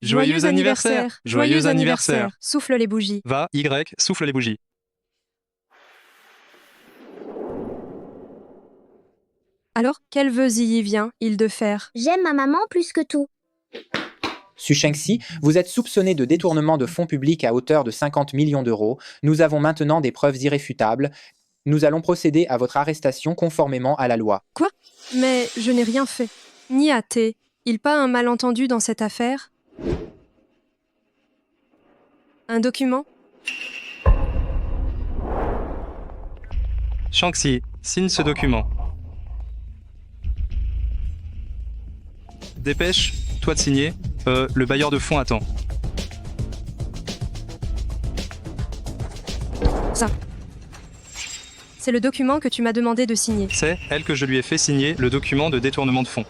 Joyeux anniversaire. Joyeux anniversaire. Souffle les bougies. Va, Y, souffle les bougies. Alors, quel vœu Ziyi vient-il de faire? J'aime ma maman plus que tout. Su Shengxi, vous êtes soupçonné de détournement de fonds publics à hauteur de 50 millions d'euros. Nous avons maintenant des preuves irréfutables. Nous allons procéder à votre arrestation conformément à la loi. Quoi? Mais je n'ai rien fait. Ni hâté. Il pas un malentendu dans cette affaire? Un document? Shangxi, signe ce document. Dépêche, toi de signer. Le bailleur de fonds attend. Ça. C'est le document que tu m'as demandé de signer. C'est elle que je lui ai fait signer le document de détournement de fonds.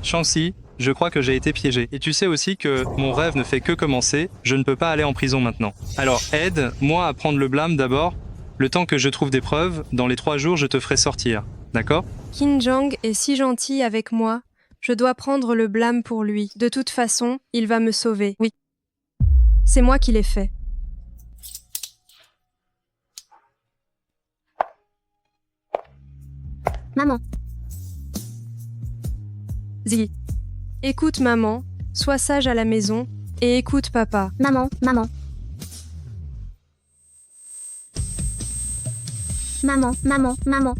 Shangxi, je crois que j'ai été piégé. Et tu sais aussi que mon rêve ne fait que commencer, je ne peux pas aller en prison maintenant. Alors aide-moi à prendre le blâme d'abord. Le temps que je trouve des preuves, dans les 3 jours, je te ferai sortir. D'accord? Qin Zhang est si gentil avec moi. Je dois prendre le blâme pour lui. De toute façon, il va me sauver. Oui. C'est moi qui l'ai fait. Maman, Zi. Écoute maman, sois sage à la maison, et écoute papa. maman, maman. Maman, maman, maman.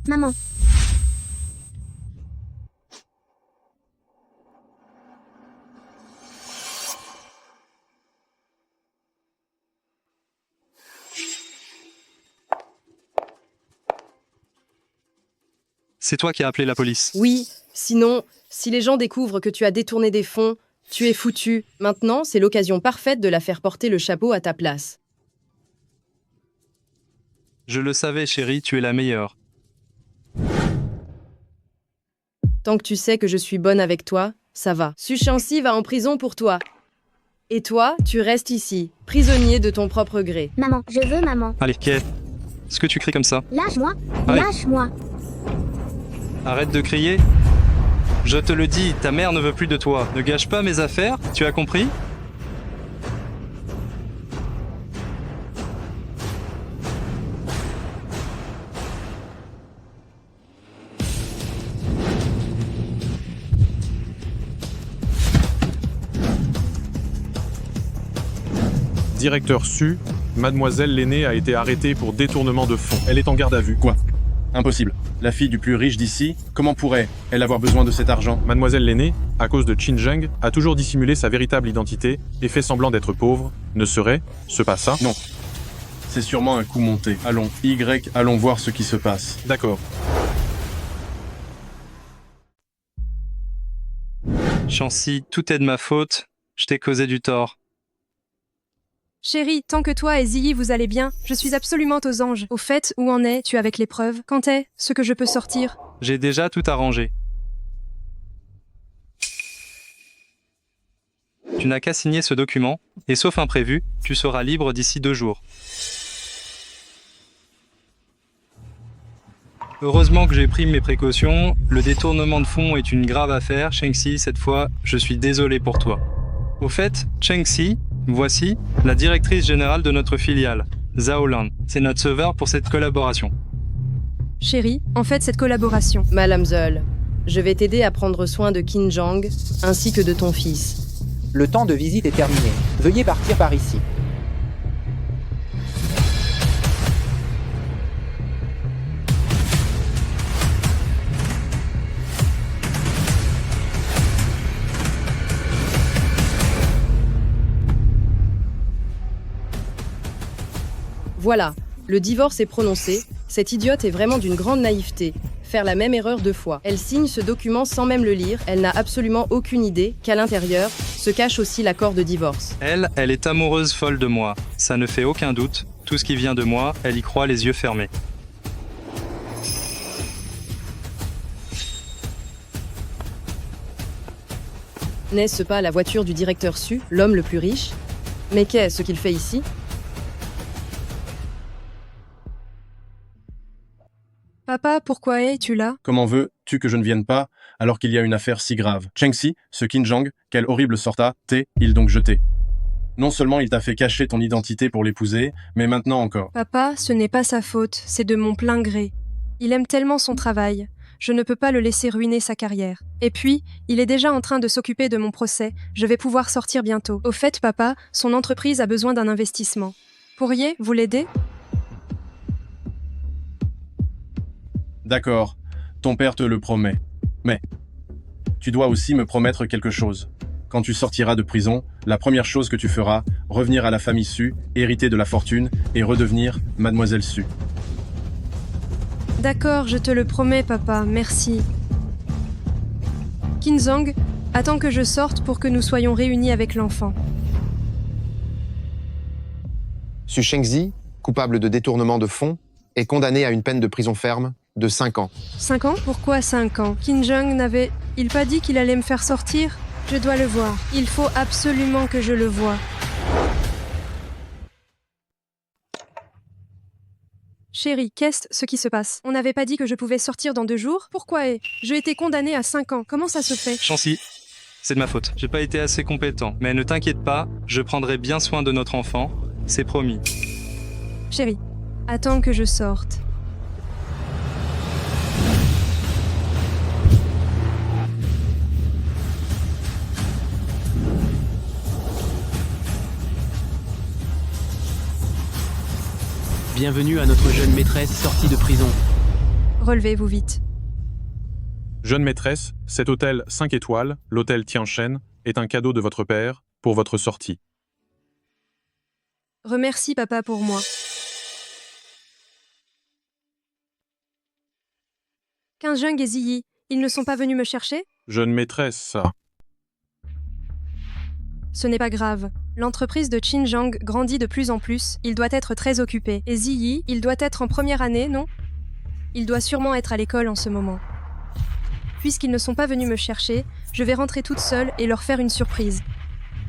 Maman. C'est toi qui as appelé la police. Oui, sinon, si les gens découvrent que tu as détourné des fonds, tu es foutu. Maintenant, c'est l'occasion parfaite de la faire porter le chapeau à ta place. Je le savais, chérie, tu es la meilleure. Tant que tu sais que je suis bonne avec toi, ça va. Su Shangxi va en prison pour toi. Et toi, tu restes ici, prisonnier de ton propre gré. Maman, je veux maman. Allez, qu'est-ce que tu cries comme ça? Lâche-moi. Allez. Lâche-moi. Arrête de crier. Je te le dis, ta mère ne veut plus de toi. Ne gâche pas mes affaires, tu as compris? Directeur Su, mademoiselle l'aînée a été arrêtée pour détournement de fonds. Elle est en garde à vue. Quoi? Impossible. La fille du plus riche d'ici, comment pourrait-elle avoir besoin de cet argent? Mademoiselle l'aînée, à cause de Qin Zheng, a toujours dissimulé sa véritable identité et fait semblant d'être pauvre. Ne serait ce pas ça? Non. C'est sûrement un coup monté. Allons, Y, allons voir ce qui se passe. D'accord. Shangxi, tout est de ma faute. Je t'ai causé du tort. Chérie, tant que toi et Ziyi vous allez bien, je suis absolument aux anges. Au fait, où en es-tu avec les preuves? Quand est ce que je peux sortir? J'ai déjà tout arrangé. Tu n'as qu'à signer ce document, et sauf imprévu, tu seras libre d'ici 2 jours. Heureusement que j'ai pris mes précautions, le détournement de fonds est une grave affaire. Shangxi, cette fois, je suis désolé pour toi. Au fait, Shangxi, voici la directrice générale de notre filiale, Zhao Lan. C'est notre sauveur pour cette collaboration. Chérie, en fait, cette collaboration. Madame Zeul, je vais t'aider à prendre soin de Qin Zhang ainsi que de ton fils. Le temps de visite est terminé. Veuillez partir par ici. Voilà, le divorce est prononcé. Cette idiote est vraiment d'une grande naïveté. Faire la même erreur 2 fois. Elle signe ce document sans même le lire. Elle n'a absolument aucune idée qu'à l'intérieur se cache aussi l'accord de divorce. Elle est amoureuse folle de moi. Ça ne fait aucun doute. Tout ce qui vient de moi, elle y croit les yeux fermés. N'est-ce pas la voiture du directeur Su, l'homme le plus riche? Mais qu'est-ce qu'il fait ici? Papa, pourquoi es-tu là? Comment veux-tu que je ne vienne pas alors qu'il y a une affaire si grave? Chengxi, ce Qinzhang, quelle horrible sorta, il donc jeté. Non seulement il t'a fait cacher ton identité pour l'épouser, mais maintenant encore. Papa, ce n'est pas sa faute, c'est de mon plein gré. Il aime tellement son travail. Je ne peux pas le laisser ruiner sa carrière. Et puis, il est déjà en train de s'occuper de mon procès. Je vais pouvoir sortir bientôt. Au fait, papa, son entreprise a besoin d'un investissement. Pourriez-vous l'aider? D'accord, ton père te le promet. Mais tu dois aussi me promettre quelque chose. Quand tu sortiras de prison, la première chose que tu feras, revenir à la famille Su, hériter de la fortune et redevenir Mademoiselle Su. D'accord, je te le promets, papa, merci. Qinzhang, attends que je sorte pour que nous soyons réunis avec l'enfant. Su Shengzi, coupable de détournement de fonds, est condamné à une peine de prison ferme de 5 ans. 5 ans? Pourquoi 5 ans? Qinzhang n'avait-il pas dit qu'il allait me faire sortir? Je dois le voir. Il faut absolument que je le voie. Chérie, qu'est-ce qui se passe? On n'avait pas dit que je pouvais sortir dans 2 jours? Pourquoi j'ai été condamnée à 5 ans? Comment ça se fait? Chancy, c'est de ma faute. J'ai pas été assez compétent. Mais ne t'inquiète pas, je prendrai bien soin de notre enfant. C'est promis. Chérie, attends que je sorte. Bienvenue à notre jeune maîtresse sortie de prison. Relevez-vous vite. Jeune maîtresse, cet hôtel 5 étoiles, l'hôtel Tianshen, est un cadeau de votre père pour votre sortie. Remercie papa pour moi. Qinzhang et Ziyi, ils ne sont pas venus me chercher? Jeune maîtresse, Ce n'est pas grave. L'entreprise de Qinzhang grandit de plus en plus, il doit être très occupé. Et Ziyi, il doit être en première année, non? Il doit sûrement être à l'école en ce moment. Puisqu'ils ne sont pas venus me chercher, je vais rentrer toute seule et leur faire une surprise.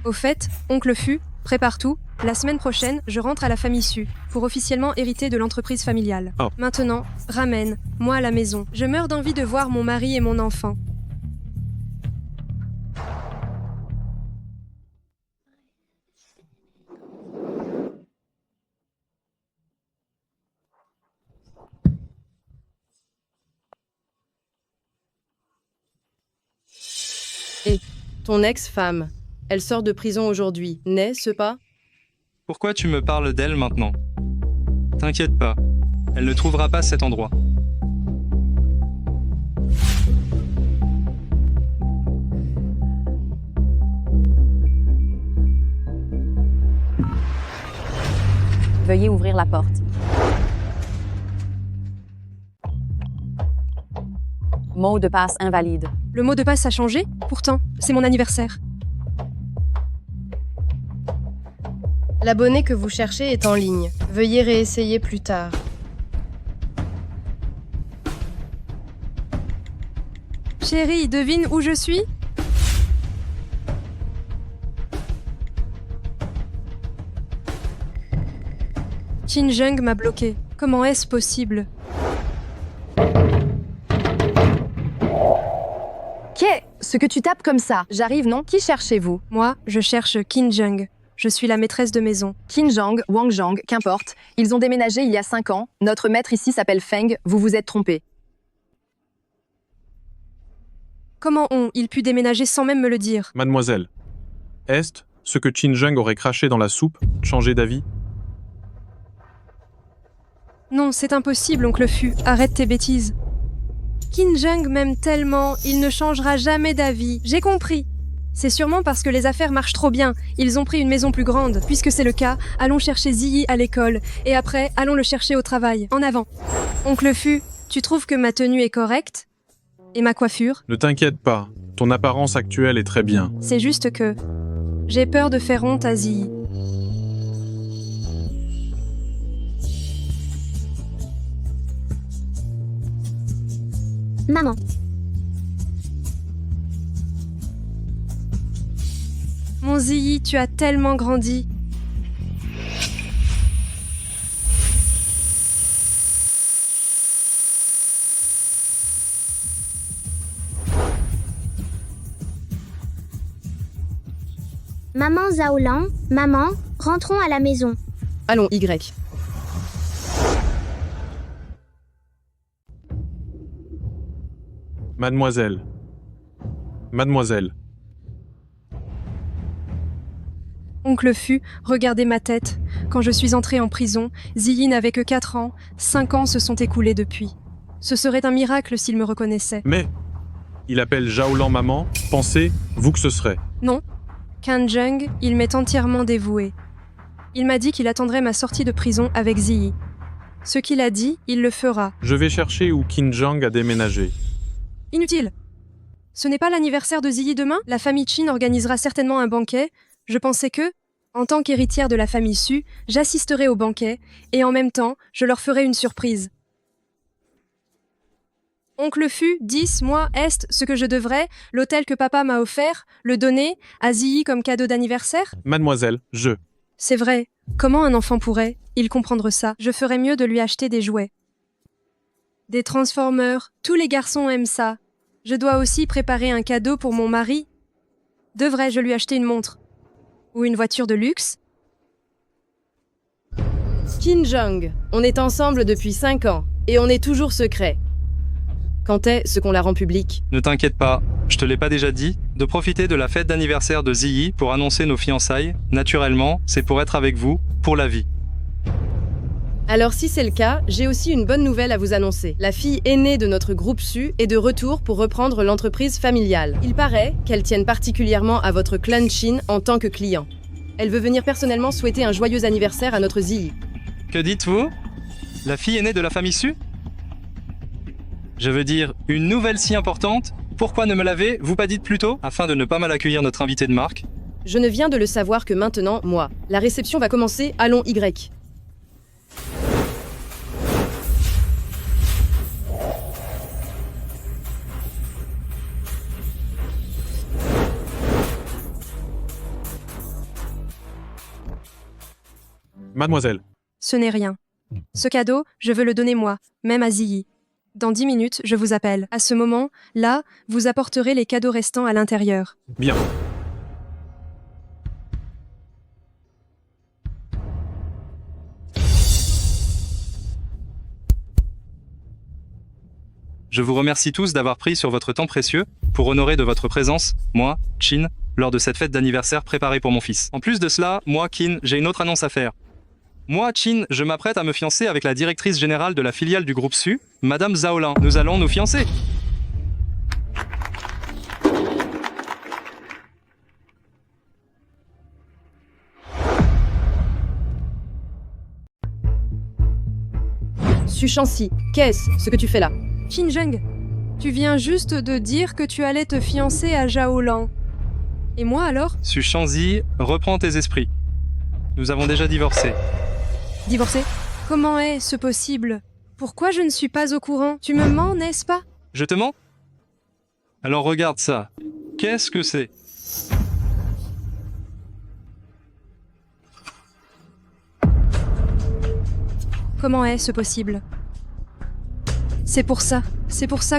Au fait, oncle Fu, prépare tout. La semaine prochaine, je rentre à la famille Su, pour officiellement hériter de l'entreprise familiale. Oh. Maintenant, ramène-moi à la maison. Je meurs d'envie de voir mon mari et mon enfant. Et ton ex-femme, elle sort de prison aujourd'hui, n'est-ce pas? Pourquoi tu me parles d'elle maintenant? T'inquiète pas, elle ne trouvera pas cet endroit. Veuillez ouvrir la porte. Mot de passe invalide. Le mot de passe a changé? Pourtant, c'est mon anniversaire. L'abonné que vous cherchez est en ligne. Veuillez réessayer plus tard. Chérie, devine où je suis? Qinzhang m'a bloqué. Comment est-ce possible? Ce que tu tapes comme ça. J'arrive, non? Qui cherchez-vous? Moi, je cherche Qinzhang. Je suis la maîtresse de maison. Qinzhang, Wangzhang, qu'importe. Ils ont déménagé il y a 5 ans. Notre maître ici s'appelle Feng. Vous vous êtes trompé. Comment ont-ils pu déménager sans même me le dire? mademoiselle, est ce que Qinzhang aurait craché dans la soupe changé d'avis? Non, c'est impossible, oncle Fu. Arrête tes bêtises. Qinzhang m'aime tellement, il ne changera jamais d'avis. J'ai compris. C'est sûrement parce que les affaires marchent trop bien. Ils ont pris une maison plus grande. Puisque c'est le cas, allons chercher Ziyi à l'école. Et après, allons le chercher au travail. En avant. Oncle Fu, tu trouves que ma tenue est correcte? Et ma coiffure? Ne t'inquiète pas, ton apparence actuelle est très bien. C'est juste que j'ai peur de faire honte à Ziyi. Maman. Mon Ziyi, tu as tellement grandi. Maman Zaolan, maman, rentrons à la maison. Allons, Y. Mademoiselle. Mademoiselle. Oncle Fu, regardez ma tête. Quand je suis entrée en prison, Ziyi n'avait que 4 ans, 5 ans se sont écoulés depuis. Ce serait un miracle s'il me reconnaissait. Mais il appelle Zhaolan maman. Pensez-vous que ce serait? Non. Kan Zheng, il m'est entièrement dévoué. Il m'a dit qu'il attendrait ma sortie de prison avec Ziyi. Ce qu'il a dit, il le fera. Je vais chercher où Qin Zhang a déménagé. Inutile. Ce n'est pas l'anniversaire de Ziyi demain? La famille Qin organisera certainement un banquet. Je pensais que, en tant qu'héritière de la famille Su, j'assisterai au banquet, et en même temps, je leur ferai une surprise. Oncle Fu, 10 mois, est ce que je devrais, l'hôtel que papa m'a offert, le donner à Ziyi comme cadeau d'anniversaire? Mademoiselle, C'est vrai. Comment un enfant pourrait, il comprendre ça? Je ferais mieux de lui acheter des jouets. Des Transformers, tous les garçons aiment ça. Je dois aussi préparer un cadeau pour mon mari. Devrais-je lui acheter une montre? Ou une voiture de luxe? Qin Zhang, on est ensemble depuis 5 ans, et on est toujours secret. Quand est ce qu'on la rend publique? Ne t'inquiète pas, je te l'ai pas déjà dit, de profiter de la fête d'anniversaire de Ziyi pour annoncer nos fiançailles, naturellement, c'est pour être avec vous, pour la vie. Alors si c'est le cas, j'ai aussi une bonne nouvelle à vous annoncer. La fille aînée de notre groupe Su est de retour pour reprendre l'entreprise familiale. Il paraît qu'elle tienne particulièrement à votre clan Qin en tant que client. Elle veut venir personnellement souhaiter un joyeux anniversaire à notre Ziyi. Que dites-vous? La fille aînée de la famille Su? Je veux dire, une nouvelle si importante? Pourquoi ne me l'avez-vous pas dite plus tôt? Afin de ne pas mal accueillir notre invité de marque. Je ne viens de le savoir que maintenant, moi. La réception va commencer, allons Y. Mademoiselle. Ce n'est rien. Ce cadeau, je veux le donner moi, même à Ziyi. Dans 10 minutes, je vous appelle. À ce moment, là, vous apporterez les cadeaux restants à l'intérieur. Bien. Je vous remercie tous d'avoir pris sur votre temps précieux pour honorer de votre présence, moi, Qin, lors de cette fête d'anniversaire préparée pour mon fils. En plus de cela, moi, Qin, j'ai une autre annonce à faire. Moi, Qin, je m'apprête à me fiancer avec la directrice générale de la filiale du groupe Su, Madame Zaolan. Nous allons nous fiancer. Su Shanxi, qu'est-ce que tu fais là? Qin Zheng, tu viens juste de dire que tu allais te fiancer à Zhaolan. Et moi alors? Su Shanxi, reprends tes esprits. Nous avons déjà divorcé. Divorcé? Comment est-ce possible? Pourquoi je ne suis pas au courant? Tu me mens, n'est-ce pas? Je te mens? Alors regarde ça. Qu'est-ce que c'est? Comment est-ce possible? C'est pour ça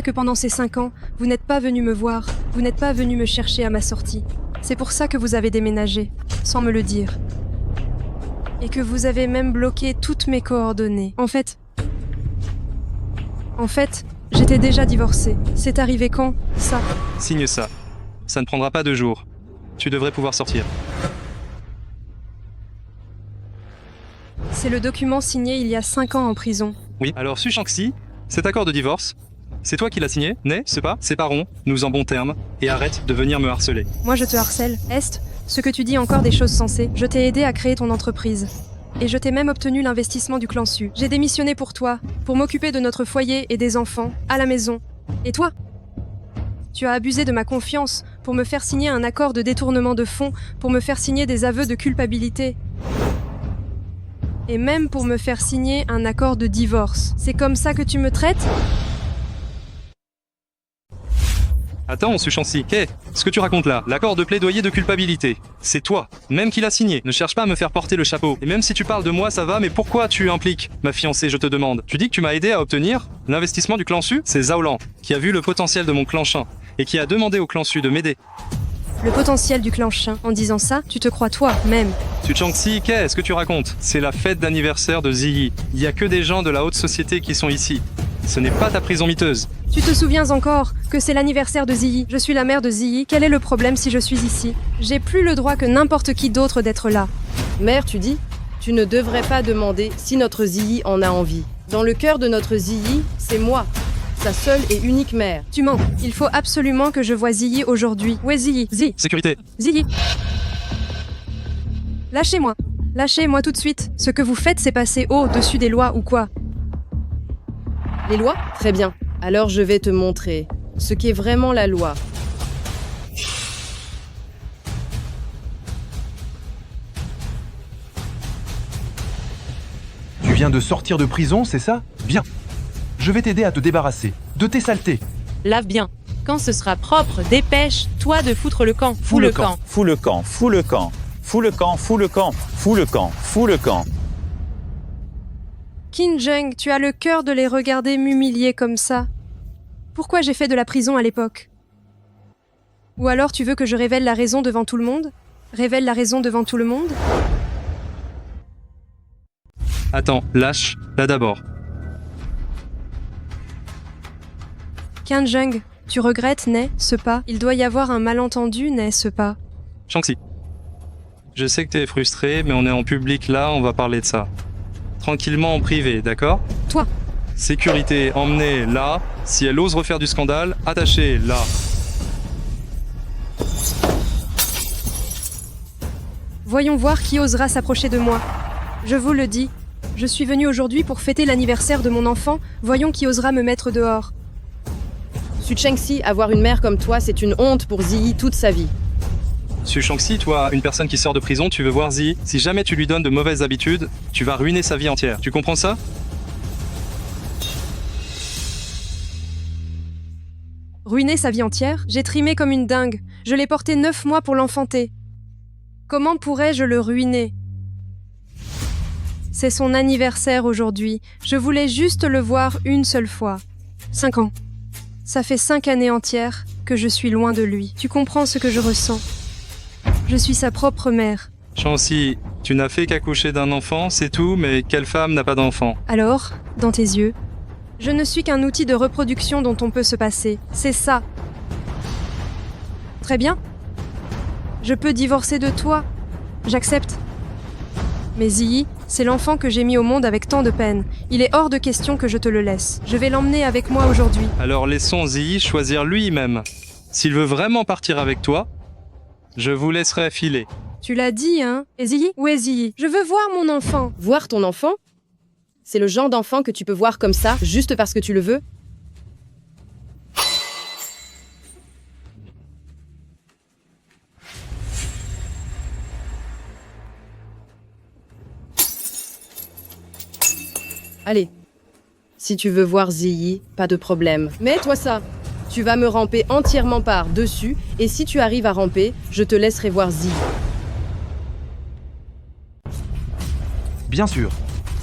que pendant ces 5 ans, vous n'êtes pas venu me voir, vous n'êtes pas venu me chercher à ma sortie. C'est pour ça que vous avez déménagé, sans me le dire. Et que vous avez même bloqué toutes mes coordonnées. En fait, j'étais déjà divorcée. C'est arrivé quand, ça? Signe ça. Ça ne prendra pas 2 jours. Tu devrais pouvoir sortir. C'est le document signé il y a 5 ans en prison. Oui, alors Su Shanxi, cet accord de divorce, c'est toi qui l'as signé, n'est-ce pas? Séparons, nous en bons termes, et arrête de venir me harceler. Moi je te harcèle, est ce que tu dis encore des choses sensées. Je t'ai aidé à créer ton entreprise. Et je t'ai même obtenu l'investissement du clan Su. J'ai démissionné pour toi, pour m'occuper de notre foyer et des enfants, à la maison. Et toi? Tu as abusé de ma confiance pour me faire signer un accord de détournement de fonds, pour me faire signer des aveux de culpabilité. Et même pour me faire signer un accord de divorce. C'est comme ça que tu me traites? Attends, Su Shanxi, qu'est-ce que tu racontes là? L'accord de plaidoyer de culpabilité. C'est toi, même qui l'a signé. Ne cherche pas à me faire porter le chapeau. Et même si tu parles de moi, ça va, mais pourquoi tu impliques ma fiancée, je te demande? Tu dis que tu m'as aidé à obtenir l'investissement du clan Su? C'est Zaolan, qui a vu le potentiel de mon clan Shin, et qui a demandé au clan Su de m'aider. le potentiel du clan chien. En disant ça, tu te crois toi-même. Su Changxi, qu'est-ce que tu racontes? C'est la fête d'anniversaire de Ziyi. Il y a que des gens de la haute société qui sont ici. Ce n'est pas ta prison miteuse. Tu te souviens encore que c'est l'anniversaire de Ziyi? Je suis la mère de Ziyi. Quel est le problème si je suis ici? J'ai plus le droit que n'importe qui d'autre d'être là. Mère, tu dis? Tu ne devrais pas demander si notre Ziyi en a envie. Dans le cœur de notre Ziyi, c'est moi, sa seule et unique mère. Tu mens. Il faut absolument que je voie Ziyi aujourd'hui. Où est Ziyi? Ziyi. Sécurité. Ziyi. Lâchez-moi. Lâchez-moi tout de suite. Ce que vous faites, c'est passer au-dessus des lois ou quoi? Les lois? Très bien. Alors je vais te montrer ce qu'est vraiment la loi. Tu viens de sortir de prison, c'est ça? Bien. Je vais t'aider à te débarrasser de tes saletés. Lave bien. Quand ce sera propre, dépêche-toi de foutre le camp. Fous le camp. Fous le camp. Fous le camp. Fous le camp. Fous le camp. Fous le camp. Fous le camp. Qin Zheng, tu as le cœur de les regarder m'humilier comme ça. Pourquoi j'ai fait de la prison à l'époque? Ou alors tu veux que je révèle la raison devant tout le monde? Révèle la raison devant tout le monde? Attends, lâche, là d'abord. Qin Zheng, tu regrettes, n'est-ce pas? Il doit y avoir un malentendu, n'est-ce pas? Changxi. Je sais que t'es frustré, mais on est en public là, on va parler de ça. Tranquillement en privé, d'accord? Toi. Sécurité, emmenez là. Si elle ose refaire du scandale, attachez là. Voyons voir qui osera s'approcher de moi. Je vous le dis, je suis venue aujourd'hui pour fêter l'anniversaire de mon enfant. Voyons qui osera me mettre dehors. Su Changxi, avoir une mère comme toi, c'est une honte pour Ziyi toute sa vie. Su Changxi, toi, une personne qui sort de prison, tu veux voir Ziyi. Si jamais tu lui donnes de mauvaises habitudes, tu vas ruiner sa vie entière. Tu comprends ça? Ruiner sa vie entière? J'ai trimé comme une dingue. Je l'ai porté 9 mois pour l'enfanter. Comment pourrais-je le ruiner? C'est son anniversaire aujourd'hui. Je voulais juste le voir une seule fois. 5 ans. Ça fait 5 années entières que je suis loin de lui. Tu comprends ce que je ressens? Je suis sa propre mère. Changxi, tu n'as fait qu'accoucher d'un enfant, c'est tout, mais quelle femme n'a pas d'enfant? Alors, dans tes yeux, je ne suis qu'un outil de reproduction dont on peut se passer. C'est ça. Très bien. Je peux divorcer de toi. J'accepte. Mais Ziyi, c'est l'enfant que j'ai mis au monde avec tant de peine. Il est hors de question que je te le laisse. Je vais l'emmener avec moi aujourd'hui. Alors laissons Ziyi choisir lui-même. S'il veut vraiment partir avec toi, je vous laisserai filer. Tu l'as dit, hein? Et Ziyi? Où est Ziyi? Je veux voir mon enfant. Voir ton enfant? C'est le genre d'enfant que tu peux voir comme ça, juste parce que tu le veux? Allez, si tu veux voir Ziyi, pas de problème. Mets-toi ça. Tu vas me ramper entièrement par-dessus, et si tu arrives à ramper, je te laisserai voir Ziyi. Bien sûr.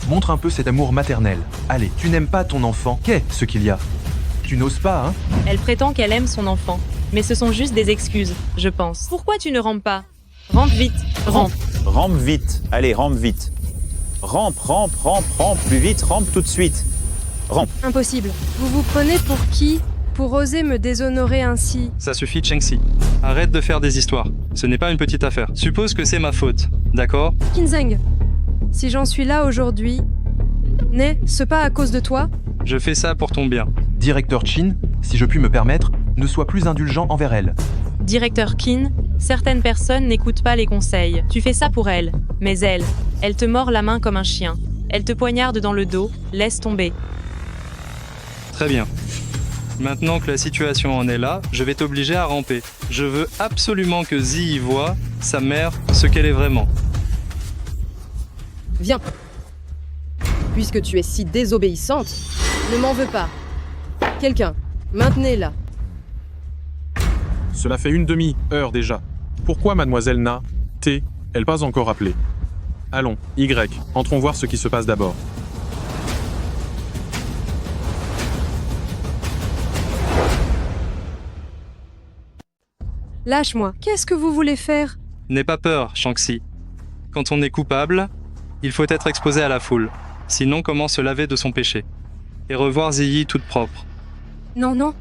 Montre un peu cet amour maternel. Allez, tu n'aimes pas ton enfant. Qu'est-ce qu'il y a? Tu n'oses pas, hein? Elle prétend qu'elle aime son enfant. Mais ce sont juste des excuses, je pense. Pourquoi tu ne rampes pas? Rampe vite, rampe. Rampe vite. Allez, rampe vite. Rampe, rampe, rampe, rampe. Plus vite, rampe tout de suite. Rampe. Impossible. Vous vous prenez pour qui? Pour oser me déshonorer ainsi? Ça suffit, Changxi. Arrête de faire des histoires. Ce n'est pas une petite affaire. Suppose que c'est ma faute, d'accord? Qin Zheng, si j'en suis là aujourd'hui, n'est-ce pas à cause de toi? Je fais ça pour ton bien. Directeur Qin, si je puis me permettre, ne sois plus indulgent envers elle. Directeur Qin, certaines personnes n'écoutent pas les conseils. Tu fais ça pour elle. Mais elle te mord la main comme un chien. Elle te poignarde dans le dos. Laisse tomber. Très bien. Maintenant que la situation en est là, je vais t'obliger à ramper. Je veux absolument que Ziyi voie, sa mère, ce qu'elle est vraiment. Viens. Puisque tu es si désobéissante, ne m'en veux pas. Quelqu'un, maintenez-la. Cela fait une demi-heure déjà. Pourquoi mademoiselle Na, T, elle pas encore appelée? Allons, Y, entrons voir ce qui se passe d'abord. Lâche-moi. Qu'est-ce que vous voulez faire? N'aie pas peur, Shanxi. Quand on est coupable, il faut être exposé à la foule. Sinon, comment se laver de son péché? Et revoir Ziyi toute propre. Non, non.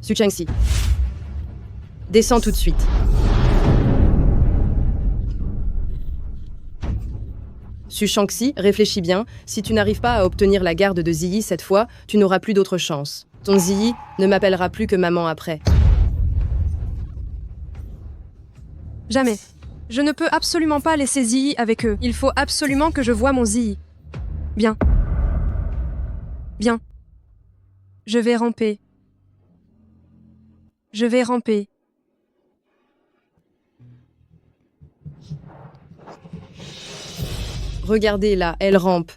Su Chengxi. Descends tout de suite. Su Shanxi, réfléchis bien. Si tu n'arrives pas à obtenir la garde de Ziyi cette fois, tu n'auras plus d'autre chance. Ton Ziyi ne m'appellera plus que maman après. Jamais. Je ne peux absolument pas laisser Ziyi avec eux. Il faut absolument que je voie mon Ziyi. Bien. Bien. Je vais ramper. Je vais ramper. Regardez là, elle rampe.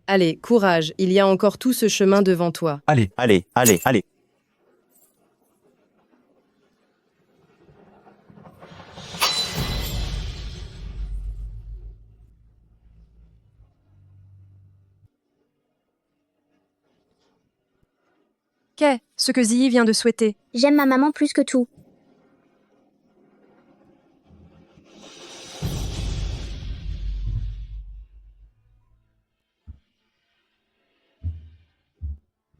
Allez, courage, il y a encore tout ce chemin devant toi. Allez, allez, allez, allez. Qu'est ce que Ziyi vient de souhaiter? J'aime ma maman plus que tout.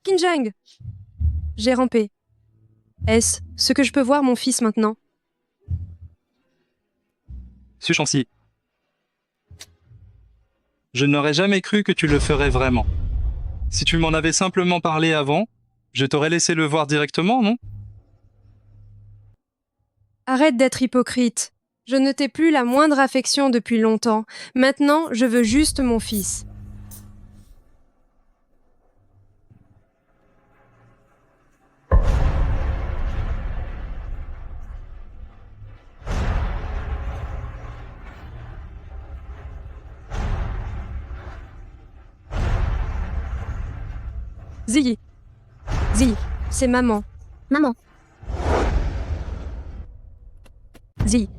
Qinzheng! J'ai rampé. Est-ce ce que je peux voir mon fils maintenant? Su Shanxi. Je n'aurais jamais cru que tu le ferais vraiment. Si tu m'en avais simplement parlé avant, je t'aurais laissé le voir directement, non? Arrête d'être hypocrite. Je ne t'ai plus la moindre affection depuis longtemps. Maintenant, je veux juste mon fils. Ziyi. Ziyi, c'est maman. Maman. Ziyi.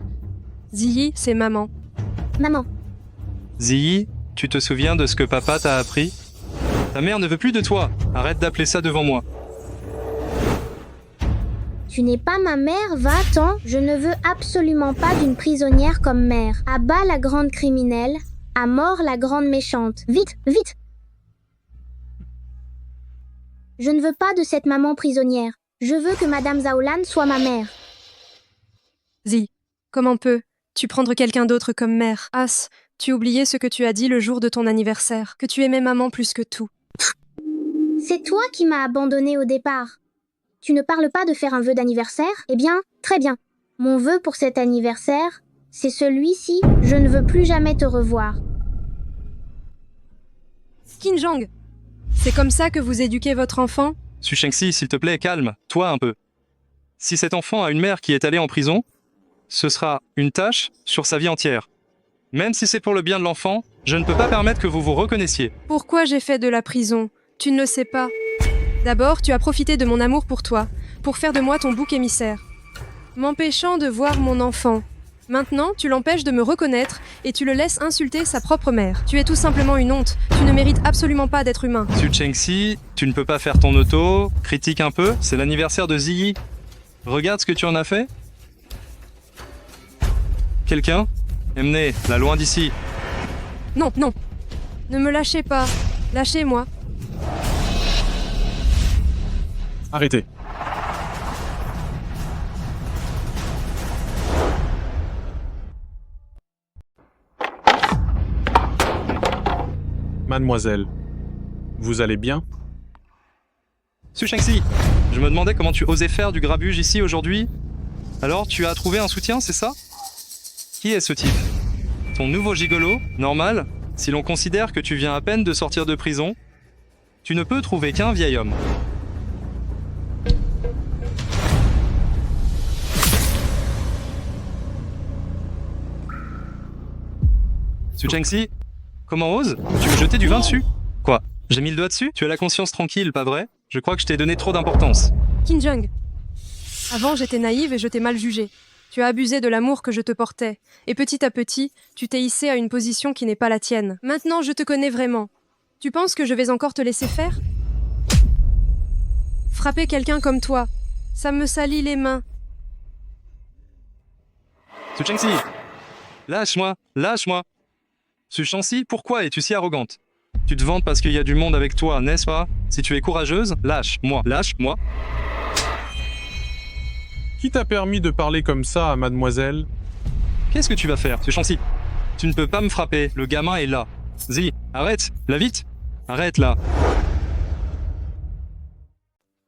Ziyi, c'est maman. Maman. Ziyi, tu te souviens de ce que papa t'a appris? Ta mère ne veut plus de toi. Arrête d'appeler ça devant moi. Tu n'es pas ma mère, va-t'en. Je ne veux absolument pas d'une prisonnière comme mère. À bas la grande criminelle, à mort la grande méchante. Vite, vite! Je ne veux pas de cette maman prisonnière. Je veux que Madame Zaolan soit ma mère. Ziyi, comment peux-tu prendre quelqu'un d'autre comme mère? As, tu oubliais ce que tu as dit le jour de ton anniversaire, que tu aimais maman plus que tout. C'est toi qui m'as abandonnée au départ. Tu ne parles pas de faire un vœu d'anniversaire? Eh bien, très bien. Mon vœu pour cet anniversaire, c'est celui-ci. Je ne veux plus jamais te revoir. Qinzheng, c'est comme ça que vous éduquez votre enfant? Su Shanxi, s'il te plaît, calme-toi un peu. Si cet enfant a une mère qui est allée en prison, ce sera une tâche sur sa vie entière. Même si c'est pour le bien de l'enfant, je ne peux pas permettre que vous vous reconnaissiez. Pourquoi j'ai fait de la prison? Tu ne le sais pas. D'abord, tu as profité de mon amour pour toi, pour faire de moi ton bouc émissaire, m'empêchant de voir mon enfant. Maintenant, tu l'empêches de me reconnaître et tu le laisses insulter sa propre mère. Tu es tout simplement une honte. Tu ne mérites absolument pas d'être humain. Su Shanxi, tu ne peux pas faire ton auto, critique un peu, c'est l'anniversaire de Ziyi. Regarde ce que tu en as fait. Quelqu'un? Emmenez, la loin d'ici. Non, non. Ne me lâchez pas. Lâchez-moi. Arrêtez. Mademoiselle, vous allez bien? Su Shanxi, je me demandais comment tu osais faire du grabuge ici aujourd'hui. Alors, tu as trouvé un soutien, c'est ça? Qui est ce type? Ton nouveau gigolo? Normal? Si l'on considère que tu viens à peine de sortir de prison, tu ne peux trouver qu'un vieil homme. Su Shanxi, comment oses? Tu me jetais du vin dessus? Quoi? J'ai mis le doigt dessus? Tu as la conscience tranquille, pas vrai? Je crois que je t'ai donné trop d'importance. Qinzheng. Avant, j'étais naïve et je t'ai mal jugé. Tu as abusé de l'amour que je te portais, et petit à petit, tu t'es hissé à une position qui n'est pas la tienne. Maintenant, je te connais vraiment. Tu penses que je vais encore te laisser faire? Frapper quelqu'un comme toi, ça me salit les mains. Su Chengxi, lâche-moi, lâche-moi. Su Changxi, pourquoi es-tu si arrogante? Tu te vantes parce qu'il y a du monde avec toi, n'est-ce pas? Si tu es courageuse, lâche-moi, lâche-moi. Qui t'a permis de parler comme ça à mademoiselle? Qu'est-ce que tu vas faire, Su Changxi? Tu ne peux pas me frapper, le gamin est là. Zi, arrête, là vite. Arrête là.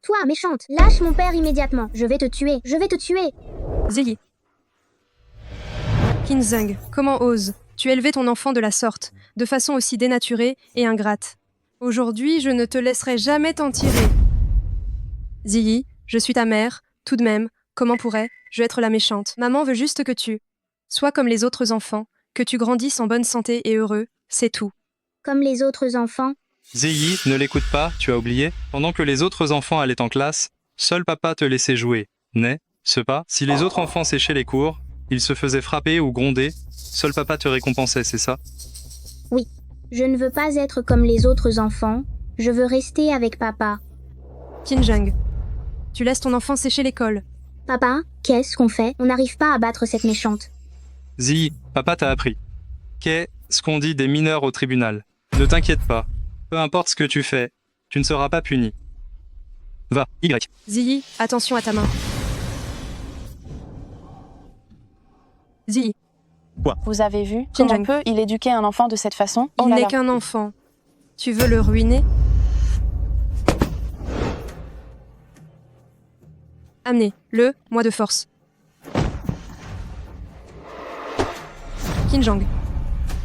Toi, méchante, lâche mon père immédiatement. Je vais te tuer, je vais te tuer. Ziyi. Qin Zheng, comment oses tu élever ton enfant de la sorte, de façon aussi dénaturée et ingrate? Aujourd'hui, je ne te laisserai jamais t'en tirer. Ziyi, je suis ta mère, tout de même, comment pourrais-je être la méchante? Maman veut juste que tu sois comme les autres enfants, que tu grandisses en bonne santé et heureux, c'est tout. Comme les autres enfants? Ziyi, ne l'écoute pas, tu as oublié. Pendant que les autres enfants allaient en classe, seul papa te laissait jouer. N'est-ce pas? Si les autres enfants séchaient les cours, ils se faisaient frapper ou gronder, seul papa te récompensait, c'est ça? Oui. Je ne veux pas être comme les autres enfants. Je veux rester avec papa. Qin Zheng, tu laisses ton enfant sécher l'école. Papa, qu'est-ce qu'on fait? On n'arrive pas à battre cette méchante. Ziyi, papa t'a appris. Qu'est-ce qu'on dit des mineurs au tribunal? Ne t'inquiète pas. Peu importe ce que tu fais, tu ne seras pas puni. Va, Y. Ziyi, attention à ta main. Ziyi. Quoi? Vous avez vu comment peut-il éduquer un enfant de cette façon? Il n'est qu'un enfant. Tu veux le ruiner? Amenez-le, moi de force. Qin Zheng.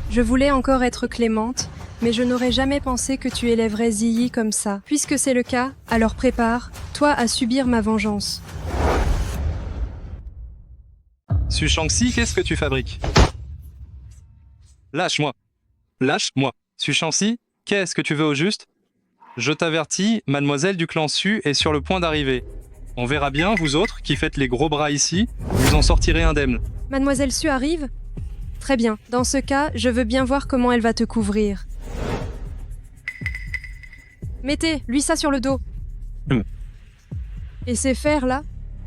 Je voulais encore être clémente, mais je n'aurais jamais pensé que tu élèverais Ziyi comme ça. Puisque c'est le cas, alors prépare-toi à subir ma vengeance. Su Changxi, qu'est-ce que tu fabriques? Lâche-moi. Lâche-moi. Su Changxi, qu'est-ce que tu veux au juste? Je t'avertis, mademoiselle du clan Su est sur le point d'arriver. On verra bien, vous autres, qui faites les gros bras ici, vous en sortirez indemne. Mademoiselle Su arrive? Très bien. Dans ce cas, je veux bien voir comment elle va te couvrir. Mettez-lui ça sur le dos. Et ces fers là?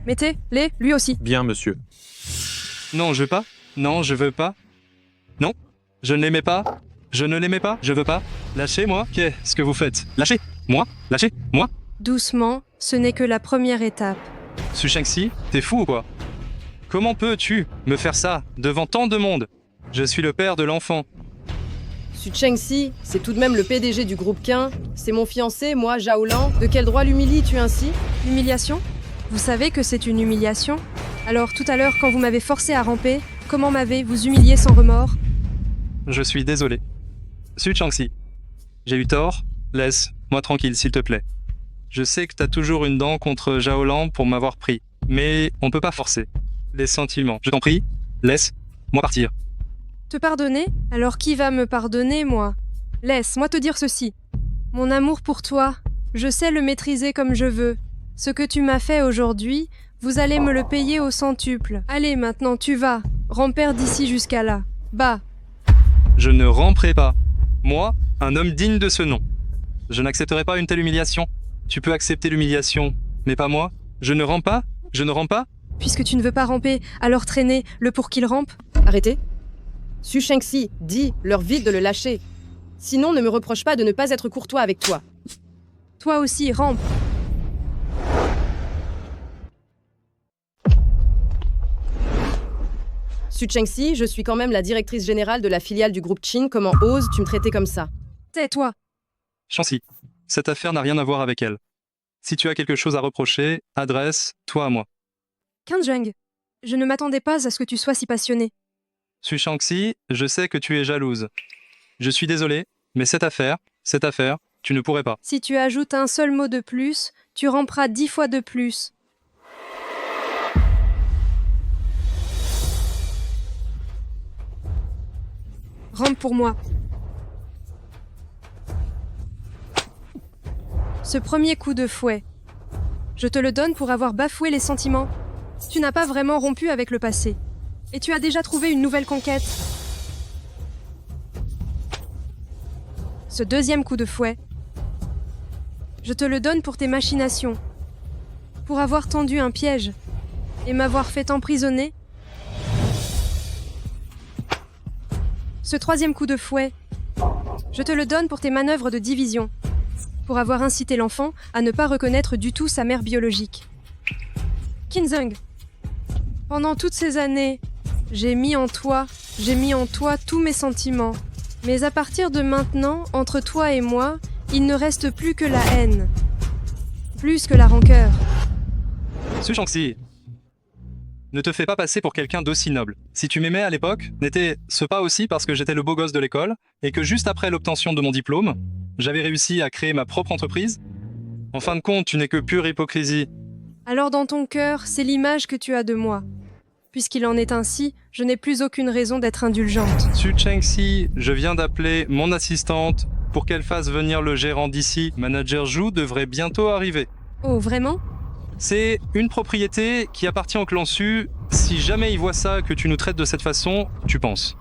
Mettez-les, lui aussi. Bien, monsieur. Non, je veux pas. Non, je veux pas. Non, je ne l'aimais pas. Je ne l'aimais pas. Je veux pas. Lâchez-moi. Qu'est-ce que vous faites? Lâchez. Moi. Lâchez. Moi. Doucement, ce n'est que la première étape. Su Changxi, t'es fou ou quoi? Comment peux-tu me faire ça devant tant de monde? Je suis le père de l'enfant. Su Chengxi, c'est tout de même le PDG du groupe Qin. C'est mon fiancé, moi, Zhaolan. De quel droit l'humilies-tu ainsi? Humiliation? Vous savez que c'est une humiliation? Alors tout à l'heure, quand vous m'avez forcé à ramper, comment m'avez-vous humilié sans remords? Je suis désolé. Su Changxi, j'ai eu tort. Laisse-moi tranquille, s'il te plaît. Je sais que t'as toujours une dent contre Zhaolan pour m'avoir pris, mais on peut pas forcer. Les sentiments, je t'en prie, laisse-moi partir. Te pardonner? Alors qui va me pardonner, moi? Laisse-moi te dire ceci. Mon amour pour toi, je sais le maîtriser comme je veux. Ce que tu m'as fait aujourd'hui, vous allez me le payer au centuple. Allez, maintenant, tu vas. Ramper d'ici jusqu'à là. Bah. Je ne ramperai pas. Moi, un homme digne de ce nom. Je n'accepterai pas une telle humiliation. Tu peux accepter l'humiliation, mais pas moi. Je ne rampe pas? Je ne rampe pas? Puisque tu ne veux pas ramper, alors traînez-le pour qu'il rampe. Arrêtez. Su Chengxi, dis-leur vite de le lâcher. Sinon, ne me reproche pas de ne pas être courtois avec toi. Toi aussi, rampe. Su Chengxi, je suis quand même la directrice générale de la filiale du groupe Qin. Comment oses-tu me traiter comme ça? Tais-toi. Changxi, cette affaire n'a rien à voir avec elle. Si tu as quelque chose à reprocher, adresse-toi à moi. Qin Zheng, je ne m'attendais pas à ce que tu sois si passionné. Su Changxi, je sais que tu es jalouse. Je suis désolé, mais cette affaire, tu ne pourrais pas. Si tu ajoutes un seul mot de plus, tu ramperas 10 fois de plus. Rampe pour moi. Ce premier coup de fouet, je te le donne pour avoir bafoué les sentiments Tu n'as pas vraiment rompu avec le passé. Et tu as déjà trouvé une nouvelle conquête. Ce deuxième coup de fouet, je te le donne pour tes machinations, pour avoir tendu un piège et m'avoir fait emprisonner. Ce troisième coup de fouet, je te le donne pour tes manœuvres de division, pour avoir incité l'enfant à ne pas reconnaître du tout sa mère biologique. Kinzung, pendant toutes ces années, j'ai mis en toi tous mes sentiments. Mais à partir de maintenant, entre toi et moi, il ne reste plus que la haine. Plus que la rancœur. Su Shangxi, ne te fais pas passer pour quelqu'un d'aussi noble. Si tu m'aimais à l'époque, n'était-ce pas aussi parce que j'étais le beau gosse de l'école et que juste après l'obtention de mon diplôme, j'avais réussi à créer ma propre entreprise? En fin de compte, tu n'es que pure hypocrisie. Alors dans ton cœur, c'est l'image que tu as de moi. Puisqu'il en est ainsi, je n'ai plus aucune raison d'être indulgente. Su Shangxi, je viens d'appeler mon assistante pour qu'elle fasse venir le gérant d'ici. Manager Zhu devrait bientôt arriver. Oh, vraiment? C'est une propriété qui appartient au clan Su. Si jamais il voit ça, que tu nous traites de cette façon, tu penses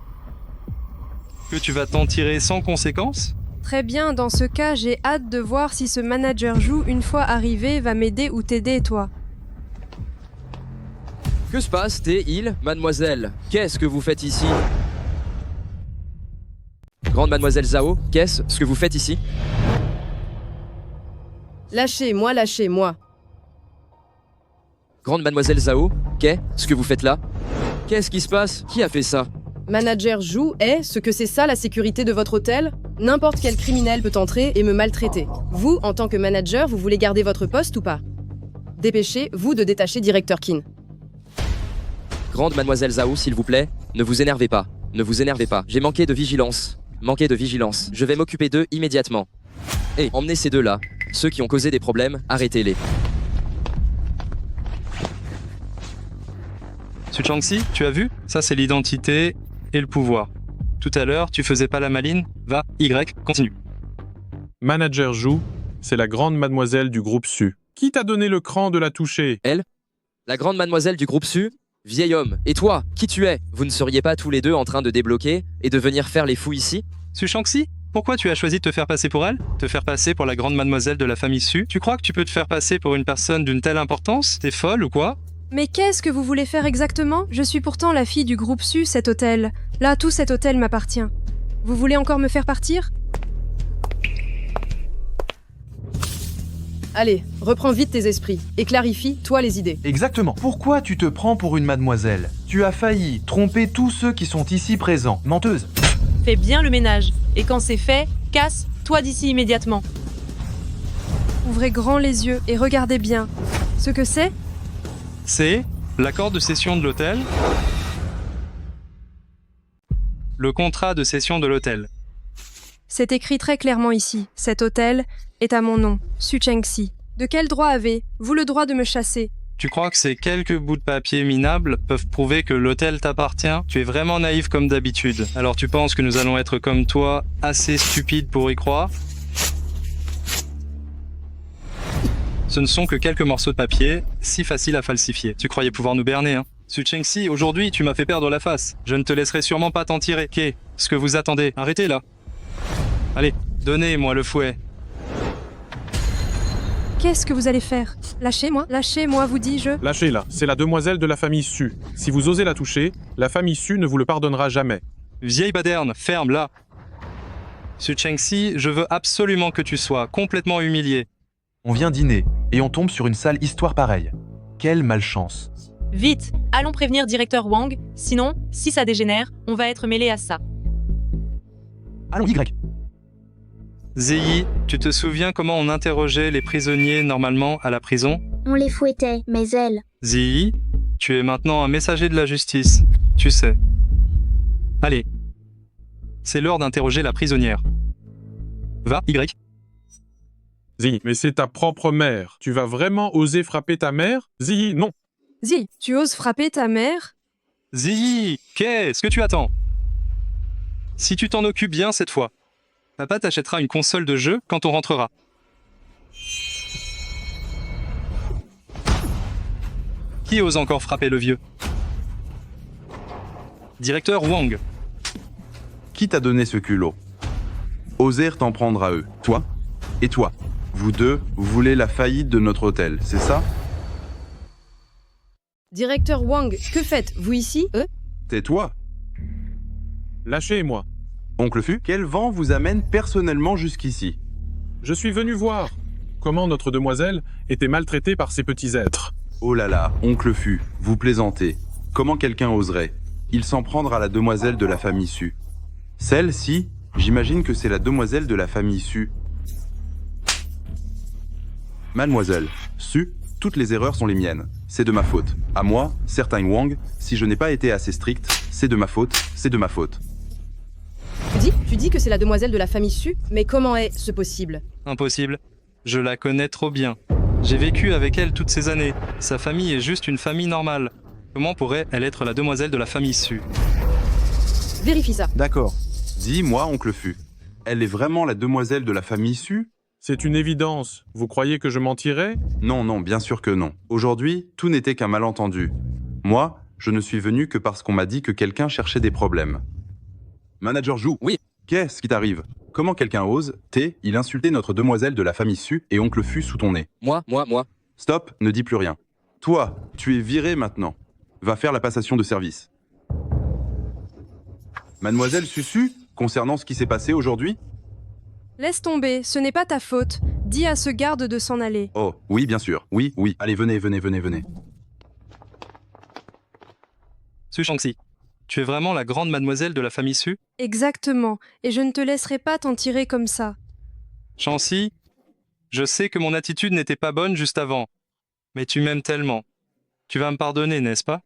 que tu vas t'en tirer sans conséquence? Très bien, dans ce cas, j'ai hâte de voir si ce manager Zhu, une fois arrivé, va m'aider ou t'aider, toi. Que se passe, mademoiselle? Qu'est-ce que vous faites ici? Grande mademoiselle Zhao, qu'est-ce que vous faites ici? Lâchez-moi, lâchez-moi. Grande mademoiselle Zhao, qu'est-ce que vous faites là? Qu'est-ce qui se passe? Qui a fait ça? Manager Zhu est ce que c'est ça la sécurité de votre hôtel? N'importe quel criminel peut entrer et me maltraiter. Vous, en tant que manager, vous voulez garder votre poste ou pas? Dépêchez-vous de détacher Directeur Qin. Grande mademoiselle Zhao, s'il vous plaît, ne vous énervez pas. Ne vous énervez pas. J'ai manqué de vigilance. Manqué de vigilance. Je vais m'occuper d'eux immédiatement. Et emmenez ces deux-là. Ceux qui ont causé des problèmes, arrêtez-les. Su Shangxi, tu as vu? Ça, c'est l'identité et le pouvoir. Tout à l'heure, tu faisais pas la maline? Va, Y, continue. Manager Zhu, c'est la grande mademoiselle du groupe Su. Qui t'a donné le cran de la toucher? Elle? La grande mademoiselle du groupe Su? Vieil homme, et toi, qui tu es? Vous ne seriez pas tous les deux en train de débloquer et de venir faire les fous ici? Su Shangxi, pourquoi tu as choisi de te faire passer pour elle? Te faire passer pour la grande mademoiselle de la famille Su? Tu crois que tu peux te faire passer pour une personne d'une telle importance? T'es folle ou quoi? Mais qu'est-ce que vous voulez faire exactement? Je suis pourtant la fille du groupe Su, cet hôtel. Là, tout cet hôtel m'appartient. Vous voulez encore me faire partir? Allez, reprends vite tes esprits et clarifie, toi, les idées. Exactement. Pourquoi tu te prends pour une mademoiselle? Tu as failli tromper tous ceux qui sont ici présents. Menteuse. Fais bien le ménage. Et quand c'est fait, casse-toi d'ici immédiatement. Ouvrez grand les yeux et regardez bien. Ce que c'est? C'est l'accord de cession de l'hôtel. Le contrat de cession de l'hôtel. C'est écrit très clairement ici. Cet hôtel est à mon nom, Su Shangxi. De quel droit avez-vous le droit de me chasser? Tu crois que ces quelques bouts de papier minables peuvent prouver que l'hôtel t'appartient? Tu es vraiment naïf comme d'habitude. Alors tu penses que nous allons être comme toi, assez stupides pour y croire? Ce ne sont que quelques morceaux de papier, si faciles à falsifier. Tu croyais pouvoir nous berner, hein? Su Shangxi, aujourd'hui, tu m'as fait perdre la face. Je ne te laisserai sûrement pas t'en tirer. Qu'est-ce que vous attendez? Arrêtez là. Allez, donnez-moi le fouet. Qu'est-ce que vous allez faire? Lâchez-moi, vous dis-je. Lâchez-la, c'est la demoiselle de la famille Su. Si vous osez la toucher, la famille Su ne vous le pardonnera jamais. Vieille baderne, ferme là. Su Shangxi, je veux absolument que tu sois complètement humilié. On vient dîner et on tombe sur une sale histoire pareille. Quelle malchance. Vite, allons prévenir Directeur Wang, sinon, si ça dégénère, on va être mêlé à ça. Allons, Y. Ziyi, tu te souviens comment on interrogeait les prisonniers normalement à la prison? On les fouettait, mais elle... Ziyi, tu es maintenant un messager de la justice, tu sais. Allez, c'est l'heure d'interroger la prisonnière. Va, Y. Ziyi, mais c'est ta propre mère. Tu vas vraiment oser frapper ta mère? Ziyi, non. Ziyi, tu oses frapper ta mère? Ziyi, qu'est-ce que tu attends? Si tu t'en occupes bien cette fois, papa t'achètera une console de jeu quand on rentrera. Qui ose encore frapper le vieux? Directeur Wang. Qui t'a donné ce culot? Osèrent t'en prendre à eux. Toi? Et toi? Vous deux, vous voulez la faillite de notre hôtel, c'est ça? Directeur Wang, que faites-vous ici, Tais-toi. Lâchez-moi. Oncle Fu, quel vent vous amène personnellement jusqu'ici? Je suis venu voir comment notre demoiselle était maltraitée par ces petits êtres. Oh là là, Oncle Fu, vous plaisantez. Comment quelqu'un oserait? Il s'en prendre à la demoiselle de la famille Su. Celle-ci, j'imagine que c'est la demoiselle de la famille Su. Mademoiselle, Su, toutes les erreurs sont les miennes. C'est de ma faute. À moi, certain Wang, si je n'ai pas été assez strict, c'est de ma faute, c'est de ma faute. Tu dis que c'est la demoiselle de la famille Su, mais comment est-ce possible? Impossible. Je la connais trop bien. J'ai vécu avec elle toutes ces années. Sa famille est juste une famille normale. Comment pourrait-elle être la demoiselle de la famille Su? Vérifie ça. D'accord. Dis-moi, Oncle Fu, elle est vraiment la demoiselle de la famille Su? C'est une évidence. Vous croyez que je mentirais? Non, non, bien sûr que non. Aujourd'hui, tout n'était qu'un malentendu. Moi, je ne suis venu que parce qu'on m'a dit que quelqu'un cherchait des problèmes. Manager Zhu. Oui. Qu'est-ce qui t'arrive? Comment quelqu'un ose, il insulter notre demoiselle de la famille Su et Oncle Fu sous ton nez? Moi. Stop, ne dis plus rien. Toi, tu es viré maintenant. Va faire la passation de service. Mademoiselle Susu, concernant ce qui s'est passé aujourd'hui? Laisse tomber, ce n'est pas ta faute. Dis à ce garde de s'en aller. Oh, oui, bien sûr. Oui. Allez, venez. Su Shangxi, tu es vraiment la grande mademoiselle de la famille Su? Exactement, et je ne te laisserai pas t'en tirer comme ça. Shangxi, je sais que mon attitude n'était pas bonne juste avant, mais tu m'aimes tellement. Tu vas me pardonner, n'est-ce pas?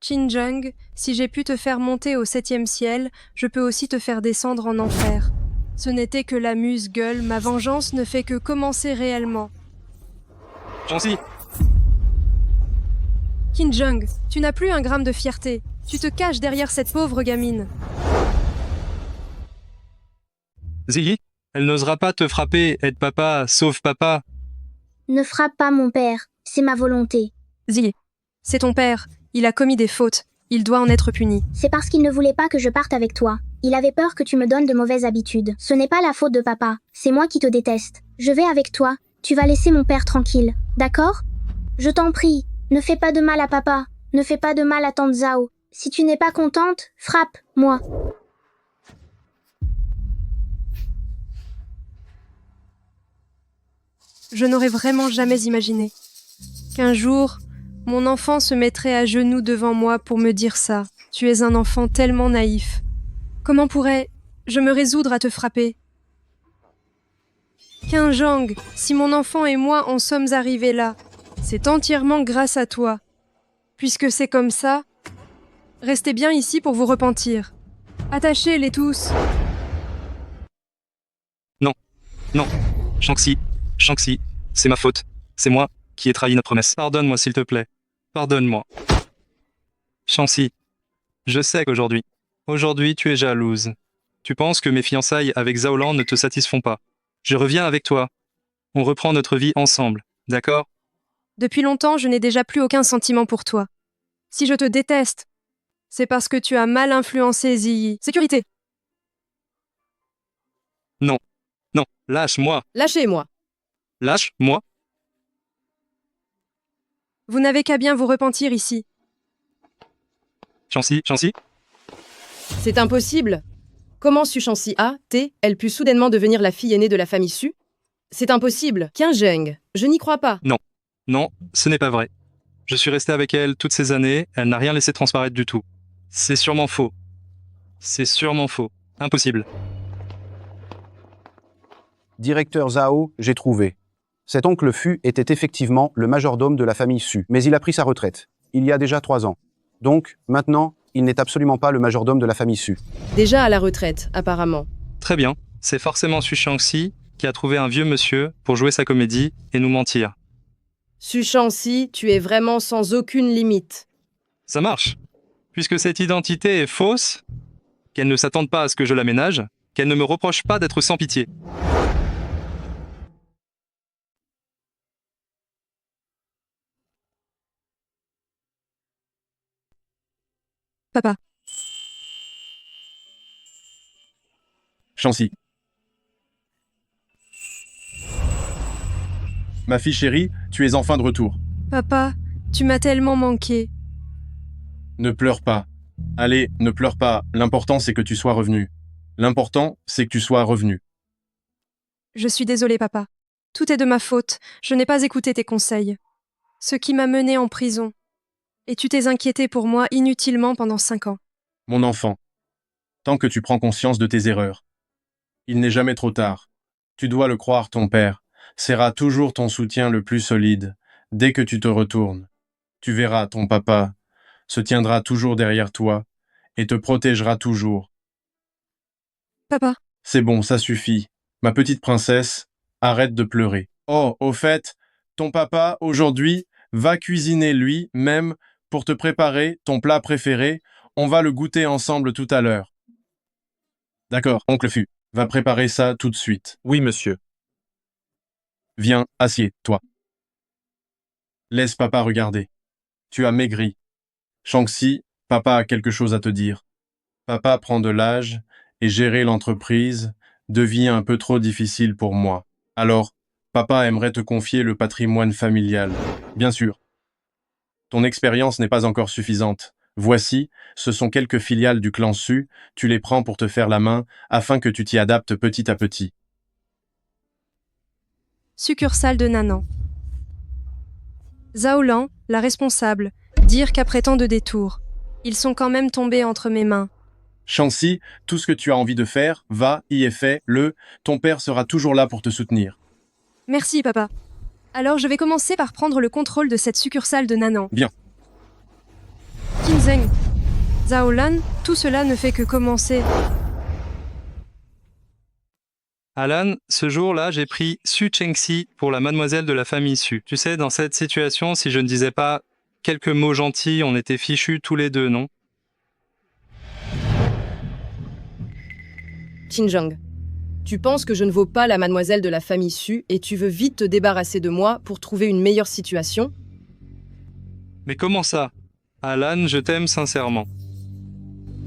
Qin-Jung, si j'ai pu te faire monter au 7e ciel, je peux aussi te faire descendre en enfer. Ce n'était que l'amuse-gueule, ma vengeance ne fait que commencer réellement. Shangxi, Qin-Jung, tu n'as plus un gramme de fierté. Tu te caches derrière cette pauvre gamine. Ziyi, elle n'osera pas te frapper, aide papa, sauve papa. Ne frappe pas mon père, c'est ma volonté. Ziyi, c'est ton père. Il a commis des fautes. Il doit en être puni. C'est parce qu'il ne voulait pas que je parte avec toi. Il avait peur que tu me donnes de mauvaises habitudes. Ce n'est pas la faute de papa, c'est moi qui te déteste. Je vais avec toi, tu vas laisser mon père tranquille, d'accord? Je t'en prie, ne fais pas de mal à papa, ne fais pas de mal à tante Zhao. Si tu n'es pas contente, frappe-moi. Je n'aurais vraiment jamais imaginé qu'un jour, mon enfant se mettrait à genoux devant moi pour me dire ça. Tu es un enfant tellement naïf. Comment pourrais-je me résoudre à te frapper? Qin-Jung, si mon enfant et moi en sommes arrivés là, c'est entièrement grâce à toi. Puisque c'est comme ça, restez bien ici pour vous repentir. Attachez-les tous. Non. Shangxi, c'est ma faute. C'est moi qui ai trahi notre promesse. Pardonne-moi s'il te plaît. Pardonne-moi. Shangxi, je sais qu'aujourd'hui tu es jalouse. Tu penses que mes fiançailles avec Zhaolan ne te satisfont pas. Je reviens avec toi. On reprend notre vie ensemble, d'accord? Depuis longtemps, je n'ai déjà plus aucun sentiment pour toi. Si je te déteste, c'est parce que tu as mal influencé Ziyi. Sécurité. Non, lâche-moi. Lâchez-moi. Lâche-moi. Vous n'avez qu'à bien vous repentir ici. Shangxi, C'est impossible. Comment Su Shangxi elle pu soudainement devenir la fille aînée de la famille Su? C'est impossible. Qin-Jung, je n'y crois pas. Non, ce n'est pas vrai. Je suis resté avec elle toutes ces années, elle n'a rien laissé transparaître du tout. C'est sûrement faux. Impossible. Directeur Zhao, j'ai trouvé. Cet oncle Fu était effectivement le majordome de la famille Su, mais il a pris sa retraite, il y a déjà 3 ans. Donc, maintenant, il n'est absolument pas le majordome de la famille Su. Déjà à la retraite, apparemment. Très bien, c'est forcément Su Shangxi qui a trouvé un vieux monsieur pour jouer sa comédie et nous mentir. Su Shangxi, tu es vraiment sans aucune limite. Ça marche. Puisque cette identité est fausse, qu'elle ne s'attende pas à ce que je l'aménage, qu'elle ne me reproche pas d'être sans pitié. Papa. Shanxi. Ma fille chérie, tu es enfin de retour. Papa, tu m'as tellement manqué. Ne pleure pas. Allez, ne pleure pas. L'important, c'est que tu sois revenu. L'important, c'est que tu sois revenu. Je suis désolée, papa. Tout est de ma faute. Je n'ai pas écouté tes conseils. Ce qui m'a menée en prison. Et tu t'es inquiété pour moi inutilement pendant 5 ans. Mon enfant, tant que tu prends conscience de tes erreurs, il n'est jamais trop tard. Tu dois le croire, ton père sera toujours ton soutien le plus solide. Dès que tu te retournes, tu verras, ton papa se tiendra toujours derrière toi et te protégera toujours. Papa. C'est bon, ça suffit. Ma petite princesse, arrête de pleurer. Oh, au fait, ton papa, aujourd'hui, va cuisiner lui-même pour te préparer ton plat préféré. On va le goûter ensemble tout à l'heure. D'accord, oncle Fu, va préparer ça tout de suite. Oui, monsieur. Viens, assieds-toi. Laisse papa regarder. Tu as maigri. Shanxi, papa a quelque chose à te dire. Papa prend de l'âge et gérer l'entreprise devient un peu trop difficile pour moi. Alors, papa aimerait te confier le patrimoine familial. Bien sûr. Ton expérience n'est pas encore suffisante. Voici, ce sont quelques filiales du clan Su, tu les prends pour te faire la main afin que tu t'y adaptes petit à petit. Succursale de Nanan. Zaolan, la responsable, dire qu'après tant de détours, ils sont quand même tombés entre mes mains. Shanxi, tout ce que tu as envie de faire, va, y est fait, ton père sera toujours là pour te soutenir. Merci, papa. Alors je vais commencer par prendre le contrôle de cette succursale de Nanan. Bien. Qinzheng, Zaolan, tout cela ne fait que commencer. Alan, ce jour-là, j'ai pris Su Chengxi pour la mademoiselle de la famille Su. Tu sais, dans cette situation, si je ne disais pas quelques mots gentils, on était fichus tous les deux, non? Xinjiang, tu penses que je ne vaux pas la mademoiselle de la famille Su et tu veux vite te débarrasser de moi pour trouver une meilleure situation? Mais comment ça? Alan, je t'aime sincèrement.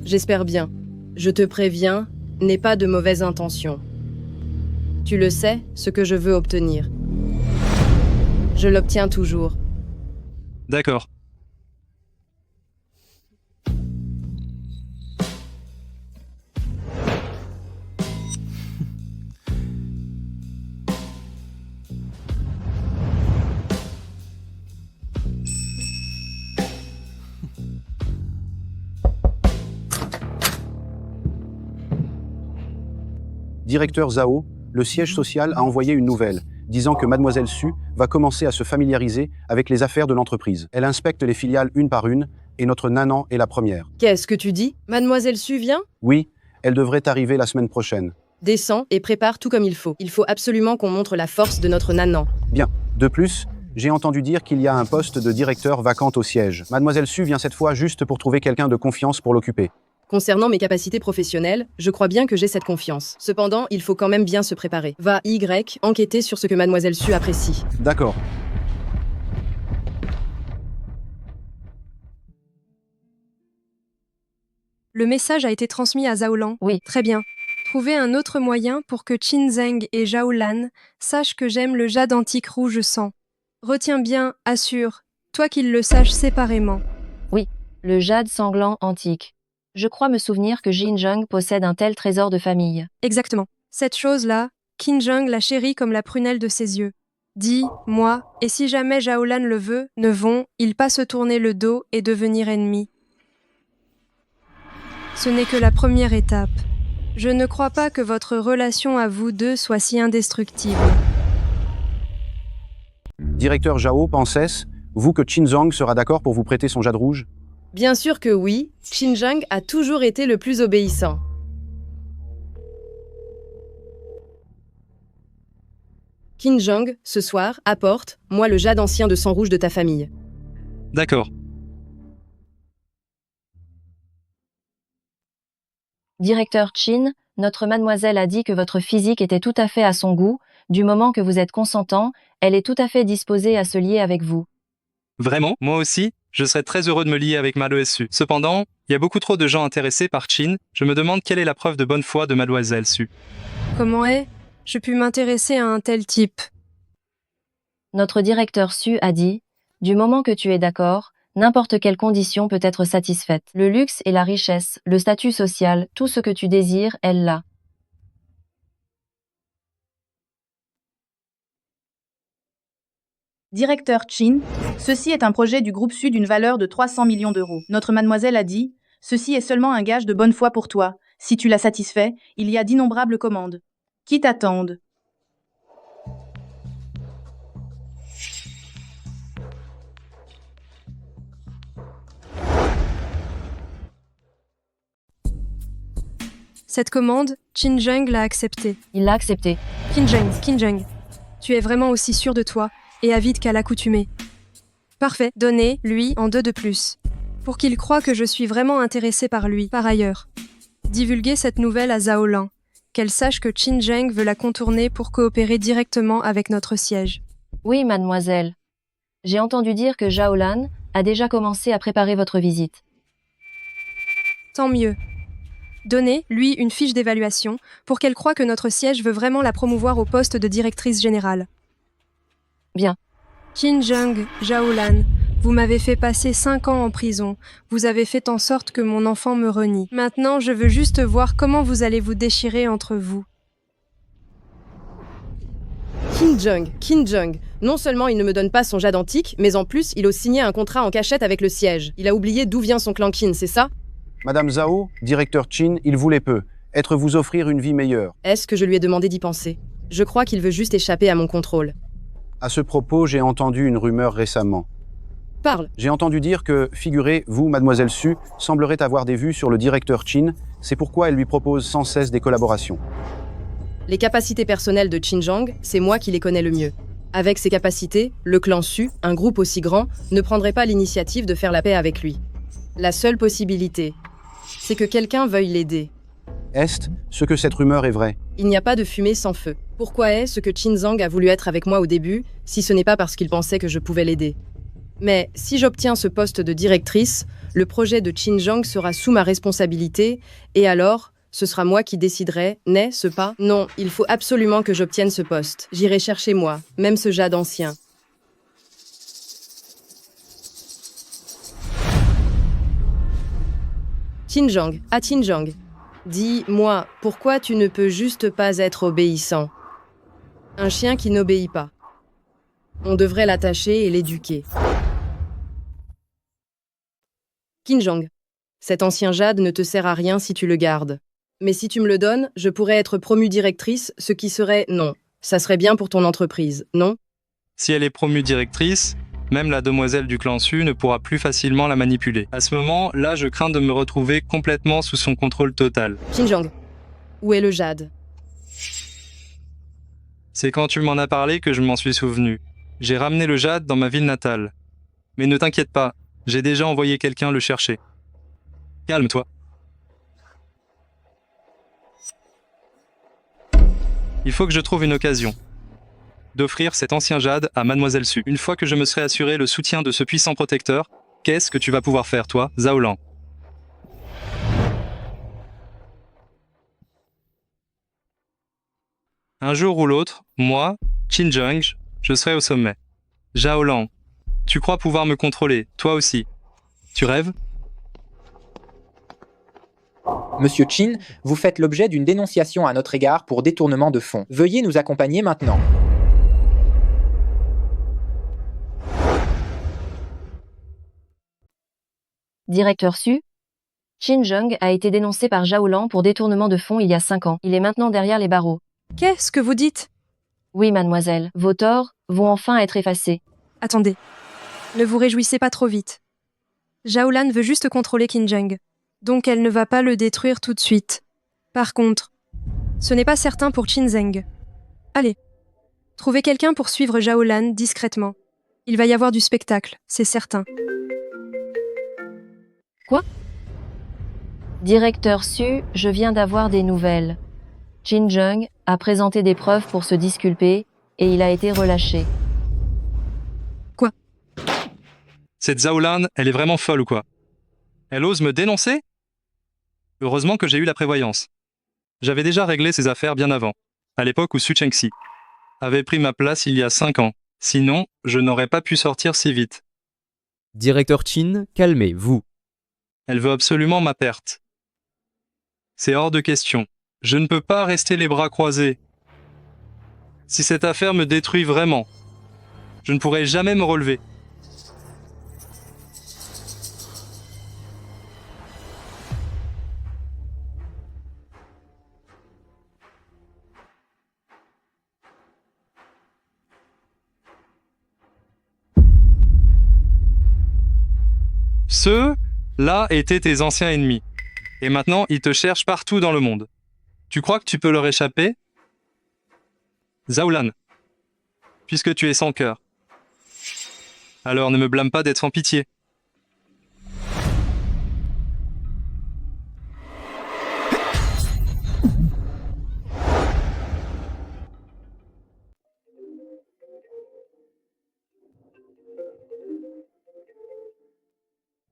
J'espère bien. Je te préviens, n'aie pas de mauvaises intentions. Tu le sais, ce que je veux obtenir. Je l'obtiens toujours. D'accord. Directeur Zhao, le siège social a envoyé une nouvelle, disant que Mademoiselle Su va commencer à se familiariser avec les affaires de l'entreprise. Elle inspecte les filiales une par une, et notre Nanan est la première. Qu'est-ce que tu dis? Mademoiselle Su vient? Oui, elle devrait arriver la semaine prochaine. Descends et prépare tout comme il faut. Il faut absolument qu'on montre la force de notre Nanan. Bien. De plus, j'ai entendu dire qu'il y a un poste de directeur vacant au siège. Mademoiselle Su vient cette fois juste pour trouver quelqu'un de confiance pour l'occuper. Concernant mes capacités professionnelles, je crois bien que j'ai cette confiance. Cependant, il faut quand même bien se préparer. Va, Y, enquêter sur ce que Mademoiselle Su apprécie. D'accord. Le message a été transmis à Zaolan. Oui. Très bien. Trouvez un autre moyen pour que Qinzheng et Zaolan sachent que j'aime le jade antique rouge sang. Retiens bien, assure, toi qu'ils le sachent séparément. Oui, le jade sanglant antique. Je crois me souvenir que Xinjiang possède un tel trésor de famille. Exactement. Cette chose-là, Qinzheng la chérit comme la prunelle de ses yeux. Dis, moi, et si jamais Zaolan le veut, ne vont-ils pas se tourner le dos et devenir ennemis? Ce n'est que la première étape. Je ne crois pas que votre relation à vous deux soit si indestructible. Directeur Zhao, pensez, vous que Qinzhang sera d'accord pour vous prêter son jade rouge? Bien sûr que oui, Xinjiang a toujours été le plus obéissant. Qinzhang, ce soir, apporte, moi le jade ancien de sang rouge de ta famille. D'accord. Directeur Qin, notre mademoiselle a dit que votre physique était tout à fait à son goût. Du moment que vous êtes consentant, elle est tout à fait disposée à se lier avec vous. Vraiment? Moi aussi, je serais très heureux de me lier avec Mademoiselle Su. Cependant, il y a beaucoup trop de gens intéressés par Chin. Je me demande quelle est la preuve de bonne foi de Mademoiselle Su. Comment ai-je pu m'intéresser à un tel type? Notre directeur Su a dit, du moment que tu es d'accord, n'importe quelle condition peut être satisfaite. Le luxe et la richesse, le statut social, tout ce que tu désires, elle l'a. Directeur Chin, ceci est un projet du groupe Su d'une valeur de 300 millions d'euros. Notre mademoiselle a dit, ceci est seulement un gage de bonne foi pour toi. Si tu l'as satisfait, il y a d'innombrables commandes qui t'attendent. Cette commande, Qin Zheng l'a acceptée. Il l'a acceptée. Qin Zheng, tu es vraiment aussi sûr de toi et avide qu'à l'accoutumée. Parfait, donnez-lui en 2 de plus. Pour qu'il croie que je suis vraiment intéressé par lui. Par ailleurs, divulguez cette nouvelle à Zhao Lan. Qu'elle sache que Qin Zheng veut la contourner pour coopérer directement avec notre siège. Oui, mademoiselle. J'ai entendu dire que Zhao Lan a déjà commencé à préparer votre visite. Tant mieux. Donnez-lui une fiche d'évaluation pour qu'elle croie que notre siège veut vraiment la promouvoir au poste de directrice générale. Bien. Qin Zheng, Zhao Lan, vous m'avez fait passer 5 ans en prison. Vous avez fait en sorte que mon enfant me renie. Maintenant, je veux juste voir comment vous allez vous déchirer entre vous. Qin Zheng. Non seulement il ne me donne pas son jade antique, mais en plus, il a signé un contrat en cachette avec le siège. Il a oublié d'où vient son clan Qin, c'est ça? Madame Zhao, directeur Chin, il voulait peu. Être vous offrir une vie meilleure. Est-ce que je lui ai demandé d'y penser? Je crois qu'il veut juste échapper à mon contrôle. À ce propos, j'ai entendu une rumeur récemment. Parle. J'ai entendu dire que, figurez-vous, Mademoiselle Su semblerait avoir des vues sur le directeur Chin. C'est pourquoi elle lui propose sans cesse des collaborations. Les capacités personnelles de Qin Zheng, c'est moi qui les connais le mieux. Avec ces capacités, le clan Su, un groupe aussi grand, ne prendrait pas l'initiative de faire la paix avec lui. La seule possibilité, c'est que quelqu'un veuille l'aider. Est ce que cette rumeur est vraie? Il n'y a pas de fumée sans feu. Pourquoi est-ce que Qin Zheng a voulu être avec moi au début, si ce n'est pas parce qu'il pensait que je pouvais l'aider? Mais si j'obtiens ce poste de directrice, le projet de Qin Zheng sera sous ma responsabilité, et alors, ce sera moi qui déciderai, n'est-ce pas? Non, il faut absolument que j'obtienne ce poste. J'irai chercher moi, même ce jade ancien. Qin Zheng, dis-moi, pourquoi tu ne peux juste pas être obéissant? Un chien qui n'obéit pas. On devrait l'attacher et l'éduquer. Qin Zheng, cet ancien jade ne te sert à rien si tu le gardes. Mais si tu me le donnes, je pourrais être promue directrice, ce qui serait non. Ça serait bien pour ton entreprise, non? Si elle est promue directrice, même la demoiselle du clan Su ne pourra plus facilement la manipuler. À ce moment, là, je crains de me retrouver complètement sous son contrôle total. Qin Zheng, où est le jade? C'est quand tu m'en as parlé que je m'en suis souvenu. J'ai ramené le jade dans ma ville natale. Mais ne t'inquiète pas, j'ai déjà envoyé quelqu'un le chercher. Calme-toi. Il faut que je trouve une occasion d'offrir cet ancien jade à Mademoiselle Su. Une fois que je me serai assuré le soutien de ce puissant protecteur, qu'est-ce que tu vas pouvoir faire, toi, Zhao Lan? Un jour ou l'autre, moi, Qin Zheng, je serai au sommet. Zhao Lan, tu crois pouvoir me contrôler, toi aussi. Tu rêves? Monsieur Chin, vous faites l'objet d'une dénonciation à notre égard pour détournement de fonds. Veuillez nous accompagner maintenant. Directeur Su, Qin Zheng a été dénoncé par Zhao Lan pour détournement de fonds il y a 5 ans. Il est maintenant derrière les barreaux. Qu'est-ce que vous dites? Oui, mademoiselle. Vos torts vont enfin être effacés. Attendez. Ne vous réjouissez pas trop vite. Zhao Lan veut juste contrôler Qin Zheng. Donc elle ne va pas le détruire tout de suite. Par contre, ce n'est pas certain pour Qin Zheng. Allez, trouvez quelqu'un pour suivre Zhao Lan discrètement. Il va y avoir du spectacle, c'est certain. Quoi? Directeur Su, je viens d'avoir des nouvelles. Qin Zheng a présenté des preuves pour se disculper et il a été relâché. Quoi? Cette Zhaolan, elle est vraiment folle ou quoi? Elle ose me dénoncer? Heureusement que j'ai eu la prévoyance. J'avais déjà réglé ces affaires bien avant, à l'époque où Su Chengxi avait pris ma place il y a 5 ans. Sinon, je n'aurais pas pu sortir si vite. Directeur Chin, calmez-vous. Elle veut absolument ma perte. C'est hors de question. Je ne peux pas rester les bras croisés. Si cette affaire me détruit vraiment, je ne pourrai jamais me relever. Ceux-là étaient tes anciens ennemis. Et maintenant, ils te cherchent partout dans le monde. Tu crois que tu peux leur échapper? Zhaolan, puisque tu es sans cœur, alors ne me blâme pas d'être sans pitié.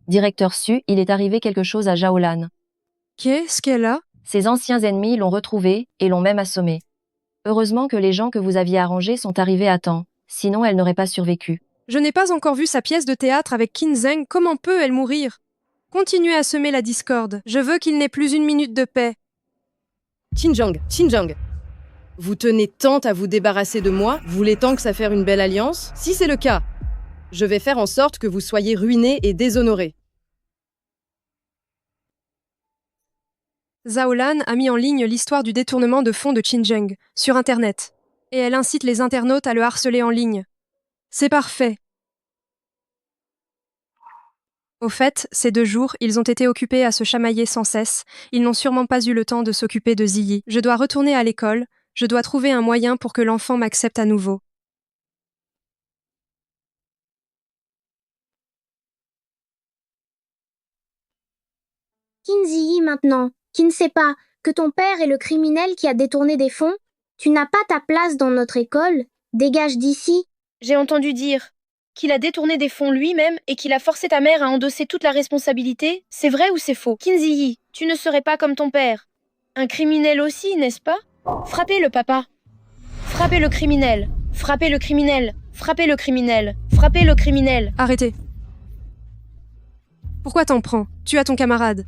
Directeur Su, il est arrivé quelque chose à Zhaolan. Qu'est-ce qu'elle a? Ses anciens ennemis l'ont retrouvée et l'ont même assommée. Heureusement que les gens que vous aviez arrangés sont arrivés à temps, sinon elle n'aurait pas survécu. Je n'ai pas encore vu sa pièce de théâtre avec Qin Zheng, comment peut-elle mourir? Continuez à semer la discorde, je veux qu'il n'ait plus une minute de paix. Xinjiang, vous tenez tant à vous débarrasser de moi, vous voulez tant que ça faire une belle alliance? Si c'est le cas, je vais faire en sorte que vous soyez ruinés et déshonorés. Zhaolan a mis en ligne l'histoire du détournement de fonds de Xinjiang sur Internet. Et elle incite les internautes à le harceler en ligne. C'est parfait. Au fait, ces 2 jours, ils ont été occupés à se chamailler sans cesse. Ils n'ont sûrement pas eu le temps de s'occuper de Ziyi. Je dois retourner à l'école. Je dois trouver un moyen pour que l'enfant m'accepte à nouveau. Qin Ziyi maintenant, qui ne sait pas que ton père est le criminel qui a détourné des fonds? Tu n'as pas ta place dans notre école. Dégage d'ici. J'ai entendu dire qu'il a détourné des fonds lui-même et qu'il a forcé ta mère à endosser toute la responsabilité. C'est vrai ou c'est faux? Qin Ziyi, tu ne serais pas comme ton père. Un criminel aussi, n'est-ce pas? Frappez le papa. Frappez le criminel. Frappez le criminel. Frappez le criminel. Frappez le criminel. Arrêtez. Pourquoi t'en prends? Tu as ton camarade.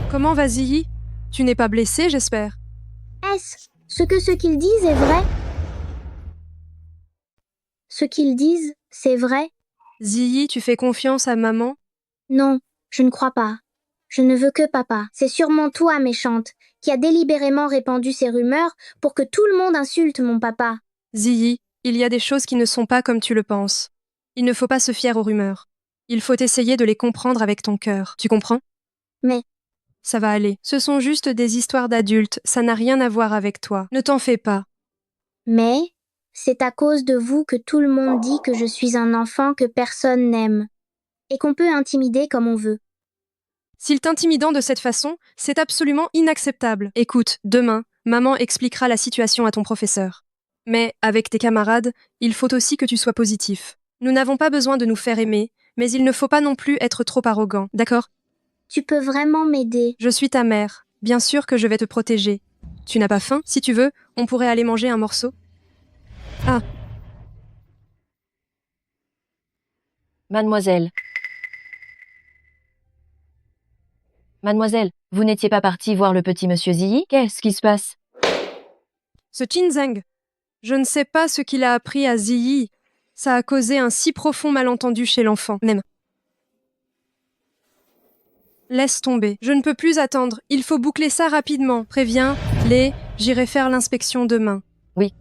Comment va Ziyi? Tu n'es pas blessé, j'espère? Est-ce que ce qu'ils disent est vrai? Ce qu'ils disent, c'est vrai? Ziyi, tu fais confiance à maman? Non, je ne crois pas. Je ne veux que papa. C'est sûrement toi, méchante, qui a délibérément répandu ces rumeurs pour que tout le monde insulte mon papa. Ziyi, il y a des choses qui ne sont pas comme tu le penses. Il ne faut pas se fier aux rumeurs. Il faut essayer de les comprendre avec ton cœur. Tu comprends? Mais... Ça va aller. Ce sont juste des histoires d'adultes. Ça n'a rien à voir avec toi. Ne t'en fais pas. Mais... c'est à cause de vous que tout le monde dit que je suis un enfant que personne n'aime. Et qu'on peut intimider comme on veut. S'il t'intimidant de cette façon, c'est absolument inacceptable. Écoute, demain, maman expliquera la situation à ton professeur. Mais, avec tes camarades, il faut aussi que tu sois positif. Nous n'avons pas besoin de nous faire aimer, mais il ne faut pas non plus être trop arrogant, d'accord? Tu peux vraiment m'aider. Je suis ta mère. Bien sûr que je vais te protéger. Tu n'as pas faim? Si tu veux, on pourrait aller manger un morceau. Ah. Mademoiselle. Mademoiselle, vous n'étiez pas partie voir le petit monsieur Ziyi? Qu'est-ce qui se passe? Ce Qin Zheng. Je ne sais pas ce qu'il a appris à Ziyi. Ça a causé un si profond malentendu chez l'enfant, même. Laisse tomber. Je ne peux plus attendre. Il faut boucler ça rapidement. Préviens-les. J'irai faire l'inspection demain. Oui.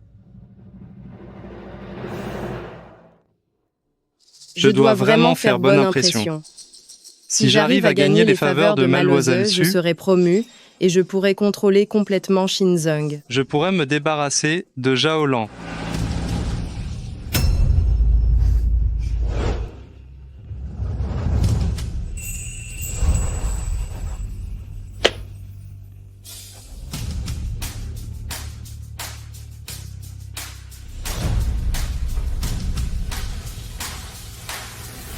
Je dois vraiment faire bonne impression. Si j'arrive à gagner les faveurs de Mademoiselle Su, je serai promu et je pourrai contrôler complètement Xinjiang. Je pourrais me débarrasser de Zhaolan.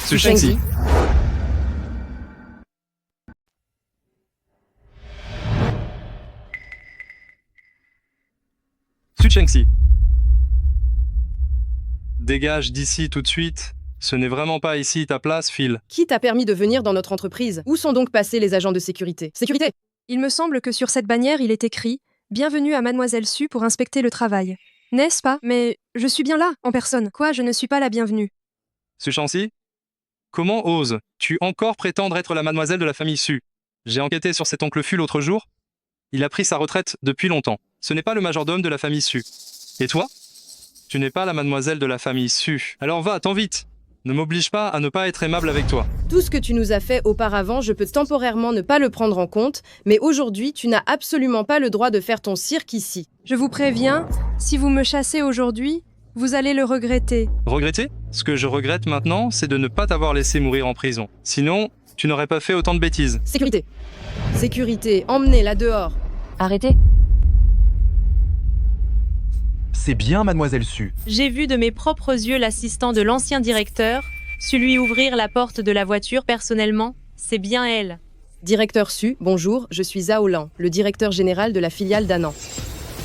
Su Shengxi. Su Shengxi. Dégage d'ici tout de suite. Ce n'est vraiment pas ici ta place, Phil. Qui t'a permis de venir dans notre entreprise? Où sont donc passés les agents de sécurité? Sécurité! Il me semble que sur cette bannière, il est écrit « Bienvenue à Mademoiselle Su pour inspecter le travail ». N'est-ce pas? Mais je suis bien là, en personne. Quoi, je ne suis pas la bienvenue? Su Shengxi? Comment oses-tu encore prétendre être la mademoiselle de la famille Su? J'ai enquêté sur cet oncle Fu l'autre jour. Il a pris sa retraite depuis longtemps. Ce n'est pas le majordome de la famille Su. Et toi? Tu n'es pas la mademoiselle de la famille Su. Alors va, attends vite. Ne m'oblige pas à ne pas être aimable avec toi. Tout ce que tu nous as fait auparavant, je peux temporairement ne pas le prendre en compte, mais aujourd'hui, tu n'as absolument pas le droit de faire ton cirque ici. Je vous préviens, si vous me chassez aujourd'hui, vous allez le regretter. Regretter? Ce que je regrette maintenant, c'est de ne pas t'avoir laissé mourir en prison. Sinon, tu n'aurais pas fait autant de bêtises. Sécurité. Sécurité, emmenez-la dehors. Arrêtez. C'est bien, mademoiselle Su. J'ai vu de mes propres yeux l'assistant de l'ancien directeur, su lui ouvrir la porte de la voiture personnellement. C'est bien elle. Directeur Su, bonjour, je suis Zhao Lan, le directeur général de la filiale d'Anan.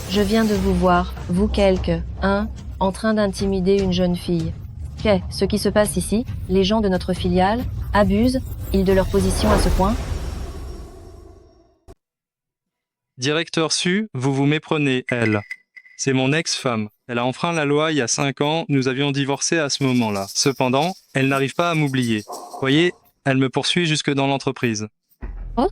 Je viens de vous voir, vous en train d'intimider une jeune fille. Qu'est ce qui se passe ici? Les gens de notre filiale abusent-ils de leur position à ce point? Directeur Su, vous vous méprenez, elle. C'est mon ex-femme. Elle a enfreint la loi il y a 5 ans, nous avions divorcé à ce moment-là. Cependant, elle n'arrive pas à m'oublier. Voyez, elle me poursuit jusque dans l'entreprise. Oh?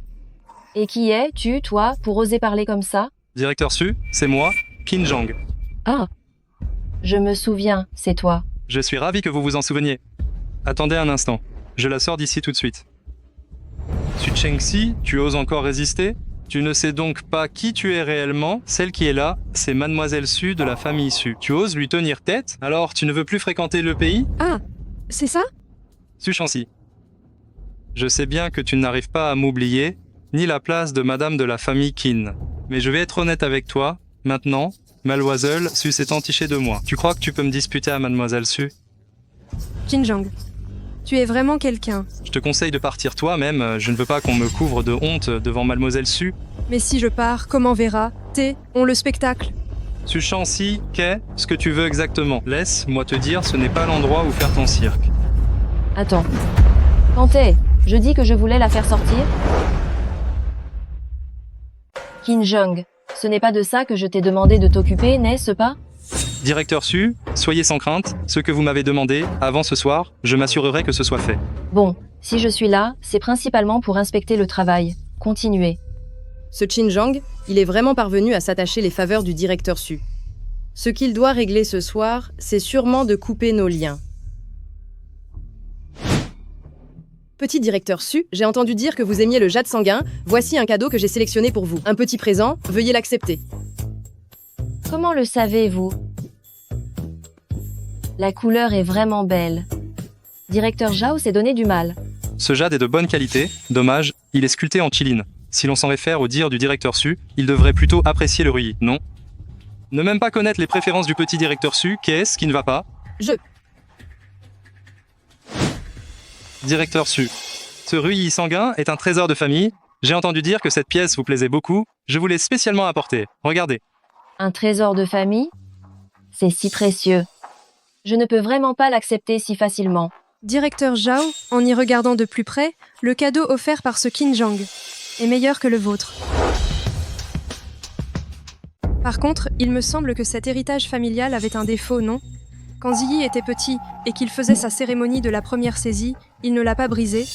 Et qui es-tu, toi, pour oser parler comme ça? Directeur Su, c'est moi, Qin Zhang. Ah. Je me souviens, c'est toi. Je suis ravi que vous vous en souveniez. Attendez un instant, je la sors d'ici tout de suite. Su Shengxi, tu oses encore résister? Tu ne sais donc pas qui tu es réellement. Celle qui est là, c'est Mademoiselle Su de la famille Su. Tu oses lui tenir tête? Alors, tu ne veux plus fréquenter le pays? Ah, c'est ça? Su Shengxi. Je sais bien que tu n'arrives pas à m'oublier, ni la place de Madame de la famille Qin. Mais je vais être honnête avec toi. Maintenant, Mademoiselle Su s'est entichée de moi. Tu crois que tu peux me disputer à Mademoiselle Su? Qin Zhang, tu es vraiment quelqu'un. Je te conseille de partir toi-même. Je ne veux pas qu'on me couvre de honte devant Mademoiselle Su. Mais si je pars, comment verra? On le spectacle. Su Shengxi, qu'est-ce que tu veux exactement? Laisse-moi te dire, ce n'est pas l'endroit où faire ton cirque. Attends. Kanté, je dis que je voulais la faire sortir? Qin Zhang, ce n'est pas de ça que je t'ai demandé de t'occuper, n'est-ce pas? Directeur Su, soyez sans crainte, ce que vous m'avez demandé, avant ce soir, je m'assurerai que ce soit fait. Bon, si je suis là, c'est principalement pour inspecter le travail. Continuez. Ce Qin Zhang, il est vraiment parvenu à s'attacher les faveurs du directeur Su. Ce qu'il doit régler ce soir, c'est sûrement de couper nos liens. Petit directeur Su, j'ai entendu dire que vous aimiez le jade sanguin. Voici un cadeau que j'ai sélectionné pour vous. Un petit présent, veuillez l'accepter. Comment le savez-vous? La couleur est vraiment belle. Directeur Zhao s'est donné du mal. Ce jade est de bonne qualité, dommage, il est sculpté en chiline. Si l'on s'en réfère au dire du directeur Su, il devrait plutôt apprécier le ruyis, non? Ne même pas connaître les préférences du petit directeur Su, qu'est-ce qui ne va pas? Directeur Su, ce ruyis sanguin est un trésor de famille. J'ai entendu dire que cette pièce vous plaisait beaucoup, je vous l'ai spécialement apporté. Regardez. Un trésor de famille? C'est si précieux. Je ne peux vraiment pas l'accepter si facilement. Directeur Zhao, en y regardant de plus près, le cadeau offert par ce Qin Zhang est meilleur que le vôtre. Par contre, il me semble que cet héritage familial avait un défaut, non? Quand Ziyi était petit et qu'il faisait sa cérémonie de la première saisie, il ne l'a pas brisé.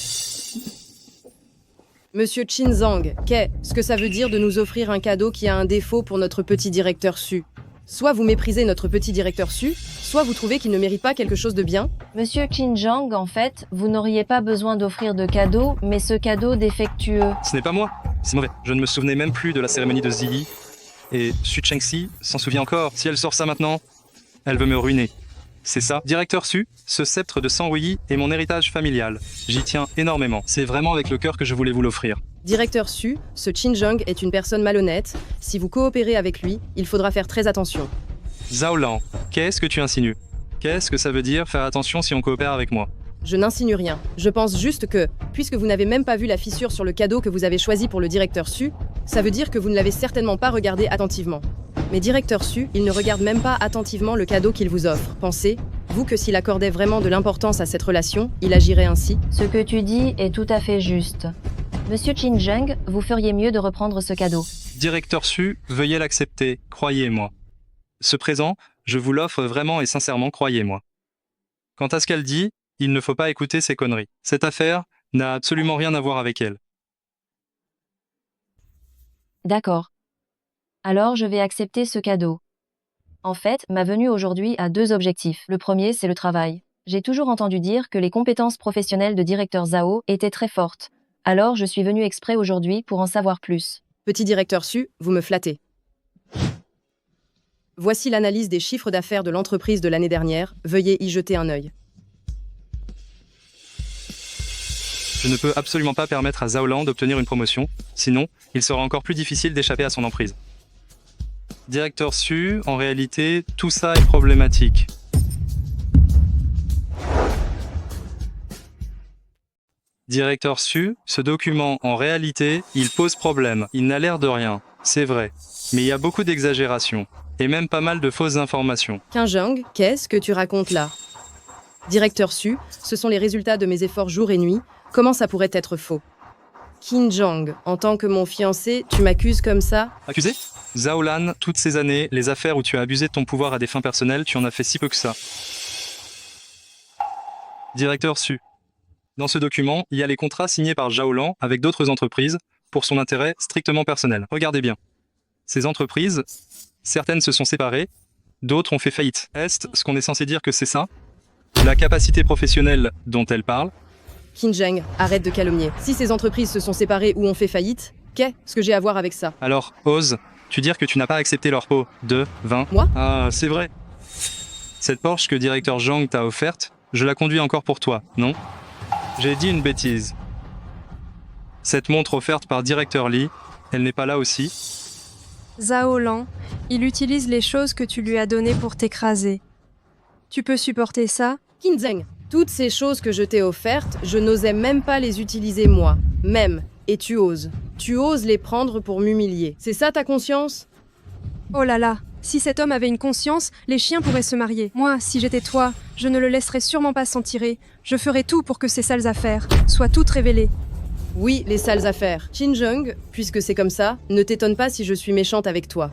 Monsieur Qin Zhang, qu'est-ce que ça veut dire de nous offrir un cadeau qui a un défaut pour notre petit directeur Su? Soit vous méprisez notre petit directeur Su, soit vous trouvez qu'il ne mérite pas quelque chose de bien. Monsieur Qin Zhang, en fait, vous n'auriez pas besoin d'offrir de cadeau, mais ce cadeau défectueux. Ce n'est pas moi, c'est mauvais. Je ne me souvenais même plus de la cérémonie de Ziyi. Et Su Shengxi s'en souvient encore. Si elle sort ça maintenant, elle veut me ruiner. C'est ça, directeur Su, ce sceptre de sang rouillis est mon héritage familial. J'y tiens énormément. C'est vraiment avec le cœur que je voulais vous l'offrir. Directeur Su, ce Qin Zhang est une personne malhonnête. Si vous coopérez avec lui, il faudra faire très attention. Zhao Lan, qu'est-ce que tu insinues? Qu'est-ce que ça veut dire faire attention si on coopère avec moi? je n'insinue rien. Je pense juste que, puisque vous n'avez même pas vu la fissure sur le cadeau que vous avez choisi pour le directeur Su, ça veut dire que vous ne l'avez certainement pas regardé attentivement. Mais directeur Su, il ne regarde même pas attentivement le cadeau qu'il vous offre. Pensez, vous, que s'il accordait vraiment de l'importance à cette relation, il agirait ainsi? Ce que tu dis est tout à fait juste. Monsieur Qin Zheng, vous feriez mieux de reprendre ce cadeau. Directeur Su, veuillez l'accepter, croyez-moi. Ce présent, je vous l'offre vraiment et sincèrement, croyez-moi. Quant à ce qu'elle dit, il ne faut pas écouter ces conneries. Cette affaire n'a absolument rien à voir avec elle. D'accord. Alors je vais accepter ce cadeau. En fait, ma venue aujourd'hui a 2 objectifs. Le premier, c'est le travail. J'ai toujours entendu dire que les compétences professionnelles de directeur Zhao étaient très fortes. Alors je suis venu exprès aujourd'hui pour en savoir plus. Petit directeur Su, vous me flattez. Voici l'analyse des chiffres d'affaires de l'entreprise de l'année dernière. Veuillez y jeter un œil. Je ne peux absolument pas permettre à Zhao Lan d'obtenir une promotion, sinon, il sera encore plus difficile d'échapper à son emprise. Directeur Su, en réalité, tout ça est problématique. Directeur Su, ce document, en réalité, il pose problème. Il n'a l'air de rien, c'est vrai. Mais il y a beaucoup d'exagérations, et même pas mal de fausses informations. Qin Zheng, qu'est-ce que tu racontes là? Directeur Su, ce sont les résultats de mes efforts jour et nuit. Comment ça pourrait être faux? Qin Zheng, en tant que mon fiancé, tu m'accuses comme ça? Accusé? Zhao Lan, toutes ces années, les affaires où tu as abusé de ton pouvoir à des fins personnelles, tu en as fait si peu que ça. Directeur Su. Dans ce document, il y a les contrats signés par Zhao Lan avec d'autres entreprises pour son intérêt strictement personnel. Regardez bien. Ces entreprises, certaines se sont séparées, d'autres ont fait faillite. Est-ce ce qu'on est censé dire que c'est ça? La capacité professionnelle dont elle parle? Qin Zheng, arrête de calomnier. Si ces entreprises se sont séparées ou ont fait faillite, qu'est-ce que j'ai à voir avec ça? Alors, oses-tu dire que tu n'as pas accepté leur pot de 20? Moi? Ah, c'est vrai. Cette Porsche que directeur Zhang t'a offerte, je la conduis encore pour toi, non? J'ai dit une bêtise. Cette montre offerte par directeur Li, elle n'est pas là aussi? Zhao Lan, il utilise les choses que tu lui as données pour t'écraser. Tu peux supporter ça? Qin Zheng, toutes ces choses que je t'ai offertes, je n'osais même pas les utiliser moi. Même. Et tu oses. Tu oses les prendre pour m'humilier. C'est ça ta conscience? Oh là là, si cet homme avait une conscience, les chiens pourraient se marier. Moi, si j'étais toi, je ne le laisserais sûrement pas s'en tirer. Je ferais tout pour que ces sales affaires soient toutes révélées. Oui, les sales affaires. Qin Zheng, puisque c'est comme ça, ne t'étonne pas si je suis méchante avec toi.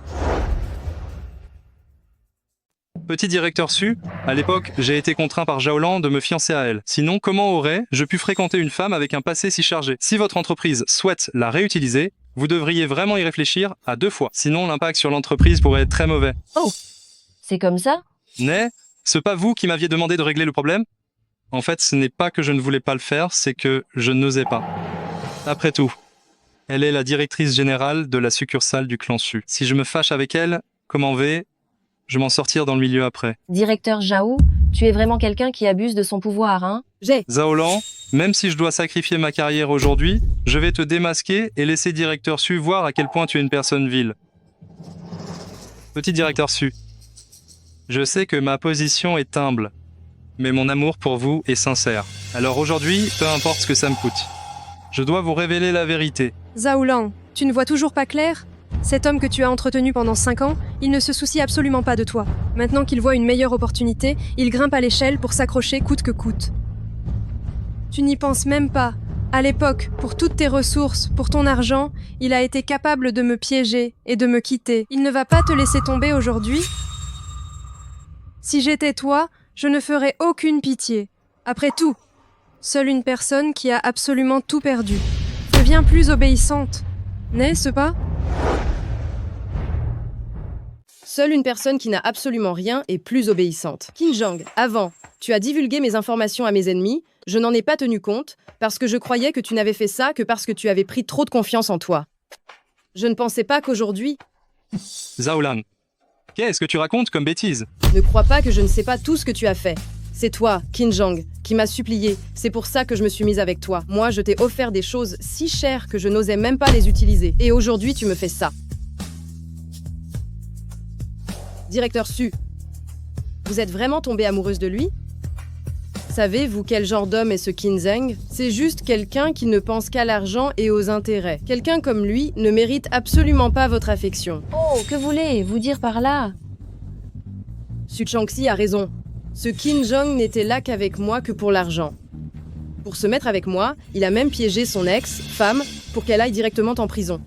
Petit directeur Su, à l'époque, j'ai été contraint par Zhao Lan de me fiancer à elle. Sinon, comment aurais-je pu fréquenter une femme avec un passé si chargé? Si votre entreprise souhaite la réutiliser, vous devriez vraiment y réfléchir à 2 fois. Sinon, l'impact sur l'entreprise pourrait être très mauvais. Oh! C'est comme ça? C'est pas vous qui m'aviez demandé de régler le problème? En fait, ce n'est pas que je ne voulais pas le faire, c'est que je n'osais pas. Après tout, elle est la directrice générale de la succursale du clan Su. Si je me fâche avec elle, comment vais-je m'en sortir dans le milieu après? Directeur Zhao, tu es vraiment quelqu'un qui abuse de son pouvoir, hein? Zhao Lan, même si je dois sacrifier ma carrière aujourd'hui, je vais te démasquer et laisser directeur Su voir à quel point tu es une personne vile. Petit directeur Su, je sais que ma position est humble, mais mon amour pour vous est sincère. Alors aujourd'hui, peu importe ce que ça me coûte, je dois vous révéler la vérité. Zhao Lan, tu ne vois toujours pas clair? Cet homme que tu as entretenu pendant 5 ans, il ne se soucie absolument pas de toi. Maintenant qu'il voit une meilleure opportunité, il grimpe à l'échelle pour s'accrocher coûte que coûte. Tu n'y penses même pas. À l'époque, pour toutes tes ressources, pour ton argent, il a été capable de me piéger et de me quitter. Il ne va pas te laisser tomber aujourd'hui? Si j'étais toi, je ne ferais aucune pitié. Après tout, seule une personne qui a absolument tout perdu. Deviens plus obéissante, n'est-ce pas? Seule une personne qui n'a absolument rien est plus obéissante. Qin Zheng, avant, tu as divulgué mes informations à mes ennemis, je n'en ai pas tenu compte, parce que je croyais que tu n'avais fait ça que parce que tu avais pris trop de confiance en toi. Je ne pensais pas qu'aujourd'hui... Zhao Lan, qu'est-ce que tu racontes comme bêtise? Ne crois pas que je ne sais pas tout ce que tu as fait. C'est toi, Qin Zheng, qui m'as supplié. C'est pour ça que je me suis mise avec toi. Moi, je t'ai offert des choses si chères que je n'osais même pas les utiliser. Et aujourd'hui, tu me fais ça. Directeur Su, vous êtes vraiment tombée amoureuse de lui? Savez-vous quel genre d'homme est ce Qin Zheng? C'est juste quelqu'un qui ne pense qu'à l'argent et aux intérêts. Quelqu'un comme lui ne mérite absolument pas votre affection. Oh, que voulez-vous dire par là? Su Changxi a raison. Ce Qin Zheng n'était là qu'avec moi que pour l'argent. Pour se mettre avec moi, il a même piégé son ex-femme pour qu'elle aille directement en prison.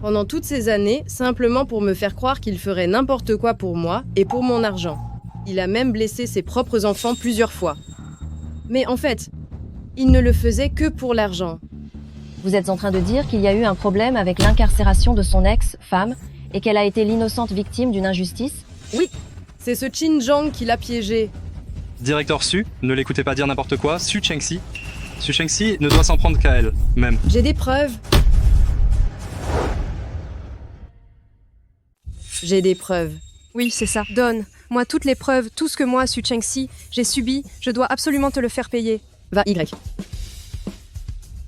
Pendant toutes ces années, simplement pour me faire croire qu'il ferait n'importe quoi pour moi et pour mon argent. Il a même blessé ses propres enfants plusieurs fois. Mais en fait, il ne le faisait que pour l'argent. Vous êtes en train de dire qu'il y a eu un problème avec l'incarcération de son ex-femme et qu'elle a été l'innocente victime d'une injustice? Oui, c'est ce Qin Zheng qui l'a piégé. Directeur Su, ne l'écoutez pas dire n'importe quoi, Su Chengxi. Su Chengxi ne doit s'en prendre qu'à elle, même. J'ai des preuves. J'ai des preuves. Oui, c'est ça. Donne. Moi, toutes les preuves, tout ce que moi, Su Chengxi, j'ai subi, je dois absolument te le faire payer. Va, Y.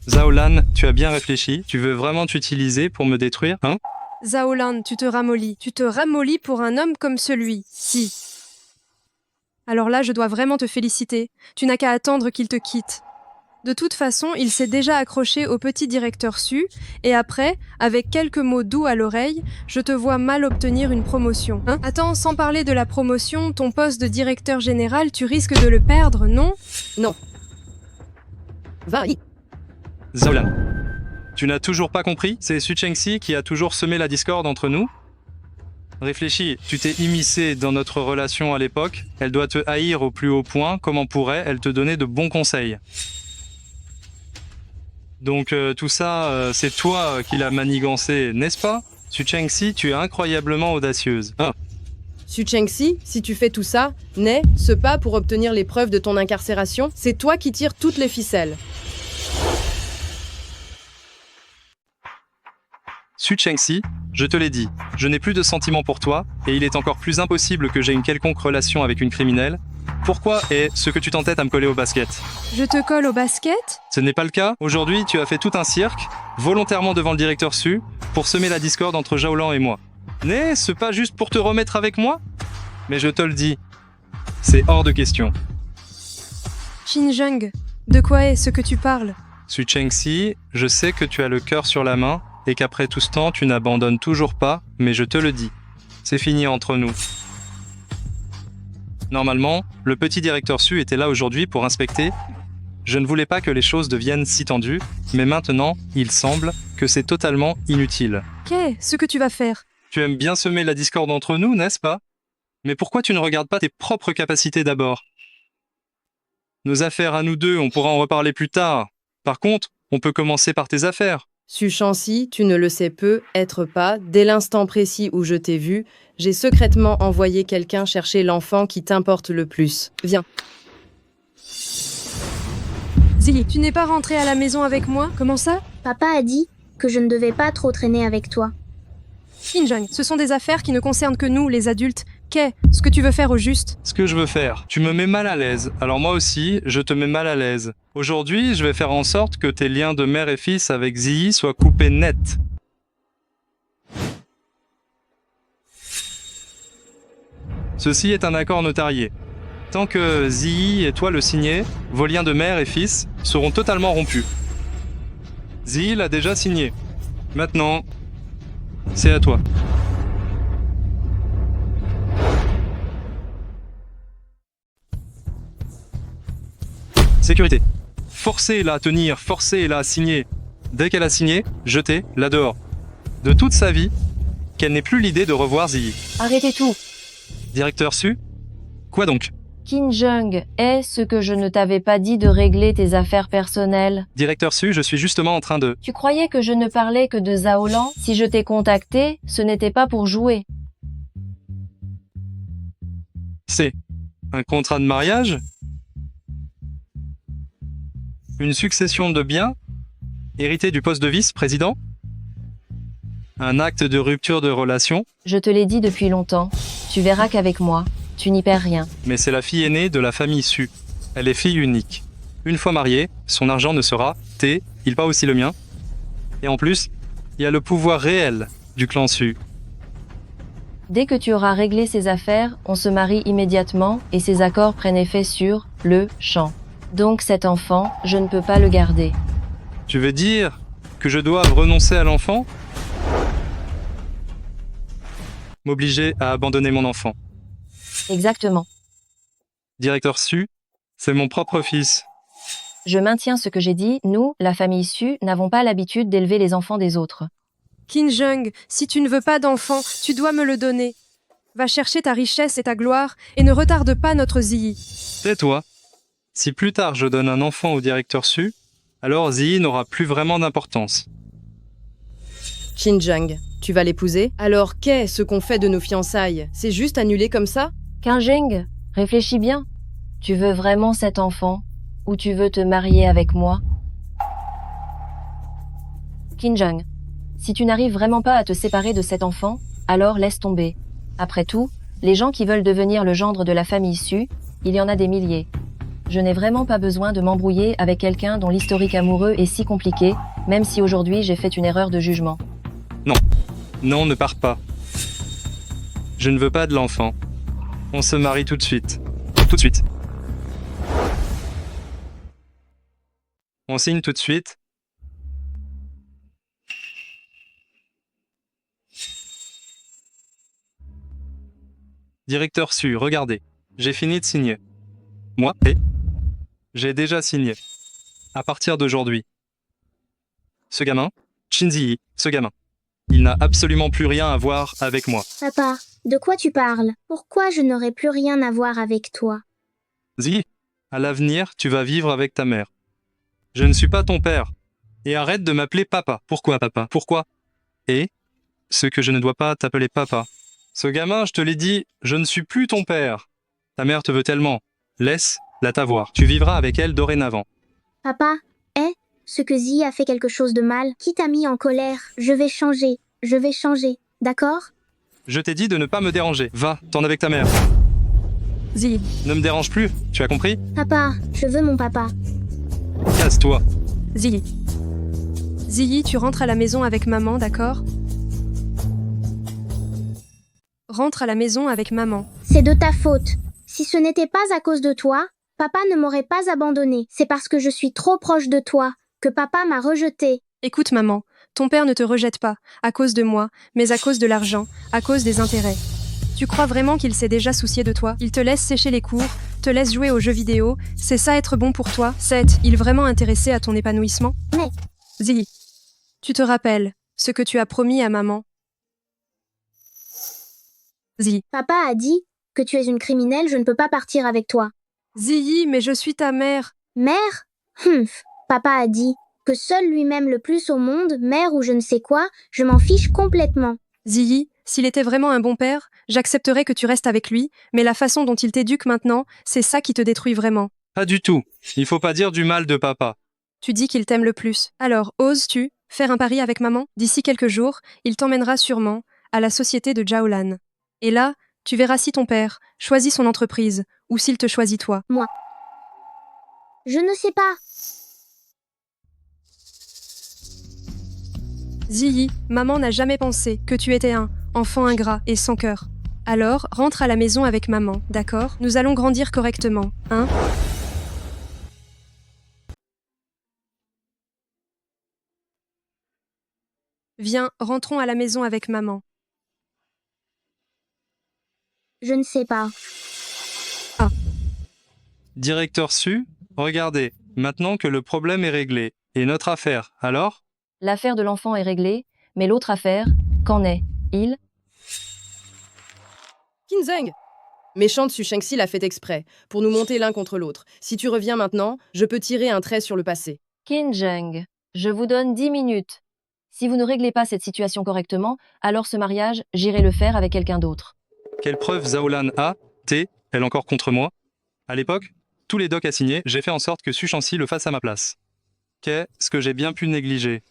Zhao Lan, tu as bien réfléchi. Tu veux vraiment t'utiliser pour me détruire, hein? Zhao Lan, tu te ramollis. Tu te ramollis pour un homme comme celui-ci. Alors là, je dois vraiment te féliciter. Tu n'as qu'à attendre qu'il te quitte. De toute façon, il s'est déjà accroché au petit directeur Su, et après, avec quelques mots doux à l'oreille, je te vois mal obtenir une promotion. Hein? Attends, sans parler de la promotion, ton poste de directeur général, tu risques de le perdre, non? Non. Va, Y. Zhao Lan, tu n'as toujours pas compris? C'est Su Chengxi qui a toujours semé la discorde entre nous? Réfléchis, tu t'es immiscé dans notre relation à l'époque, elle doit te haïr au plus haut point, comment pourrait-elle te donner de bons conseils? Donc tout ça, c'est toi qui l'as manigancé, n'est-ce pas? Su Chengxi, tu es incroyablement audacieuse. Ah. Su Chengxi, si tu fais tout ça, n'aie ce pas pour obtenir les preuves de ton incarcération, c'est toi qui tires toutes les ficelles. Su Chengxi, je te l'ai dit, je n'ai plus de sentiments pour toi, et il est encore plus impossible que j'aie une quelconque relation avec une criminelle. Pourquoi est-ce que tu t'entêtes à me coller au basket? Je te colle au basket? Ce n'est pas le cas. Aujourd'hui, tu as fait tout un cirque, volontairement devant le directeur Su, pour semer la discorde entre Zhao Lan et moi. N'est-ce pas juste pour te remettre avec moi? Mais je te le dis, c'est hors de question. Qin Zheng, de quoi est ce que tu parles? Su Chengxi, je sais que tu as le cœur sur la main, et qu'après tout ce temps, tu n'abandonnes toujours pas, mais je te le dis, c'est fini entre nous. Normalement, le petit directeur Su était là aujourd'hui pour inspecter. Je ne voulais pas que les choses deviennent si tendues, mais maintenant, il semble que c'est totalement inutile. Qu'est-ce que tu vas faire? Tu aimes bien semer la discorde entre nous, n'est-ce pas? Mais pourquoi tu ne regardes pas tes propres capacités d'abord? Nos affaires à nous deux, on pourra en reparler plus tard. Par contre, on peut commencer par tes affaires. Su Changxi, tu ne le sais peut-être pas, dès l'instant précis où je t'ai vu, j'ai secrètement envoyé quelqu'un chercher l'enfant qui t'importe le plus. Viens. Ziyi, tu n'es pas rentré à la maison avec moi? Comment ça? Papa a dit que je ne devais pas trop traîner avec toi. Qin Zheng, ce sont des affaires qui ne concernent que nous, les adultes. Qu'est-ce que tu veux faire au juste? Ce que je veux faire, tu me mets mal à l'aise, alors moi aussi, je te mets mal à l'aise. Aujourd'hui, je vais faire en sorte que tes liens de mère et fils avec Ziyi soient coupés net. Ceci est un accord notarié. Tant que Ziyi et toi le signez, vos liens de mère et fils seront totalement rompus. Ziyi l'a déjà signé. Maintenant, c'est à toi. Sécurité. Forcez-la à tenir, forcez-la à signer. Dès qu'elle a signé, jetez-la dehors. De toute sa vie, qu'elle n'ait plus l'idée de revoir Ziyi. Arrêtez tout. Directeur Su? Quoi donc? Qin Zheng, est-ce que je ne t'avais pas dit de régler tes affaires personnelles? Directeur Su, je suis justement en train de... Tu croyais que je ne parlais que de Zhao Lan? Si je t'ai contacté, ce n'était pas pour jouer. C'est un contrat de mariage? Une succession de biens? Hérité du poste de vice-président? Un acte de rupture de relation? Je te l'ai dit depuis longtemps. Tu verras qu'avec moi, tu n'y perds rien. Mais c'est la fille aînée de la famille Su. Elle est fille unique. Une fois mariée, son argent ne sera il pas aussi le mien. Et en plus, il y a le pouvoir réel du clan Su. Dès que tu auras réglé ces affaires, on se marie immédiatement et ces accords prennent effet sur le champ. Donc cet enfant, je ne peux pas le garder. Tu veux dire que je dois renoncer à l'enfant? M'obliger à abandonner mon enfant. Exactement. Directeur Su, c'est mon propre fils. Je maintiens ce que j'ai dit, nous, la famille Su, n'avons pas l'habitude d'élever les enfants des autres. Qin Jung, si tu ne veux pas d'enfant, tu dois me le donner. Va chercher ta richesse et ta gloire et ne retarde pas notre Ziyi. Tais-toi. Si plus tard je donne un enfant au directeur Su, alors Ziyi n'aura plus vraiment d'importance. Qin Jung, tu vas l'épouser? Alors qu'est ce qu'on fait de nos fiançailles? C'est juste annulé comme ça? Qin Jung, réfléchis bien. Tu veux vraiment cet enfant? Ou tu veux te marier avec moi? Qin Jung, si tu n'arrives vraiment pas à te séparer de cet enfant, alors laisse tomber. Après tout, les gens qui veulent devenir le gendre de la famille Su, il y en a des milliers. Je n'ai vraiment pas besoin de m'embrouiller avec quelqu'un dont l'historique amoureux est si compliqué, même si aujourd'hui j'ai fait une erreur de jugement. Non. Non, ne pars pas. Je ne veux pas de l'enfant. On se marie tout de suite. Tout de suite. On signe tout de suite. Directeur Su, regardez. J'ai fini de signer. Moi, j'ai déjà signé. À partir d'aujourd'hui. Ce gamin, Qin Ziyi, ce gamin. Il n'a absolument plus rien à voir avec moi. Papa, de quoi tu parles? Pourquoi je n'aurai plus rien à voir avec toi? Ziyi, à l'avenir, tu vas vivre avec ta mère. Je ne suis pas ton père. Et arrête de m'appeler papa. Pourquoi papa? Pourquoi? Et ce que je ne dois pas t'appeler papa. Ce gamin, je te l'ai dit, je ne suis plus ton père. Ta mère te veut tellement. Laisse-la t'avoir. Tu vivras avec elle dorénavant. Papa, ce que Ziyi a fait quelque chose de mal, qui t'a mis en colère? Je vais changer, d'accord? Je t'ai dit de ne pas me déranger. Va, t'en avec ta mère. Ziyi. Ne me dérange plus, tu as compris? Papa, je veux mon papa. Casse-toi. Ziyi. Ziyi, tu rentres à la maison avec maman, d'accord? Rentre à la maison avec maman. C'est de ta faute. Si ce n'était pas à cause de toi, papa ne m'aurait pas abandonné. C'est parce que je suis trop proche de toi que papa m'a rejeté. Écoute maman, ton père ne te rejette pas, à cause de moi, mais à cause de l'argent, à cause des intérêts. Tu crois vraiment qu'il s'est déjà soucié de toi? Il te laisse sécher les cours, te laisse jouer aux jeux vidéo, c'est ça être bon pour toi? Il vraiment intéressé à ton épanouissement? Mais... Ziyi, tu te rappelles ce que tu as promis à maman? Ziyi. Papa a dit que tu es une criminelle, je ne peux pas partir avec toi. Ziyi, mais je suis ta mère. Mère? Papa a dit que seul lui m'aime le plus au monde, mère ou je ne sais quoi, je m'en fiche complètement. Ziyi, s'il était vraiment un bon père, j'accepterais que tu restes avec lui, mais la façon dont il t'éduque maintenant, c'est ça qui te détruit vraiment. Pas du tout. Il faut pas dire du mal de papa. Tu dis qu'il t'aime le plus. Alors, oses-tu faire un pari avec maman? D'ici quelques jours, il t'emmènera sûrement à la société de Jiaolan. Et là, tu verras si ton père choisit son entreprise ou s'il te choisit toi. Moi. Je ne sais pas. Ziyi, maman n'a jamais pensé que tu étais un enfant ingrat et sans cœur. Alors, rentre à la maison avec maman, d'accord? Nous allons grandir correctement, hein? Viens, rentrons à la maison avec maman. Je ne sais pas. Directeur Su, regardez, maintenant que le problème est réglé, et notre affaire, alors? L'affaire de l'enfant est réglée, mais l'autre affaire, qu'en est-il? Qin Zheng! Méchante Su Shengxi l'a fait exprès, pour nous monter l'un contre l'autre. Si tu reviens maintenant, je peux tirer un trait sur le passé. Qin Zheng, je vous donne 10 minutes. Si vous ne réglez pas cette situation correctement, alors ce mariage, j'irai le faire avec quelqu'un d'autre. Quelle preuve Zaolan a-t-elle encore contre moi? À l'époque, tous les docs à signer, j'ai fait en sorte que Su Shengxi le fasse à ma place. Qu'est-ce que j'ai bien pu négliger?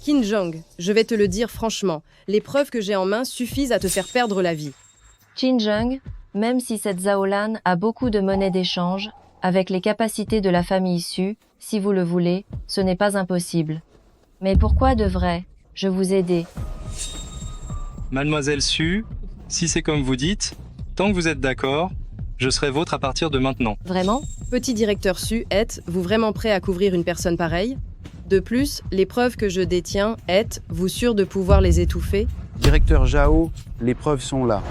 Qin Zheng, je vais te le dire franchement, les preuves que j'ai en main suffisent à te faire perdre la vie. Qin Zheng, même si cette Zaolan a beaucoup de monnaie d'échange, avec les capacités de la famille Su, si vous le voulez, ce n'est pas impossible. Mais pourquoi devrais-je vous aider? Mademoiselle Su, si c'est comme vous dites, tant que vous êtes d'accord, je serai vôtre à partir de maintenant. Vraiment? Petit directeur Su, êtes-vous vraiment prêt à couvrir une personne pareille? De plus, les preuves que je détiens, êtes-vous sûr de pouvoir les étouffer? Directeur Zhao, les preuves sont là.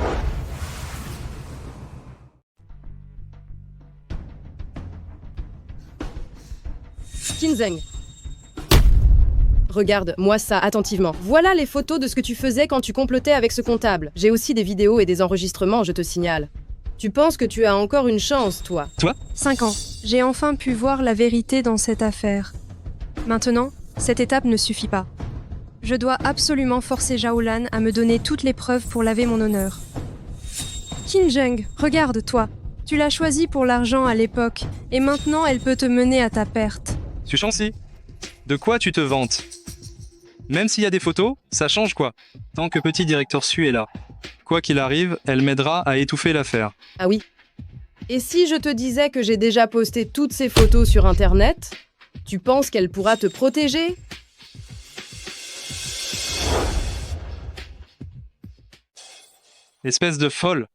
Qinzheng. Regarde-moi ça attentivement. Voilà les photos de ce que tu faisais quand tu complotais avec ce comptable. J'ai aussi des vidéos et des enregistrements, je te signale. Tu penses que tu as encore une chance, toi? Toi? 5 ans. J'ai enfin pu voir la vérité dans cette affaire. Maintenant, cette étape ne suffit pas. Je dois absolument forcer Zhaolan à me donner toutes les preuves pour laver mon honneur. Qinzheng, regarde, toi. Tu l'as choisie pour l'argent à l'époque, et maintenant elle peut te mener à ta perte. Su Shangxi, de quoi tu te vantes? Même s'il y a des photos, ça change quoi? Tant que petit directeur Su est là. Quoi qu'il arrive, elle m'aidera à étouffer l'affaire. Ah oui. Et si je te disais que j'ai déjà posté toutes ces photos sur Internet, tu penses qu'elle pourra te protéger? Espèce de folle.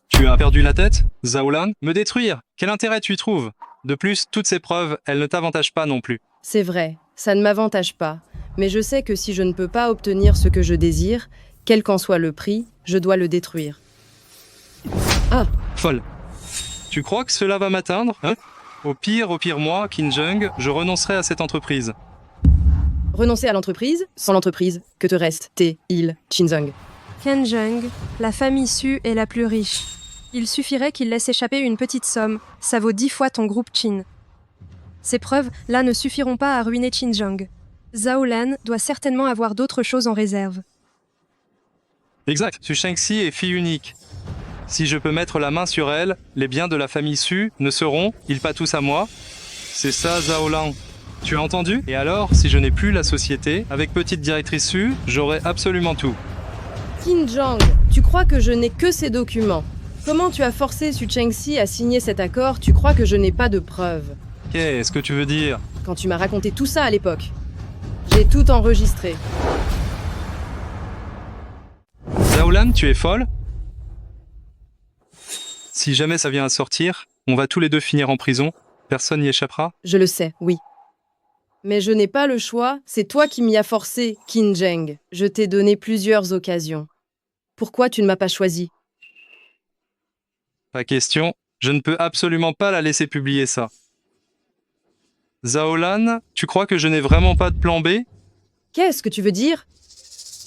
Tu as perdu la tête, Zhaolan? Me détruire? Quel intérêt tu y trouves? De plus, toutes ces preuves, elles ne t'avantagent pas non plus. C'est vrai, ça ne m'avantage pas. Mais je sais que si je ne peux pas obtenir ce que je désire, quel qu'en soit le prix, je dois le détruire. Ah! Folle. Tu crois que cela va m'atteindre, hein? Au pire, moi, Qinzheng, je renoncerai à cette entreprise. Renoncer à l'entreprise? Sans l'entreprise, que te reste-t-il, Qinzheng? Qinzheng, la famille Su est la plus riche. Il suffirait qu'il laisse échapper une petite somme, ça vaut 10 fois ton groupe Qin. Ces preuves, là, ne suffiront pas à ruiner Qinzheng. Zhaolan doit certainement avoir d'autres choses en réserve. Exact, Su Shangxi est fille unique. Si je peux mettre la main sur elle, les biens de la famille Su ne seront-ils pas tous à moi? C'est ça, Zhaolan. Tu as entendu? Et alors, si je n'ai plus la société, avec petite directrice Su, j'aurai absolument tout. Qinzheng, tu crois que je n'ai que ces documents? Comment tu as forcé Su Shangxi à signer cet accord? Tu crois que je n'ai pas de preuves? Qu'est-ce que tu veux dire? Quand tu m'as raconté tout ça à l'époque. J'ai tout enregistré. Zhaolan, tu es folle? Si jamais ça vient à sortir, on va tous les deux finir en prison. Personne n'y échappera? Je le sais, oui. Mais je n'ai pas le choix, c'est toi qui m'y as forcé, Qinzheng. Je t'ai donné plusieurs occasions. Pourquoi tu ne m'as pas choisi? Pas question, je ne peux absolument pas la laisser publier ça. Zhaolan, tu crois que je n'ai vraiment pas de plan B? Qu'est-ce que tu veux dire?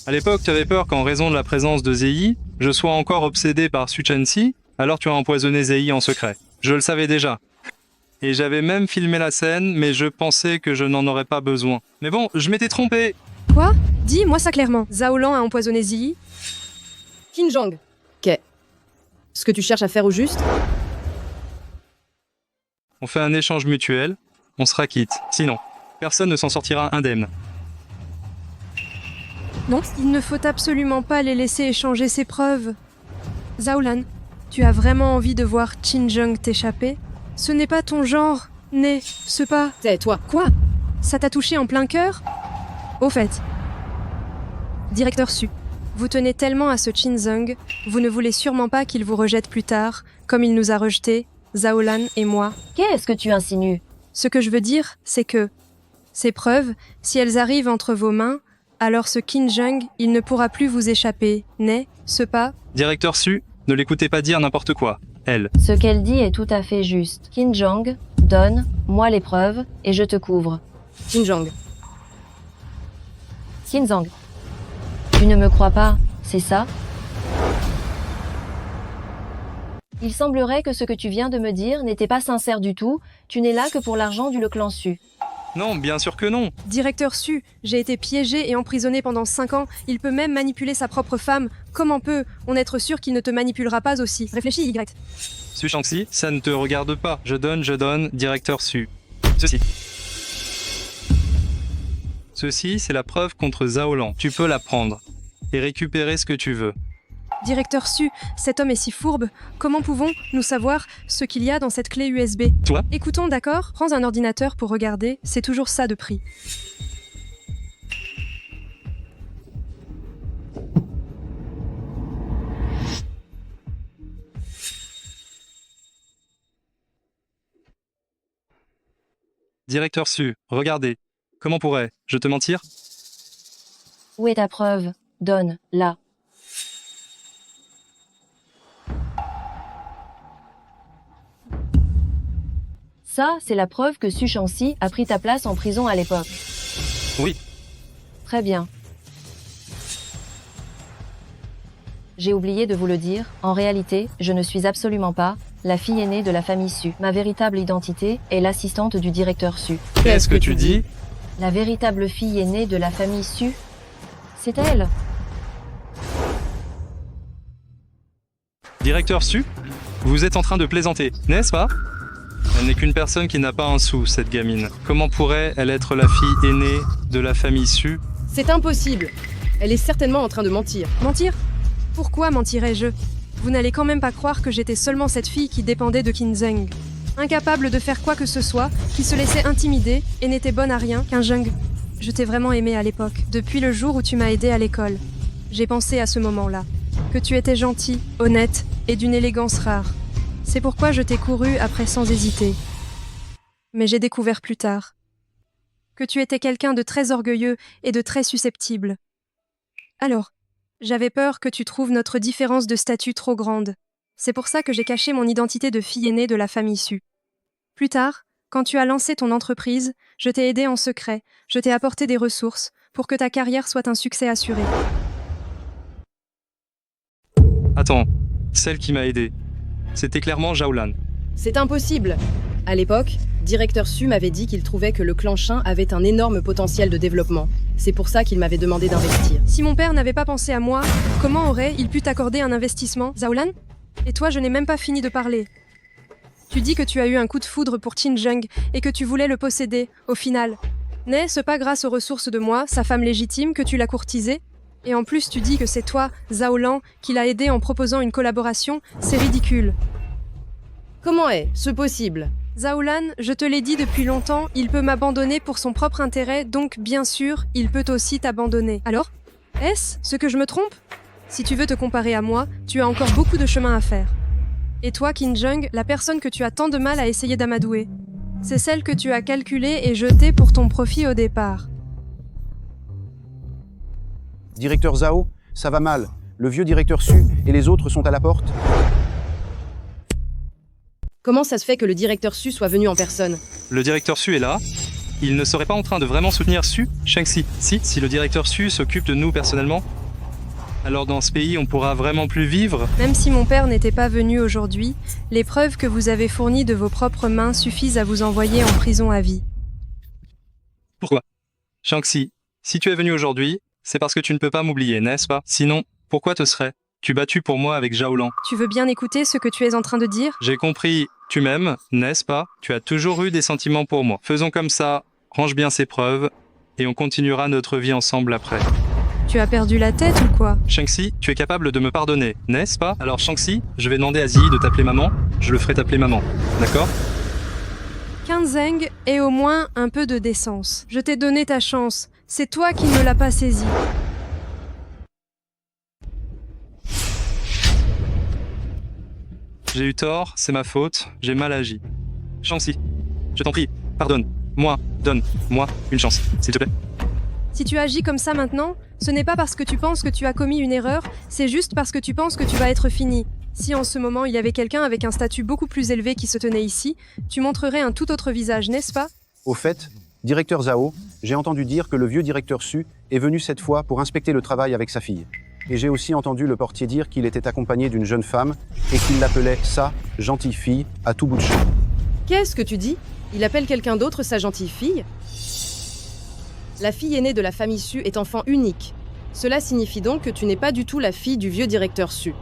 À l'époque, tu avais peur qu'en raison de la présence de Ziyi, je sois encore obsédé par Su Shangxi, alors tu as empoisonné Ziyi en secret. Je le savais déjà. Et j'avais même filmé la scène, mais je pensais que je n'en aurais pas besoin. Mais bon, je m'étais trompé. Quoi? Dis-moi ça clairement. Zhaolan a empoisonné Ziyi? Qinzheng, ce que tu cherches à faire au juste? On fait un échange mutuel, on sera quitte. Sinon, personne ne s'en sortira indemne. Non, il ne faut absolument pas les laisser échanger ces preuves. Zhaolan, tu as vraiment envie de voir Qinzheng t'échapper? Ce n'est pas ton genre, n'est-ce pas? Tais-toi. Quoi? Ça t'a touché en plein cœur? Au fait, directeur Su, vous tenez tellement à ce Qinzheng, vous ne voulez sûrement pas qu'il vous rejette plus tard, comme il nous a rejetés, Zhaolan et moi. Qu'est-ce que tu insinues? Ce que je veux dire, c'est que ces preuves, si elles arrivent entre vos mains, alors ce Qinzheng, il ne pourra plus vous échapper, n'est-ce pas? Directeur Su, ne l'écoutez pas dire n'importe quoi. Elle. Ce qu'elle dit est tout à fait juste. Qinzheng, donne-moi les preuves et je te couvre. Qinzheng. Qinzheng. Tu ne me crois pas, c'est ça? Il semblerait que ce que tu viens de me dire n'était pas sincère du tout. Tu n'es là que pour l'argent du clan Su. Non, bien sûr que non. Directeur Su, j'ai été piégé et emprisonné pendant 5 ans. Il peut même manipuler sa propre femme. Comment peut-on être sûr qu'il ne te manipulera pas aussi? Réfléchis, Y. Su Shangxi, ça ne te regarde pas. Je donne, directeur Su. Ceci, c'est la preuve contre Zhaolan. Tu peux la prendre et récupérer ce que tu veux. Directeur Su, cet homme est si fourbe. Comment pouvons-nous savoir ce qu'il y a dans cette clé USB? Toi? Écoutons, d'accord? Prends un ordinateur pour regarder, c'est toujours ça de prix. Directeur Su, regardez. Comment pourrais-je te mentir? Où est ta preuve? Donne-la. Ça, c'est la preuve que Su Shangxi a pris ta place en prison à l'époque. Oui. Très bien. J'ai oublié de vous le dire, en réalité, je ne suis absolument pas la fille aînée de la famille Su. Ma véritable identité est l'assistante du directeur Su. Qu'est-ce que tu dis? La véritable fille aînée de la famille Su, c'est elle. Directeur Su, vous êtes en train de plaisanter, n'est-ce pas? Elle n'est qu'une personne qui n'a pas un sou, cette gamine. Comment pourrait-elle être la fille aînée de la famille Su? C'est impossible. Elle est certainement en train de mentir. Mentir? Pourquoi mentirais-je? Vous n'allez quand même pas croire que j'étais seulement cette fille qui dépendait de Qin Zheng. Incapable de faire quoi que ce soit, qui se laissait intimider et n'était bonne à rien qu'un Zheng. Je t'ai vraiment aimé à l'époque, depuis le jour où tu m'as aidé à l'école. J'ai pensé à ce moment-là, que tu étais gentil, honnête et d'une élégance rare. C'est pourquoi je t'ai couru après sans hésiter. Mais j'ai découvert plus tard que tu étais quelqu'un de très orgueilleux et de très susceptible. Alors, j'avais peur que tu trouves notre différence de statut trop grande. C'est pour ça que j'ai caché mon identité de fille aînée de la famille Su. Plus tard, quand tu as lancé ton entreprise, je t'ai aidé en secret, je t'ai apporté des ressources pour que ta carrière soit un succès assuré. Attends, celle qui m'a aidé. C'était clairement Zhao-Lan. C'est impossible. À l'époque, Directeur Su m'avait dit qu'il trouvait que le clan Shin avait un énorme potentiel de développement. C'est pour ça qu'il m'avait demandé d'investir. Si mon père n'avait pas pensé à moi, comment aurait-il pu t'accorder un investissement, Zhao-Lan? Et toi, je n'ai même pas fini de parler. Tu dis que tu as eu un coup de foudre pour Qin Zheng et que tu voulais le posséder, au final. N'est-ce pas grâce aux ressources de moi, sa femme légitime, que tu l'as courtisé? Et en plus, tu dis que c'est toi, Zhao-Lan, qui l'a aidé en proposant une collaboration? C'est ridicule. Comment est-ce possible? Zhao-Lan, je te l'ai dit depuis longtemps, il peut m'abandonner pour son propre intérêt, donc bien sûr, il peut aussi t'abandonner. Alors? Est-ce ce que je me trompe? Si tu veux te comparer à moi, tu as encore beaucoup de chemin à faire. Et toi, Qin Zheng, la personne que tu as tant de mal à essayer d'amadouer, c'est celle que tu as calculée et jetée pour ton profit au départ. Directeur Zhao, ça va mal. Le vieux directeur Su et les autres sont à la porte. Comment ça se fait que le directeur Su soit venu en personne? Le directeur Su est là. Il ne serait pas en train de vraiment soutenir Su Shangxi? Si le directeur Su s'occupe de nous personnellement, alors dans ce pays, on pourra vraiment plus vivre. Même si mon père n'était pas venu aujourd'hui, les preuves que vous avez fournies de vos propres mains suffisent à vous envoyer en prison à vie. Pourquoi? Shangxi, si tu es venu aujourd'hui, c'est parce que tu ne peux pas m'oublier, n'est-ce pas? Sinon, pourquoi te serais-tu battu pour moi avec Zhao-Lan? Tu veux bien écouter ce que tu es en train de dire? J'ai compris, tu m'aimes, n'est-ce pas? Tu as toujours eu des sentiments pour moi. Faisons comme ça, range bien ces preuves, et on continuera notre vie ensemble après. Tu as perdu la tête ou quoi? Shangxi, tu es capable de me pardonner, n'est-ce pas? Alors Shangxi, je vais demander à Ziyi de t'appeler maman, je le ferai t'appeler maman, d'accord? Qin Zheng ait au moins un peu de décence. Je t'ai donné ta chance, c'est toi qui ne l'as pas saisie. J'ai eu tort, c'est ma faute, j'ai mal agi. Shangxi, je t'en prie, pardonne-moi, donne-moi une chance, s'il te plaît. Si tu agis comme ça maintenant, ce n'est pas parce que tu penses que tu as commis une erreur, c'est juste parce que tu penses que tu vas être fini. Si en ce moment il y avait quelqu'un avec un statut beaucoup plus élevé qui se tenait ici, tu montrerais un tout autre visage, n'est-ce pas? Au fait, directeur Zhao, j'ai entendu dire que le vieux directeur Su est venu cette fois pour inspecter le travail avec sa fille. Et j'ai aussi entendu le portier dire qu'il était accompagné d'une jeune femme et qu'il l'appelait sa gentille fille à tout bout de champ. Qu'est-ce que tu dis? Il appelle quelqu'un d'autre sa gentille fille? La fille aînée de la famille Su est enfant unique. Cela signifie donc que tu n'es pas du tout la fille du vieux directeur Su.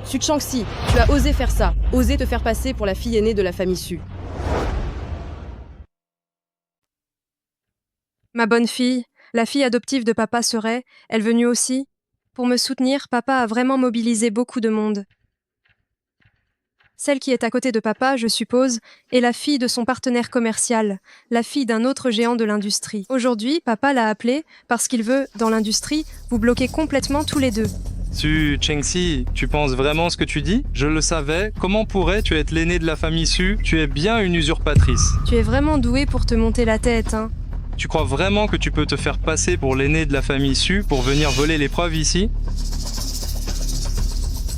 Su Shangxi, tu as osé faire ça, osé te faire passer pour la fille aînée de la famille Su. Ma bonne fille, la fille adoptive de papa serait, elle venue aussi? Pour me soutenir, papa a vraiment mobilisé beaucoup de monde. Celle qui est à côté de papa, je suppose, est la fille de son partenaire commercial, la fille d'un autre géant de l'industrie. Aujourd'hui, papa l'a appelée parce qu'il veut, dans l'industrie, vous bloquer complètement tous les deux. Su Chengxi, tu penses vraiment ce que tu dis? Je le savais. Comment pourrais-tu être l'aîné de la famille Su? Tu es bien une usurpatrice. Tu es vraiment doué pour te monter la tête, hein. Tu crois vraiment que tu peux te faire passer pour l'aîné de la famille Su pour venir voler les preuves ici?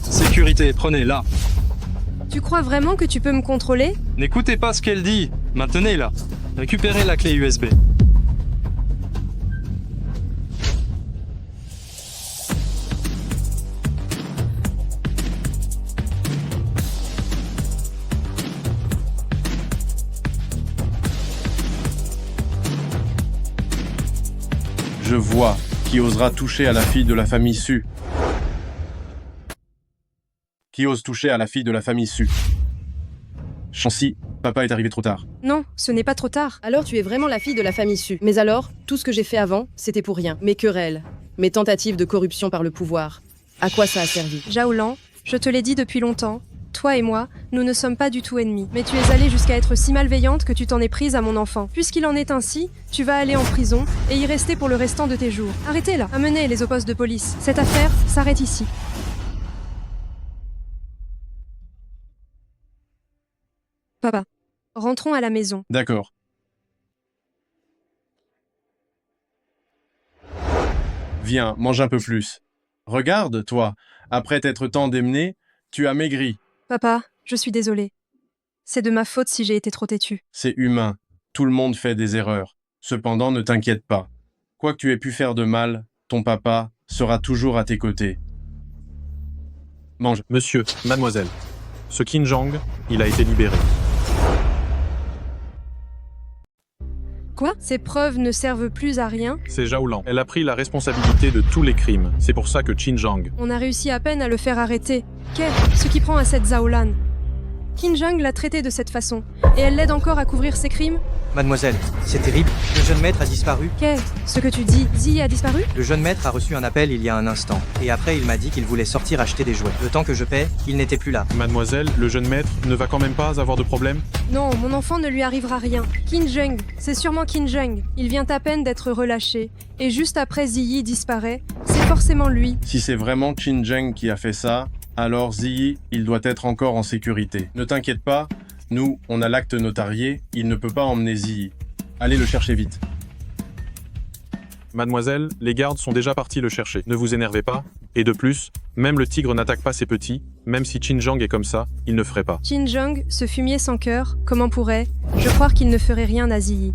Sécurité, prenez-la. Tu crois vraiment que tu peux me contrôler? N'écoutez pas ce qu'elle dit. Maintenez-la. Récupérez la clé USB. Je vois qui osera toucher à la fille de la famille Su. Qui ose toucher à la fille de la famille Su? Chancy, papa est arrivé trop tard. Non, ce n'est pas trop tard. Alors tu es vraiment la fille de la famille Su. Mais alors, tout ce que j'ai fait avant, c'était pour rien. Mes querelles, mes tentatives de corruption par le pouvoir. À quoi ça a servi? Jaolan, je te l'ai dit depuis longtemps. Toi et moi, nous ne sommes pas du tout ennemis. Mais tu es allée jusqu'à être si malveillante que tu t'en es prise à mon enfant. Puisqu'il en est ainsi, tu vas aller en prison et y rester pour le restant de tes jours. Arrêtez-la. Amenez-les au poste de police. Cette affaire s'arrête ici. Papa, rentrons à la maison. D'accord. Viens, mange un peu plus. Regarde, toi, après t'être tant démené, tu as maigri. Papa, je suis désolée. C'est de ma faute si j'ai été trop têtue. C'est humain. Tout le monde fait des erreurs. Cependant, ne t'inquiète pas. Quoi que tu aies pu faire de mal, ton papa sera toujours à tes côtés. Mange. Monsieur, mademoiselle. Ce Qin Zhang, il a été libéré. Quoi? Ces preuves ne servent plus à rien? C'est Jaolan. Elle a pris la responsabilité de tous les crimes. C'est pour ça que Qin Zhang. On a réussi à peine à le faire arrêter. Qu'est-ce qui prend à cette Zaolan? Qin Zhang l'a traité de cette façon, et elle l'aide encore à couvrir ses crimes? Mademoiselle, c'est terrible. Le jeune maître a disparu. Ce que tu dis, Ziyi a disparu? Le jeune maître a reçu un appel il y a un instant. Et après, il m'a dit qu'il voulait sortir acheter des jouets. Le temps que je paie, il n'était plus là. Mademoiselle, le jeune maître ne va quand même pas avoir de problème? Non, mon enfant ne lui arrivera rien. Qin Zhang, c'est sûrement Qin Zhang. Il vient à peine d'être relâché. Et juste après Ziyi disparaît, c'est forcément lui. Si c'est vraiment Qin Zhang qui a fait ça, alors Ziyi, il doit être encore en sécurité. Ne t'inquiète pas, nous, on a l'acte notarié, il ne peut pas emmener Ziyi. Allez le chercher vite. Mademoiselle, les gardes sont déjà partis le chercher. Ne vous énervez pas. Et de plus, même le tigre n'attaque pas ses petits. Même si Qin Zhang est comme ça, il ne ferait pas. Qin Zhang, ce fumier sans cœur, comment pourrais-je croire qu'il ne ferait rien à Ziyi?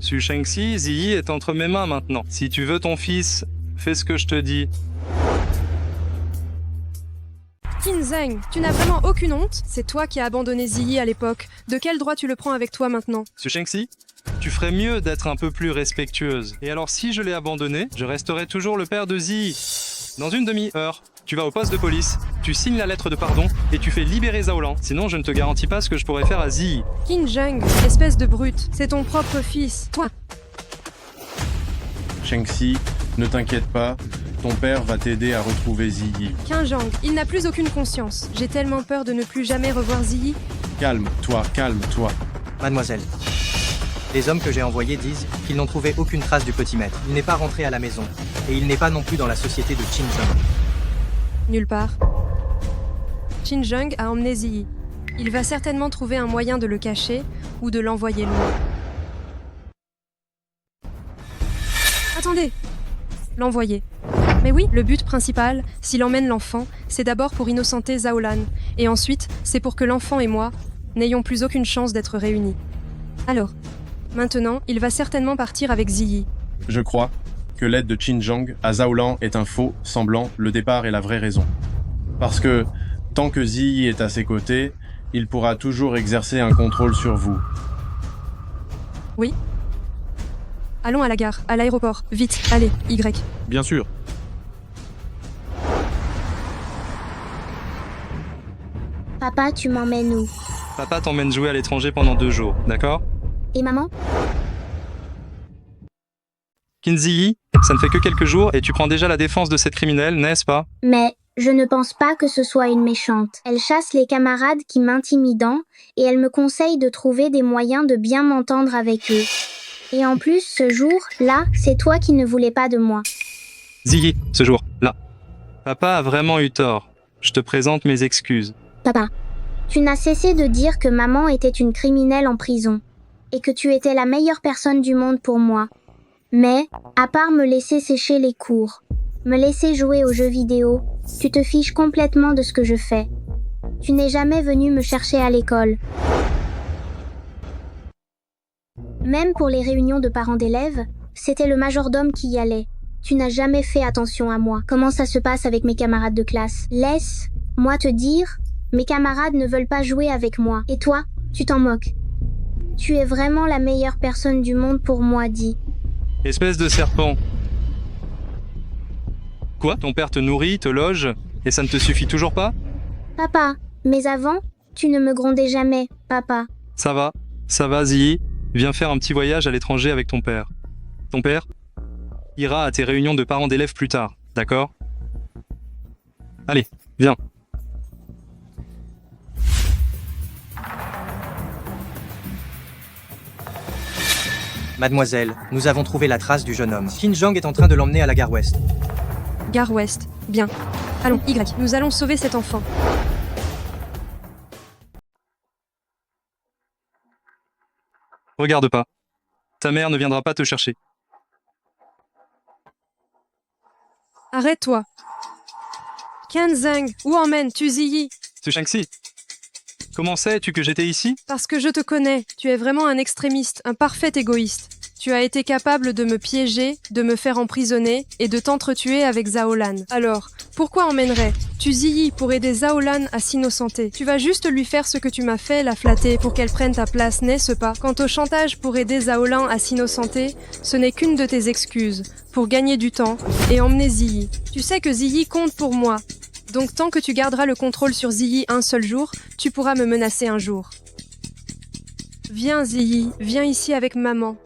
Su Shengxi, Ziyi est entre mes mains maintenant. Si tu veux ton fils, fais ce que je te dis. Qin Zhang, tu n'as vraiment aucune honte? C'est toi qui as abandonné Ziyi à l'époque. De quel droit tu le prends avec toi maintenant? Su Shengxi, tu ferais mieux d'être un peu plus respectueuse. Et alors si je l'ai abandonné, je resterai toujours le père de Ziyi. Dans une demi-heure, tu vas au poste de police, tu signes la lettre de pardon et tu fais libérer Zaolan. Sinon, je ne te garantis pas ce que je pourrais faire à Ziyi. Qin Zhang, espèce de brute, c'est ton propre fils, toi. Shengxi, ne t'inquiète pas, ton père va t'aider à retrouver Ziyi. Qin Zhang, il n'a plus aucune conscience. J'ai tellement peur de ne plus jamais revoir Ziyi. Calme-toi, calme-toi. Mademoiselle, les hommes que j'ai envoyés disent qu'ils n'ont trouvé aucune trace du petit maître. Il n'est pas rentré à la maison. Et il n'est pas non plus dans la société de Qin Zhang. Nulle part. Qin Zhang a emmené Ziyi. Il va certainement trouver un moyen de le cacher ou de l'envoyer loin. Attendez! L'envoyer. Mais oui, le but principal, s'il emmène l'enfant, c'est d'abord pour innocenter Zaolan, et ensuite, c'est pour que l'enfant et moi n'ayons plus aucune chance d'être réunis. Alors, maintenant, il va certainement partir avec Ziyi. Je crois que l'aide de Qin Zhang à Zaolan est un faux semblant, le départ est la vraie raison. Parce que, tant que Ziyi est à ses côtés, il pourra toujours exercer un contrôle sur vous. Oui. Allons à la gare, à l'aéroport, vite, allez, Y. Bien sûr. Papa, tu m'emmènes où? Papa t'emmène jouer à l'étranger pendant 2 jours, d'accord? Et maman? Qin Ziyi, ça ne fait que quelques jours et tu prends déjà la défense de cette criminelle, n'est-ce pas? Mais je ne pense pas que ce soit une méchante. Elle chasse les camarades qui m'intimident et elle me conseille de trouver des moyens de bien m'entendre avec eux. Et en plus, ce jour-là, c'est toi qui ne voulais pas de moi. Ziyi, ce jour-là. Papa a vraiment eu tort. Je te présente mes excuses. Papa, tu n'as cessé de dire que maman était une criminelle en prison. Et que tu étais la meilleure personne du monde pour moi. Mais, à part me laisser sécher les cours, me laisser jouer aux jeux vidéo, tu te fiches complètement de ce que je fais. Tu n'es jamais venu me chercher à l'école. Même pour les réunions de parents d'élèves, c'était le majordome qui y allait. Tu n'as jamais fait attention à moi. Comment ça se passe avec mes camarades de classe? Laisse-moi te dire, mes camarades ne veulent pas jouer avec moi. Et toi, tu t'en moques. Tu es vraiment la meilleure personne du monde pour moi, dis. Espèce de serpent. Quoi? Ton père te nourrit, te loge, et ça ne te suffit toujours pas? Papa, mais avant, tu ne me grondais jamais, papa. Ça va, Ziyi. Viens faire un petit voyage à l'étranger avec ton père. Ton père ira à tes réunions de parents d'élèves plus tard, d'accord? Allez, viens. Mademoiselle, nous avons trouvé la trace du jeune homme. Qin Zhang est en train de l'emmener à la gare ouest. Gare ouest. Bien. Allons, Y. Nous allons sauver cet enfant. Regarde pas. Ta mère ne viendra pas te chercher. Arrête-toi. Kenzeng, où emmènes-tu Ziyi? C'est Shang-Chi. Comment sais-tu que j'étais ici? Parce que je te connais. Tu es vraiment un extrémiste, un parfait égoïste. Tu as été capable de me piéger, de me faire emprisonner et de t'entretuer avec Zhao Lan. Alors, pourquoi emmènerais-tu Ziyi pour aider Zhao Lan à s'innocenter? Tu vas juste lui faire ce que tu m'as fait, la flatter, pour qu'elle prenne ta place, n'est-ce pas? Quant au chantage pour aider Zhao Lan à s'innocenter, ce n'est qu'une de tes excuses, pour gagner du temps et emmener Ziyi. Tu sais que Ziyi compte pour moi. Donc tant que tu garderas le contrôle sur Ziyi un seul jour, tu pourras me menacer un jour. Viens Ziyi, viens ici avec maman.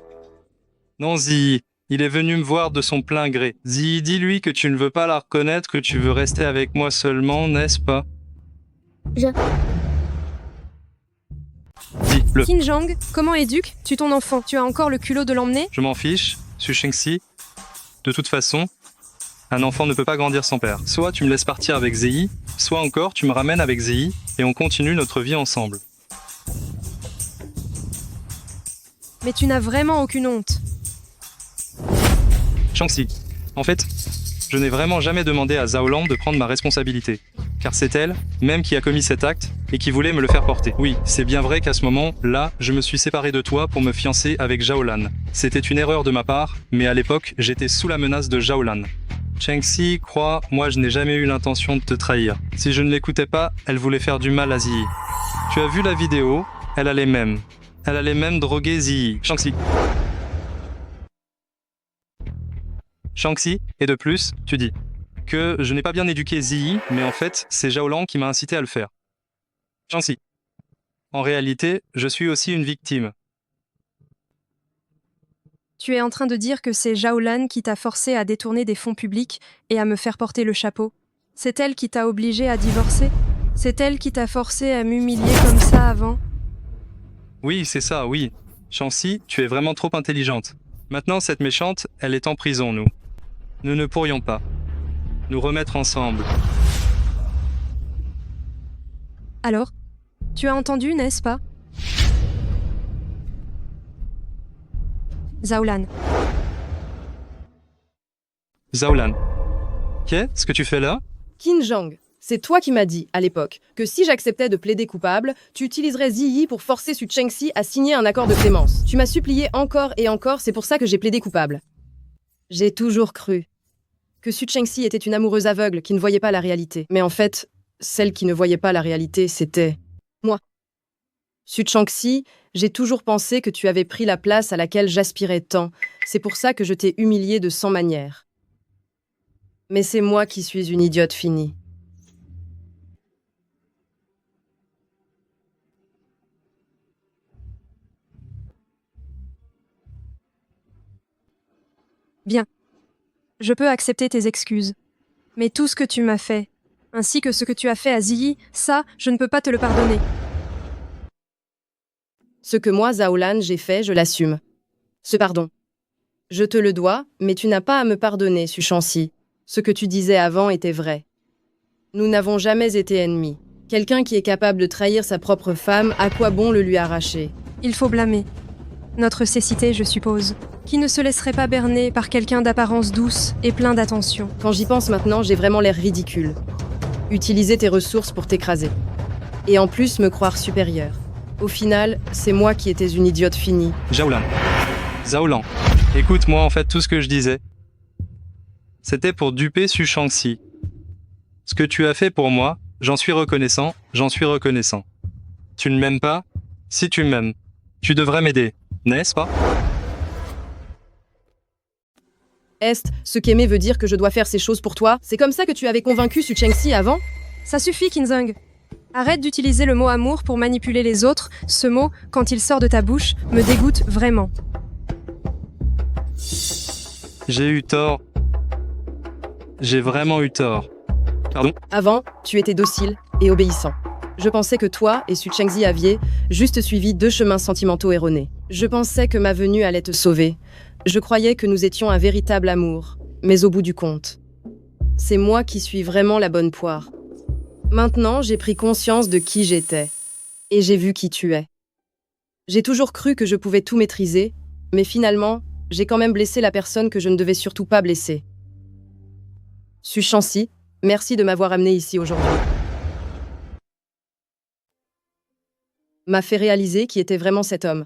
Non, Ziyi, il est venu me voir de son plein gré. Ziyi, dis-lui que tu ne veux pas la reconnaître, que tu veux rester avec moi seulement, n'est-ce pas? Dis-le. Qin Zhang, comment éduques-tu ton enfant? Tu as encore le culot de l'emmener? Je m'en fiche, Su Shengxi. De toute façon, un enfant ne peut pas grandir sans père. Soit tu me laisses partir avec Ziyi, soit encore tu me ramènes avec Ziyi et on continue notre vie ensemble. Mais tu n'as vraiment aucune honte. Shang-Chi, en fait, je n'ai vraiment jamais demandé à Zhao Lan de prendre ma responsabilité. Car c'est elle, même qui a commis cet acte, et qui voulait me le faire porter. Oui, c'est bien vrai qu'à ce moment-là, je me suis séparé de toi pour me fiancer avec Zhao Lan. C'était une erreur de ma part, mais à l'époque, j'étais sous la menace de Zhao Lan. Shang-Chi, crois, moi je n'ai jamais eu l'intention de te trahir. Si je ne l'écoutais pas, elle voulait faire du mal à Ziyi. Tu as vu la vidéo, elle allait même droguer Ziyi. Shang-Chi. Shang-Chi, et de plus, tu dis que je n'ai pas bien éduqué Ziyi, mais en fait, c'est Zhao Lan qui m'a incité à le faire. Shang-Chi. En réalité, je suis aussi une victime. Tu es en train de dire que c'est Zhao Lan qui t'a forcé à détourner des fonds publics et à me faire porter le chapeau. C'est elle qui t'a obligé à divorcer? C'est elle qui t'a forcé à m'humilier comme ça avant? Oui, c'est ça, oui. Shang-Chi, tu es vraiment trop intelligente. Maintenant, cette méchante, elle est en prison, nous. Nous ne pourrions pas nous remettre ensemble. Alors, tu as entendu, n'est-ce pas? Zhao Lan. Zhao Lan. Qu'est-ce que tu fais là? Qin Zhang, c'est toi qui m'as dit, à l'époque, que si j'acceptais de plaider coupable, tu utiliserais Ziyi pour forcer Su Shengxi à signer un accord de clémence. Tu m'as supplié encore et encore, c'est pour ça que j'ai plaidé coupable. J'ai toujours cru que Su Shengxi était une amoureuse aveugle qui ne voyait pas la réalité. Mais en fait, celle qui ne voyait pas la réalité, c'était moi. Su Shengxi, j'ai toujours pensé que tu avais pris la place à laquelle j'aspirais tant. C'est pour ça que je t'ai humilié de 100 manières. Mais c'est moi qui suis une idiote finie. Bien. Je peux accepter tes excuses. Mais tout ce que tu m'as fait, ainsi que ce que tu as fait à Ziyi, ça, je ne peux pas te le pardonner. Ce que moi, Zhao Lan, j'ai fait, je l'assume. Ce pardon. Je te le dois, mais tu n'as pas à me pardonner, Su Shangxi. Ce que tu disais avant était vrai. Nous n'avons jamais été ennemis. Quelqu'un qui est capable de trahir sa propre femme, à quoi bon le lui arracher? Il faut blâmer. Notre cécité, je suppose. Qui ne se laisserait pas berner par quelqu'un d'apparence douce et plein d'attention. Quand j'y pense maintenant, j'ai vraiment l'air ridicule. Utiliser tes ressources pour t'écraser. Et en plus, me croire supérieure. Au final, c'est moi qui étais une idiote finie. Zhaolan, écoute-moi en fait tout ce que je disais. C'était pour duper Su Shangxi. Ce que tu as fait pour moi, j'en suis reconnaissant, j'en suis reconnaissant. Tu ne m'aimes pas? Si tu m'aimes, tu devrais m'aider, n'est-ce pas? Est, ce qu'aimer veut dire que je dois faire ces choses pour toi? C'est comme ça que tu avais convaincu Su Shangxi avant? Ça suffit, Qinzheng. Arrête d'utiliser le mot amour pour manipuler les autres. Ce mot, quand il sort de ta bouche, me dégoûte vraiment. J'ai eu tort. J'ai vraiment eu tort. Pardon? Avant, tu étais docile et obéissant. Je pensais que toi et Su Shangxi aviez juste suivi 2 chemins sentimentaux erronés. Je pensais que ma venue allait te sauver. Je croyais que nous étions un véritable amour. Mais au bout du compte, c'est moi qui suis vraiment la bonne poire. Maintenant, j'ai pris conscience de qui j'étais. Et j'ai vu qui tu es. J'ai toujours cru que je pouvais tout maîtriser, mais finalement, j'ai quand même blessé la personne que je ne devais surtout pas blesser. Su Shangxi, merci de m'avoir amené ici aujourd'hui. M'a fait réaliser qui était vraiment cet homme.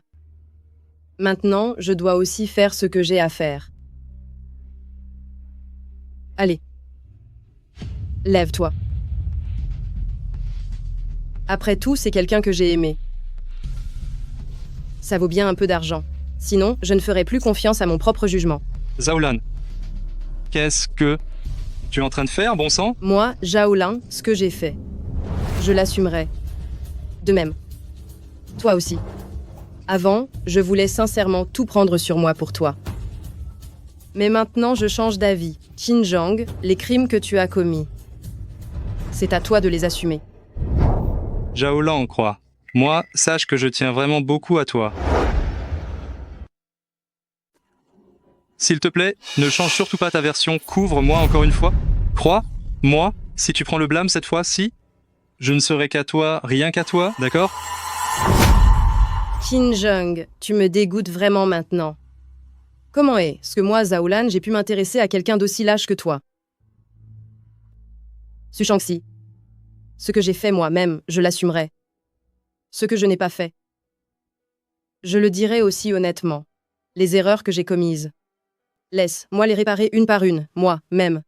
Maintenant, je dois aussi faire ce que j'ai à faire. Allez. Lève-toi. Après tout, c'est quelqu'un que j'ai aimé. Ça vaut bien un peu d'argent. Sinon, je ne ferai plus confiance à mon propre jugement. Zhaolan, qu'est-ce que tu es en train de faire, bon sang? Moi, Zhaolan, ce que j'ai fait. Je l'assumerai. De même. Toi aussi. Avant, je voulais sincèrement tout prendre sur moi pour toi. Mais maintenant, je change d'avis. Qinzheng, les crimes que tu as commis, c'est à toi de les assumer. Zhaolan, crois. Moi, sache que je tiens vraiment beaucoup à toi. S'il te plaît, ne change surtout pas ta version, couvre-moi encore une fois. Crois, moi, si tu prends le blâme cette fois-ci, je ne serai qu'à toi, rien qu'à toi, d'accord? Qinzheng, tu me dégoûtes vraiment maintenant. Comment est-ce que moi, Zhaolan, j'ai pu m'intéresser à quelqu'un d'aussi lâche que toi? Su Shangxi, ce que j'ai fait moi-même, je l'assumerai. Ce que je n'ai pas fait, je le dirai aussi honnêtement. Les erreurs que j'ai commises. Laisse-moi les réparer une par une, moi-même.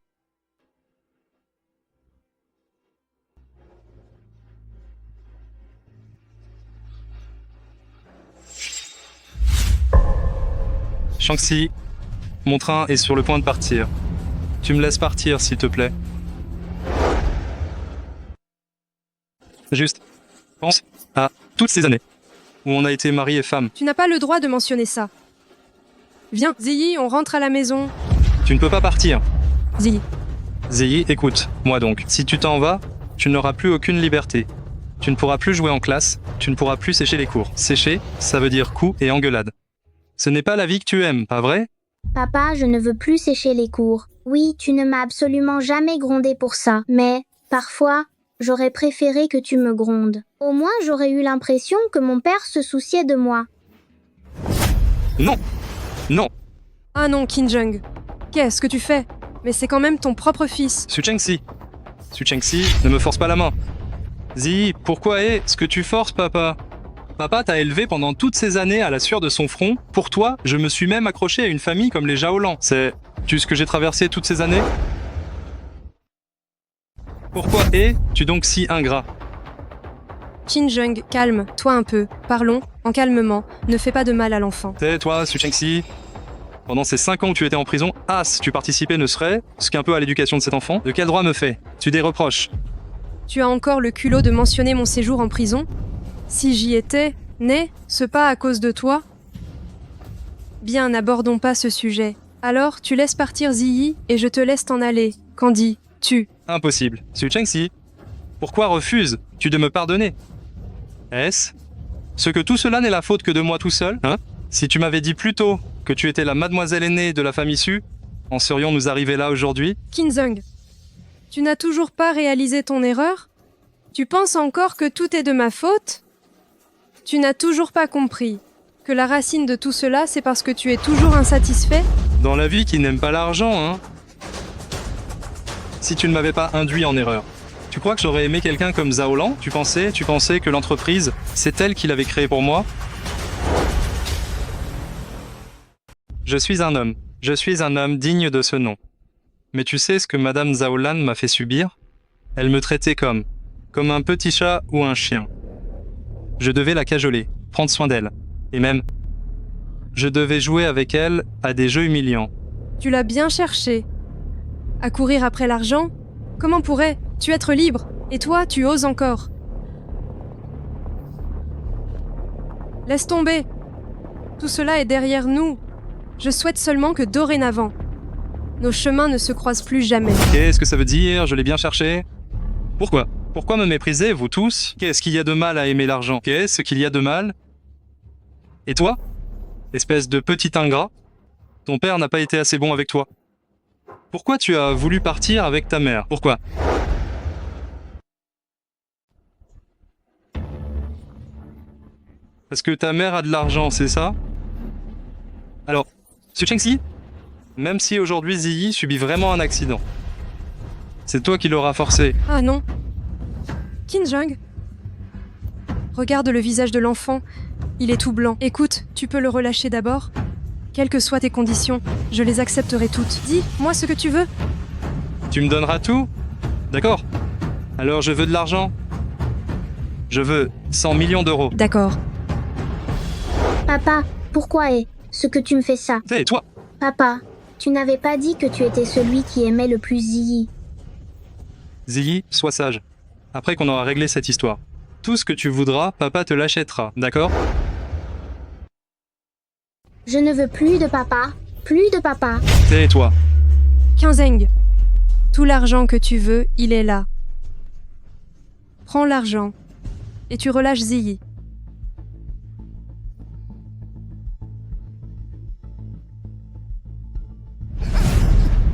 Shangxi, mon train est sur le point de partir. Tu me laisses partir, s'il te plaît. Juste, pense à toutes ces années où on a été mari et femme. Tu n'as pas le droit de mentionner ça. Viens, Ziyi, on rentre à la maison. Tu ne peux pas partir. Ziyi. Ziyi, écoute, moi donc. Si tu t'en vas, tu n'auras plus aucune liberté. Tu ne pourras plus jouer en classe, tu ne pourras plus sécher les cours. Sécher, ça veut dire coups et engueulades. Ce n'est pas la vie que tu aimes, pas vrai? Papa, je ne veux plus sécher les cours. Oui, tu ne m'as absolument jamais grondé pour ça, mais, parfois, j'aurais préféré que tu me grondes. Au moins, j'aurais eu l'impression que mon père se souciait de moi. Non! Non! Ah non, Qinzheng. Qu'est-ce que tu fais? Mais c'est quand même ton propre fils. Su Shangxi, ne me force pas la main. Ziyi, pourquoi est-ce que tu forces, papa? Papa t'a élevé pendant toutes ces années à la sueur de son front. Pour toi, je me suis même accroché à une famille comme les Zhaolan. C'est-tu ce que j'ai traversé toutes ces années? Pourquoi es-tu donc si ingrat? Qinzheng, calme-toi un peu. Parlons, en calmement. Ne fais pas de mal à l'enfant. Tais-toi, Su Shangxi. Pendant ces 5 ans où tu étais en prison, tu participais ne serait-ce qu'un peu à l'éducation de cet enfant. De quel droit me fais-tu des reproches? Tu as encore le culot de mentionner mon séjour en prison? Si j'y étais, ce pas à cause de toi? Bien, n'abordons pas ce sujet. Alors, tu laisses partir Ziyi et je te laisse t'en aller. Qu'en dis-tu? Impossible. Su Shangxi, pourquoi refuses-tu de me pardonner? Est-ce que tout cela n'est la faute que de moi tout seul, hein? Si tu m'avais dit plus tôt que tu étais la mademoiselle aînée de la famille Su, en serions-nous arrivés là aujourd'hui? Kinzung, tu n'as toujours pas réalisé ton erreur? Tu penses encore que tout est de ma faute? Tu n'as toujours pas compris que la racine de tout cela, c'est parce que tu es toujours insatisfait? Dans la vie qui n'aime pas l'argent, hein? Si tu ne m'avais pas induit en erreur, tu crois que j'aurais aimé quelqu'un comme Zhao Lan? Tu pensais que l'entreprise, c'est elle qui l'avait créée pour moi? Je suis un homme digne de ce nom. Mais tu sais ce que Madame Zhao Lan m'a fait subir? Elle me traitait comme un petit chat ou un chien. Je devais la cajoler, prendre soin d'elle. Et même, je devais jouer avec elle à des jeux humiliants. Tu l'as bien cherché. À courir après l'argent? Comment pourrais-tu être libre? Et toi, tu oses encore. Laisse tomber. Tout cela est derrière nous. Je souhaite seulement que dorénavant, nos chemins ne se croisent plus jamais. Qu'est-ce que ça veut dire? Je l'ai bien cherché. Pourquoi? Pourquoi me méprisez, vous tous? Qu'est-ce qu'il y a de mal à aimer l'argent? Qu'est-ce qu'il y a de mal? Et toi? Espèce de petit ingrat? Ton père n'a pas été assez bon avec toi. Pourquoi tu as voulu partir avec ta mère? Pourquoi? Parce que ta mère a de l'argent, c'est ça? Alors, Su Chengxi, même si aujourd'hui Ziyi subit vraiment un accident, c'est toi qui l'auras forcé. Ah non. Kinjung, regarde le visage de l'enfant. Il est tout blanc. Écoute, tu peux le relâcher d'abord? Quelles que soient tes conditions, je les accepterai toutes. Dis-moi ce que tu veux. Tu me donneras tout? D'accord. Alors je veux de l'argent. Je veux 100 millions d'euros. D'accord. Papa, pourquoi est-ce que tu me fais ça? Hé, toi! Papa, tu n'avais pas dit que tu étais celui qui aimait le plus Ziyi. Ziyi, sois sage. Après qu'on aura réglé cette histoire. Tout ce que tu voudras, papa te l'achètera, d'accord? Je ne veux plus de papa. Plus de papa. Tais-toi. Kinzeng, tout l'argent que tu veux, il est là. Prends l'argent et tu relâches Ziyi.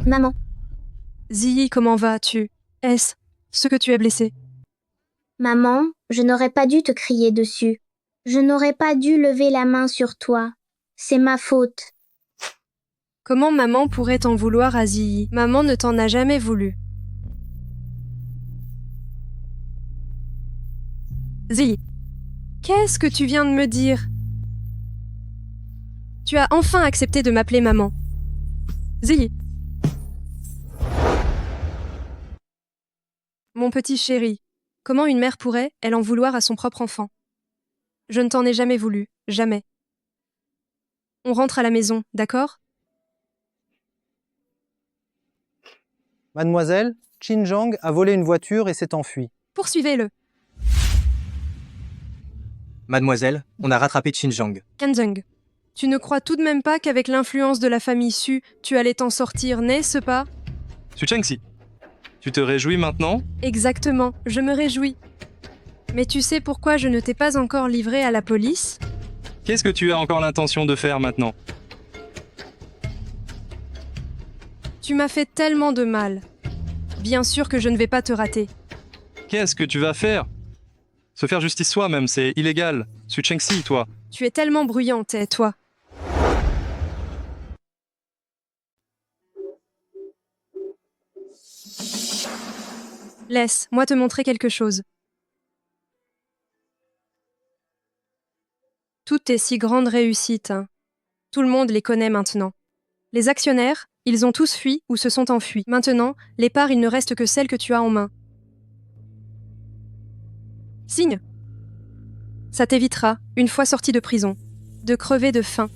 Maman. Ziyi, comment vas-tu? Est-ce que tu es blessé? Maman, je n'aurais pas dû te crier dessus. Je n'aurais pas dû lever la main sur toi. C'est ma faute. Comment maman pourrait t'en vouloir à Ziyi? Maman ne t'en a jamais voulu. Ziyi, qu'est-ce que tu viens de me dire? Tu as enfin accepté de m'appeler maman. Ziyi. Mon petit chéri, comment une mère pourrait-elle en vouloir à son propre enfant? Je ne t'en ai jamais voulu, jamais. On rentre à la maison, d'accord? Mademoiselle, Qin Zhang a volé une voiture et s'est enfui. Poursuivez-le. Mademoiselle, on a rattrapé Qin Zhang. Kinzung, tu ne crois tout de même pas qu'avec l'influence de la famille Su, tu allais t'en sortir, n'est-ce pas? Su Chengxi, tu te réjouis maintenant? Exactement, je me réjouis. Mais tu sais pourquoi je ne t'ai pas encore livré à la police? Qu'est-ce que tu as encore l'intention de faire maintenant? Tu m'as fait tellement de mal. Bien sûr que je ne vais pas te rater. Qu'est-ce que tu vas faire? Se faire justice soi-même, c'est illégal. Su Chengxi, toi. Tu es tellement bruyante, toi. Laisse-moi te montrer quelque chose. Toutes tes si grandes réussites, hein. Tout le monde les connaît maintenant. Les actionnaires, ils ont tous fui ou se sont enfuis. Maintenant, les parts, il ne reste que celles que tu as en main. Signe. Ça t'évitera, une fois sorti de prison, de crever de faim.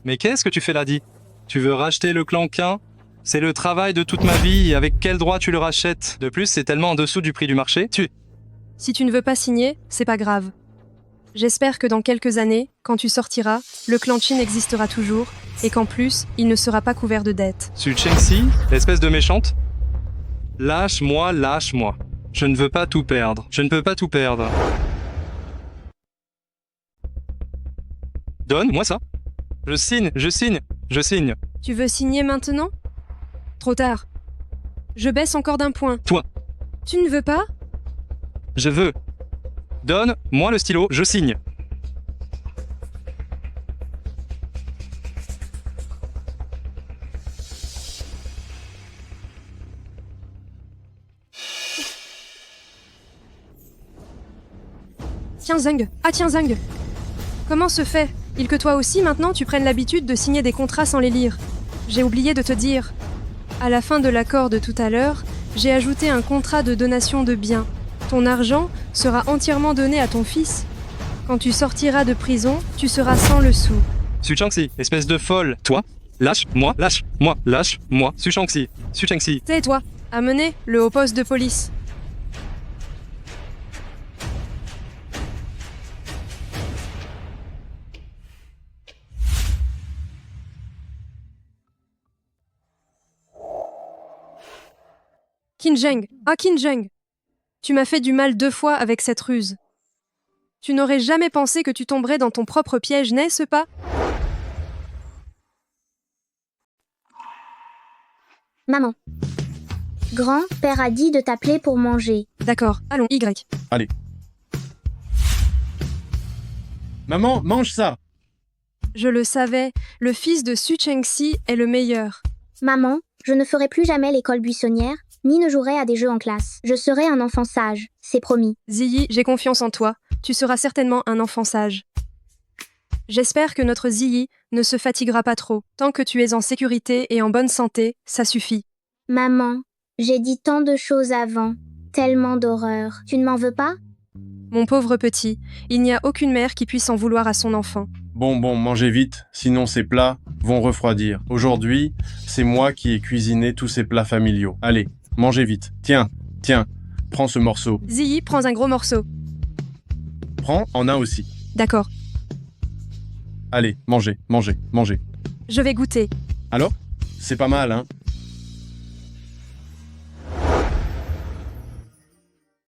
Mais qu'est-ce que tu fais là, dit? Tu veux racheter le clan Qin? C'est le travail de toute ma vie, et avec quel droit tu le rachètes? De plus, c'est tellement en dessous du prix du marché. Si tu ne veux pas signer, c'est pas grave. J'espère que dans quelques années, quand tu sortiras, le clan Qin existera toujours, et qu'en plus, il ne sera pas couvert de dettes. Su Chengxi, espèce de méchante? Lâche-moi, lâche-moi. Je ne veux pas tout perdre. Je ne peux pas tout perdre. Donne-moi ça. Je signe, je signe, je signe. Tu veux signer maintenant? Trop tard. Je baisse encore d'un point. Toi, Tu ne veux pas? je veux. Donne-moi le stylo, je signe. Tiens Zeng. Ah tiens Zeng. Comment se fait il que toi aussi maintenant tu prennes l'habitude de signer des contrats sans les lire? J'ai oublié de te dire. À la fin de l'accord de tout à l'heure, j'ai ajouté un contrat de donation de biens. Ton argent sera entièrement donné à ton fils. Quand tu sortiras de prison, tu seras sans le sou. Su Changxi, espèce de folle. Toi, lâche-moi, lâche-moi, lâche-moi. Su Changxi, Su Changxi. Tais-toi. Amenez le haut poste de police. Qinzheng, ah Qinzheng, tu m'as fait du mal 2 fois avec cette ruse. Tu n'aurais jamais pensé que tu tomberais dans ton propre piège, n'est-ce pas? Maman. Grand-père a dit de t'appeler pour manger. D'accord, allons, Y. Allez. Maman, mange ça. Je le savais, le fils de Su Chengxi est le meilleur. Maman, je ne ferai plus jamais l'école buissonnière, ni ne jouerai à des jeux en classe. Je serai un enfant sage, c'est promis. Ziyi, j'ai confiance en toi. Tu seras certainement un enfant sage. J'espère que notre Ziyi ne se fatiguera pas trop. Tant que tu es en sécurité et en bonne santé, ça suffit. Maman, j'ai dit tant de choses avant, tellement d'horreurs. Tu ne m'en veux pas? Mon pauvre petit, il n'y a aucune mère qui puisse en vouloir à son enfant. Bon, mangez vite, sinon ces plats vont refroidir. Aujourd'hui, c'est moi qui ai cuisiné tous ces plats familiaux. Allez, mangez vite. Tiens, prends ce morceau. Ziyi, prends un gros morceau. Prends en un aussi. D'accord. Allez, mangez. Je vais goûter. Alors? C'est pas mal, hein?